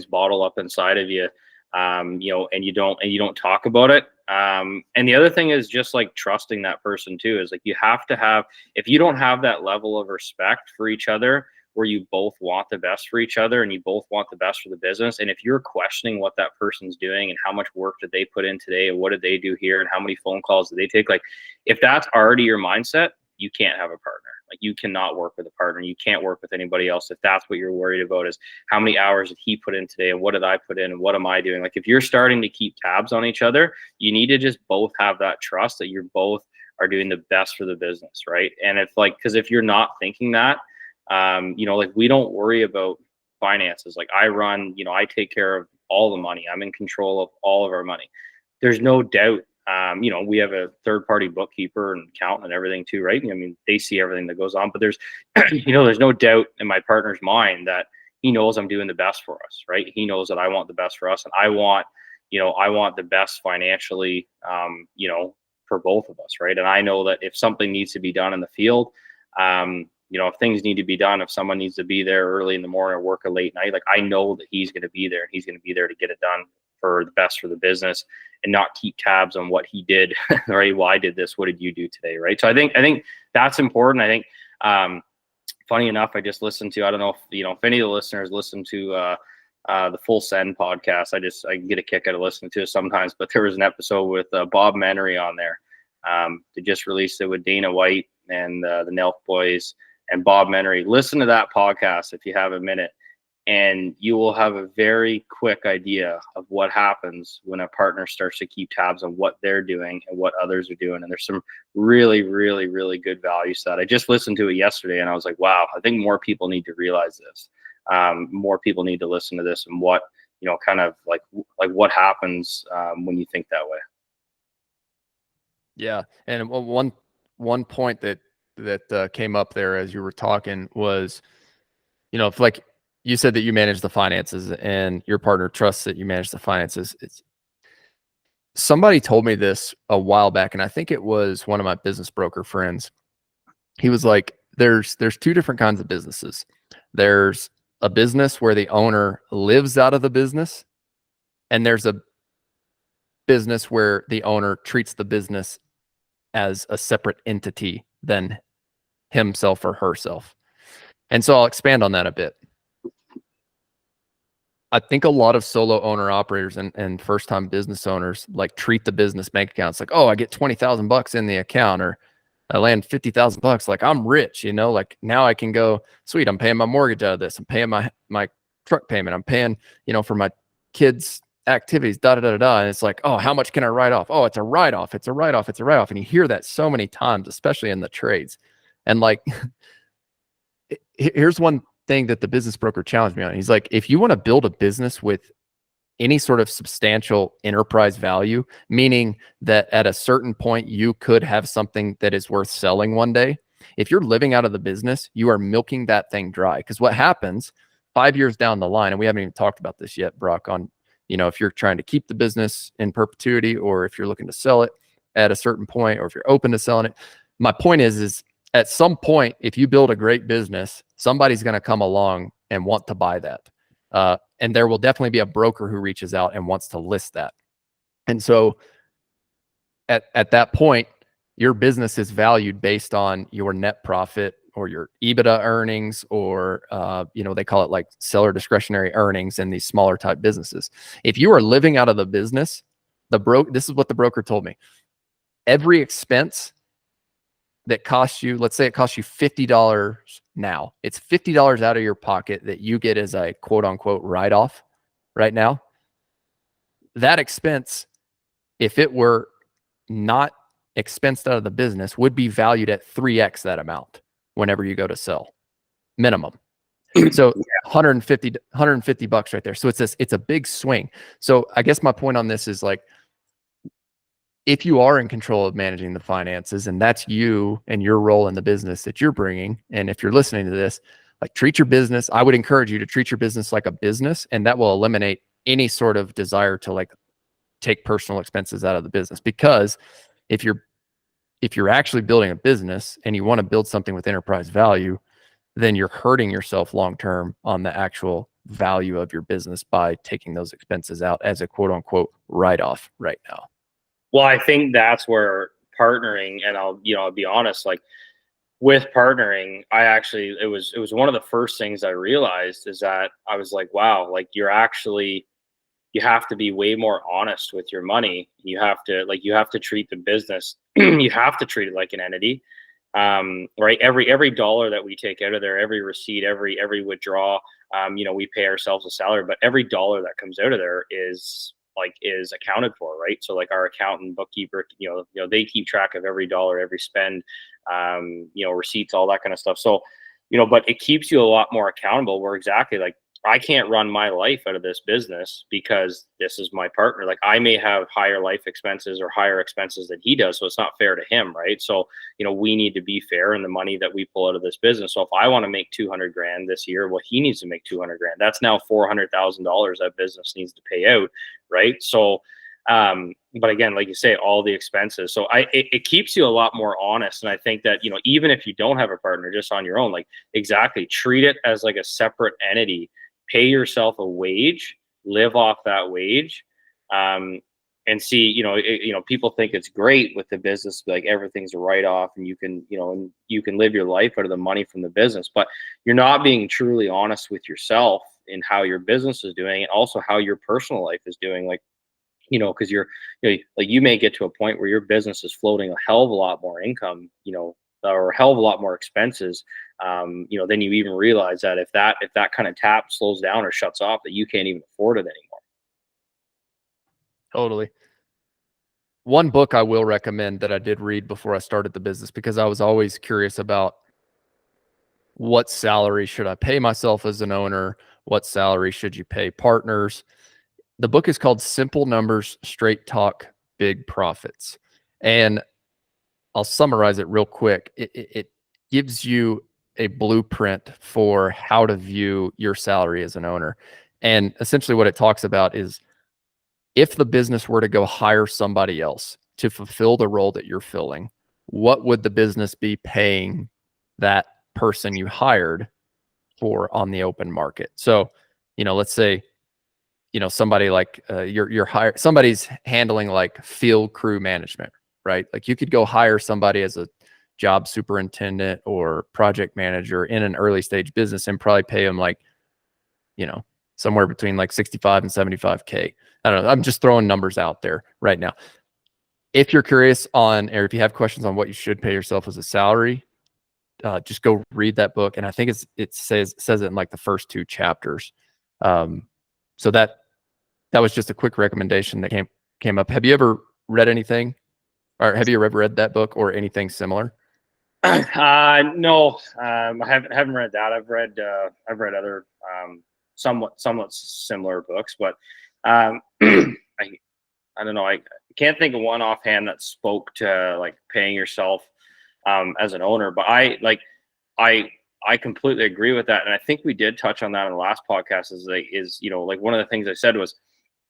bottle up inside of you, you know, and you don't talk about it. And the other thing is just like trusting that person too, is like, you have to have, if you don't have that level of respect for each other, where you both want the best for each other and you both want the best for the business, and if you're questioning what that person's doing and how much work did they put in today and what did they do here and how many phone calls did they take, like, if that's already your mindset, you can't have a partner. Like, you cannot work with a partner. You can't work with anybody else if that's what you're worried about, is how many hours did he put in today and what did I put in and what am I doing? Like, if you're starting to keep tabs on each other, you need to just both have that trust that you're both are doing the best for the business, right? And if, like, because if you're not thinking that, you know, like, we don't worry about finances. Like, I run, you know, I take care of all the money. I'm in control of all of our money. There's no doubt We have a third-party bookkeeper and accountant and everything too, right? I mean, they see everything that goes on, but there's, there's no doubt in my partner's mind that he knows I'm doing the best for us, right? He knows that I want the best for us, and I want the best financially, for both of us, right? And I know that if something needs to be done in the field, if things need to be done, if someone needs to be there early in the morning or work a late night, like I know that he's going to be there, and he's going to be there to get it done for the best for the business, and not keep tabs on what he did, right? Well, I did this. What did you do today, right? So I think that's important. I think, funny enough, I just listened to, I don't know if any of the listeners listen to the Full Send podcast. I get a kick out of listening to it sometimes, but there was an episode with Bob Menery on there. They just released it with Dana White and the Nelk boys and Bob Menery. Listen to that podcast if you have a minute, and you will have a very quick idea of what happens when a partner starts to keep tabs on what they're doing and what others are doing. And there's some really, really, really good values that I just listened to it yesterday, and I was like, wow, I think more people need to realize this. More people need to listen to this, and what, kind of like what happens when you think that way. Yeah. And one point that came up there as you were talking was, if like you said that you manage the finances and your partner trusts that you manage the finances. Somebody told me this a while back, and I think it was one of my business broker friends. He was like, there's two different kinds of businesses. There's a business where the owner lives out of the business, and there's a business where the owner treats the business as a separate entity than himself or herself. And so I'll expand on that a bit. I think a lot of solo owner operators and first-time business owners like treat the business bank accounts like, oh, I get $20,000 in the account, or I land $50,000. Like, I'm rich, like now I can go, sweet, I'm paying my mortgage out of this. I'm paying my truck payment. I'm paying, for my kids' activities, And it's like, oh, how much can I write off? Oh, it's a write-off. It's a write-off. It's a write-off. And you hear that so many times, especially in the trades. And like, here's one thing that the business broker challenged me on. He's like, if you want to build a business with any sort of substantial enterprise value, meaning that at a certain point you could have something that is worth selling one day, if you're living out of the business, you are milking that thing dry. Because what happens 5 years down the line, and we haven't even talked about this yet, Brock, on, if you're trying to keep the business in perpetuity, or if you're looking to sell it at a certain point, or if you're open to selling it. My point is at some point, if you build a great business, somebody's going to come along and want to buy that. And there will definitely be a broker who reaches out and wants to list that. And so at that point, your business is valued based on your net profit or your EBITDA earnings, or, they call it like seller discretionary earnings in these smaller type businesses. If you are living out of the business, this is what the broker told me. Every expense that costs you, let's say it costs you $50 now. It's $50 out of your pocket that you get as a quote unquote write-off right now. That expense, if it were not expensed out of the business, would be valued at 3x that amount whenever you go to sell, minimum. So $150 right there. So it's a big swing. So I guess my point on this is like, if you are in control of managing the finances, and that's you and your role in the business that you're bringing, and if you're listening to this, like, treat your business. I would encourage you to treat your business like a business, and that will eliminate any sort of desire to like take personal expenses out of the business. Because if you're actually building a business and you want to build something with enterprise value, then you're hurting yourself long-term on the actual value of your business by taking those expenses out as a quote unquote write-off right now. Well, I think that's where partnering, and I'll be honest, like with partnering, it was one of the first things I realized is that I was like, wow, like you have to be way more honest with your money. You have to treat the business, you have to treat it like an entity. Right. Every dollar that we take out of there, every receipt, every withdrawal, we pay ourselves a salary, but every dollar that comes out of there is accounted for, right? So like our accountant, bookkeeper, they keep track of every dollar, every spend, receipts, all that kind of stuff. So, but it keeps you a lot more accountable, where exactly like I can't run my life out of this business because this is my partner. Like, I may have higher life expenses or higher expenses than he does. So it's not fair to him. Right. So, we need to be fair in the money that we pull out of this business. So if I want to make 200 grand this year, well, he needs to make 200 grand. That's now $400,000 that business needs to pay out. Right. So, but again, like you say, all the expenses. So it keeps you a lot more honest. And I think that, even if you don't have a partner, just on your own, like, exactly, treat it as like a separate entity. Pay yourself a wage, live off that wage, and see, people think it's great with the business, like everything's a write-off and you can, and you can live your life out of the money from the business, but you're not being truly honest with yourself in how your business is doing and also how your personal life is doing. Like, because like, you may get to a point where your business is floating a hell of a lot more income, or a hell of a lot more expenses, then you even realize that if that kind of tap slows down or shuts off, that you can't even afford it anymore. Totally. One book I will recommend that I did read before I started the business, because I was always curious about what salary should I pay myself as an owner? What salary should you pay partners? The book is called Simple Numbers, Straight Talk, Big Profits. And I'll summarize it real quick. It gives you a blueprint for how to view your salary as an owner. And essentially what it talks about is, if the business were to go hire somebody else to fulfill the role that you're filling, what would the business be paying that person you hired for on the open market? So, let's say, somebody like you're hired, somebody's handling like field crew management, right? Like, you could go hire somebody as a job superintendent or project manager in an early stage business and probably pay them like, somewhere between like 65 and 75K. I don't know. I'm just throwing numbers out there right now. If you're curious on, or if you have questions on what you should pay yourself as a salary, just go read that book. And I think it says it in like the first 2 chapters. So that was just a quick recommendation that came up. Have you ever read anything, or have you ever read that book or anything similar? No, I haven't read that. I've read other somewhat similar books, but I don't know. I can't think of one offhand that spoke to like paying yourself as an owner. But I completely agree with that, and I think we did touch on that in the last podcast. Like one of the things I said was,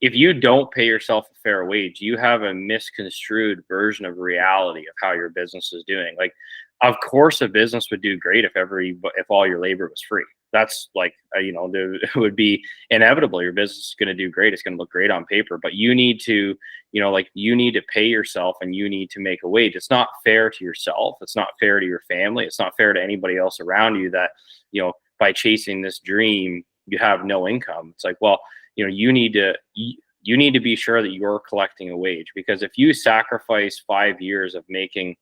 if you don't pay yourself a fair wage, you have a misconstrued version of reality of how your business is doing. Like, of course, a business would do great if all your labor was free. That's like, it would be inevitable. Your business is going to do great. It's going to look great on paper, but you need to, you need to pay yourself and you need to make a wage. It's not fair to yourself. It's not fair to your family. It's not fair to anybody else around you that, by chasing this dream, you have no income. It's like, well, you need to be sure that you're collecting a wage, because if you sacrifice 5 years of making,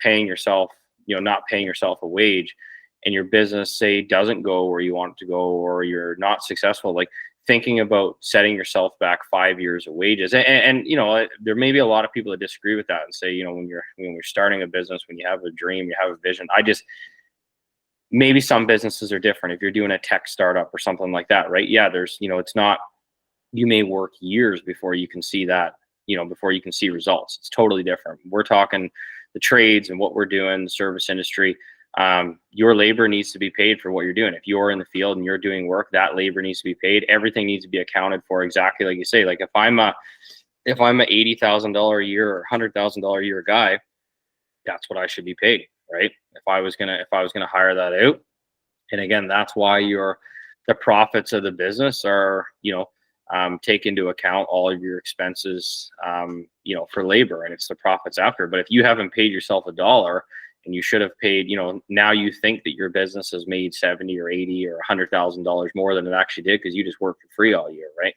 paying yourself, not paying yourself a wage, and your business, say, doesn't go where you want it to go, or you're not successful, like, thinking about setting yourself back 5 years of wages. And there may be a lot of people that disagree with that and say, when you're starting a business, when you have a dream, you have a vision. Maybe some businesses are different. If you're doing a tech startup or something like that, right? Yeah, there's, it's not, you may work years before you can see that, before you can see results. It's totally different. We're talking the trades and what we're doing, the service industry. Your labor needs to be paid for what you're doing. If you're in the field and you're doing work, that labor needs to be paid. Everything needs to be accounted for, exactly like you say. Like, if I'm a $80,000 a year or $100,000 a year guy, that's what I should be paid, right? If I was gonna hire that out. And again, that's why the profits of the business are, take into account all of your expenses, for labor, and it's the profits after. But if you haven't paid yourself $1 and you should have paid, now you think that your business has made 70 or 80 or $100,000 more than it actually did, because you just worked for free all year, right?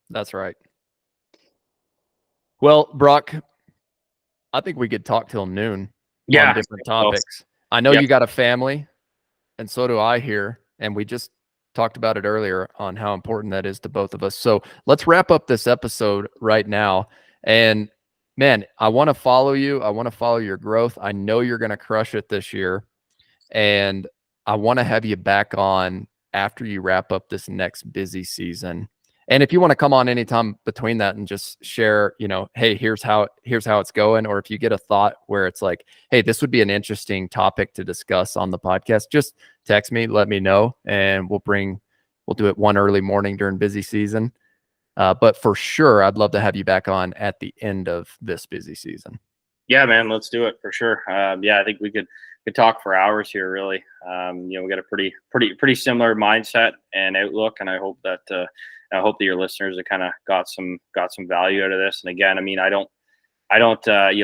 That's right. Well, Brock, I think we could talk till noon on different topics. I know you got a family, and so do I here, and we just talked about it earlier on how important that is to both of us. So let's wrap up this episode right now. And man, I want to follow you. I want to follow your growth. I know you're going to crush it this year. And I want to have you back on after you wrap up this next busy season. And if you want to come on anytime between that and just share, hey, here's how it's going. Or if you get a thought where it's like, hey, this would be an interesting topic to discuss on the podcast, just text me, let me know, and we'll do it one early morning during busy season. But for sure, I'd love to have you back on at the end of this busy season. Yeah, man, let's do it for sure. I think we could talk for hours here. Really, we got a pretty similar mindset and outlook, and I hope that your listeners have kind of got some value out of this. And again, I mean, I don't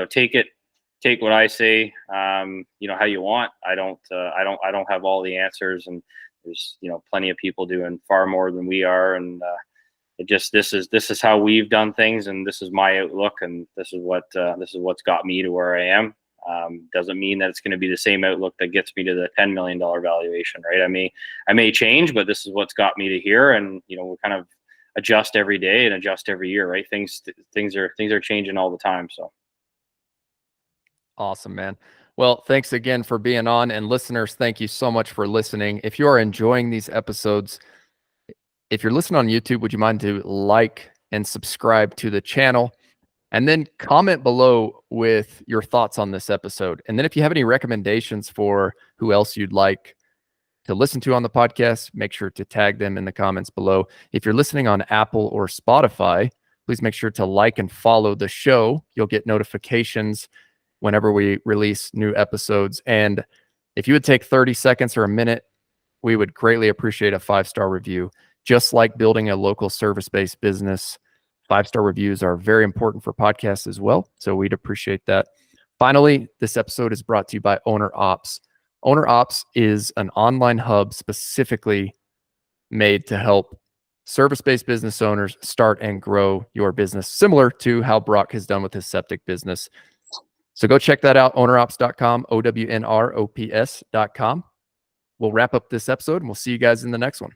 take what I say, how you want. I don't have all the answers, and there's plenty of people doing far more than we are, and this is how we've done things, and this is my outlook, and this is what's got me to where I am. Doesn't mean that it's going to be the same outlook that gets me to the $10 million valuation, right? I may change, but this is what's got me to here, and we kind of adjust every day and adjust every year, right? Things are changing all the time. So awesome, man. Well, thanks again for being on, and listeners, thank you so much for listening. If you are enjoying these episodes, if you're listening on YouTube, would you mind to like and subscribe to the channel? And then comment below with your thoughts on this episode. And then if you have any recommendations for who else you'd like to listen to on the podcast, make sure to tag them in the comments below. If you're listening on Apple or Spotify, please make sure to like and follow the show. You'll get notifications whenever we release new episodes. And if you would take 30 seconds or a minute, we would greatly appreciate a 5-star review. Just like building a local service-based business, 5-star reviews are very important for podcasts as well. So we'd appreciate that. Finally, this episode is brought to you by OWNR OPS. OWNR OPS is an online hub specifically made to help service-based business owners start and grow your business, similar to how Brock has done with his septic business. So go check that out, ownerops.com, OWNROPS.com. We'll wrap up this episode, and we'll see you guys in the next one.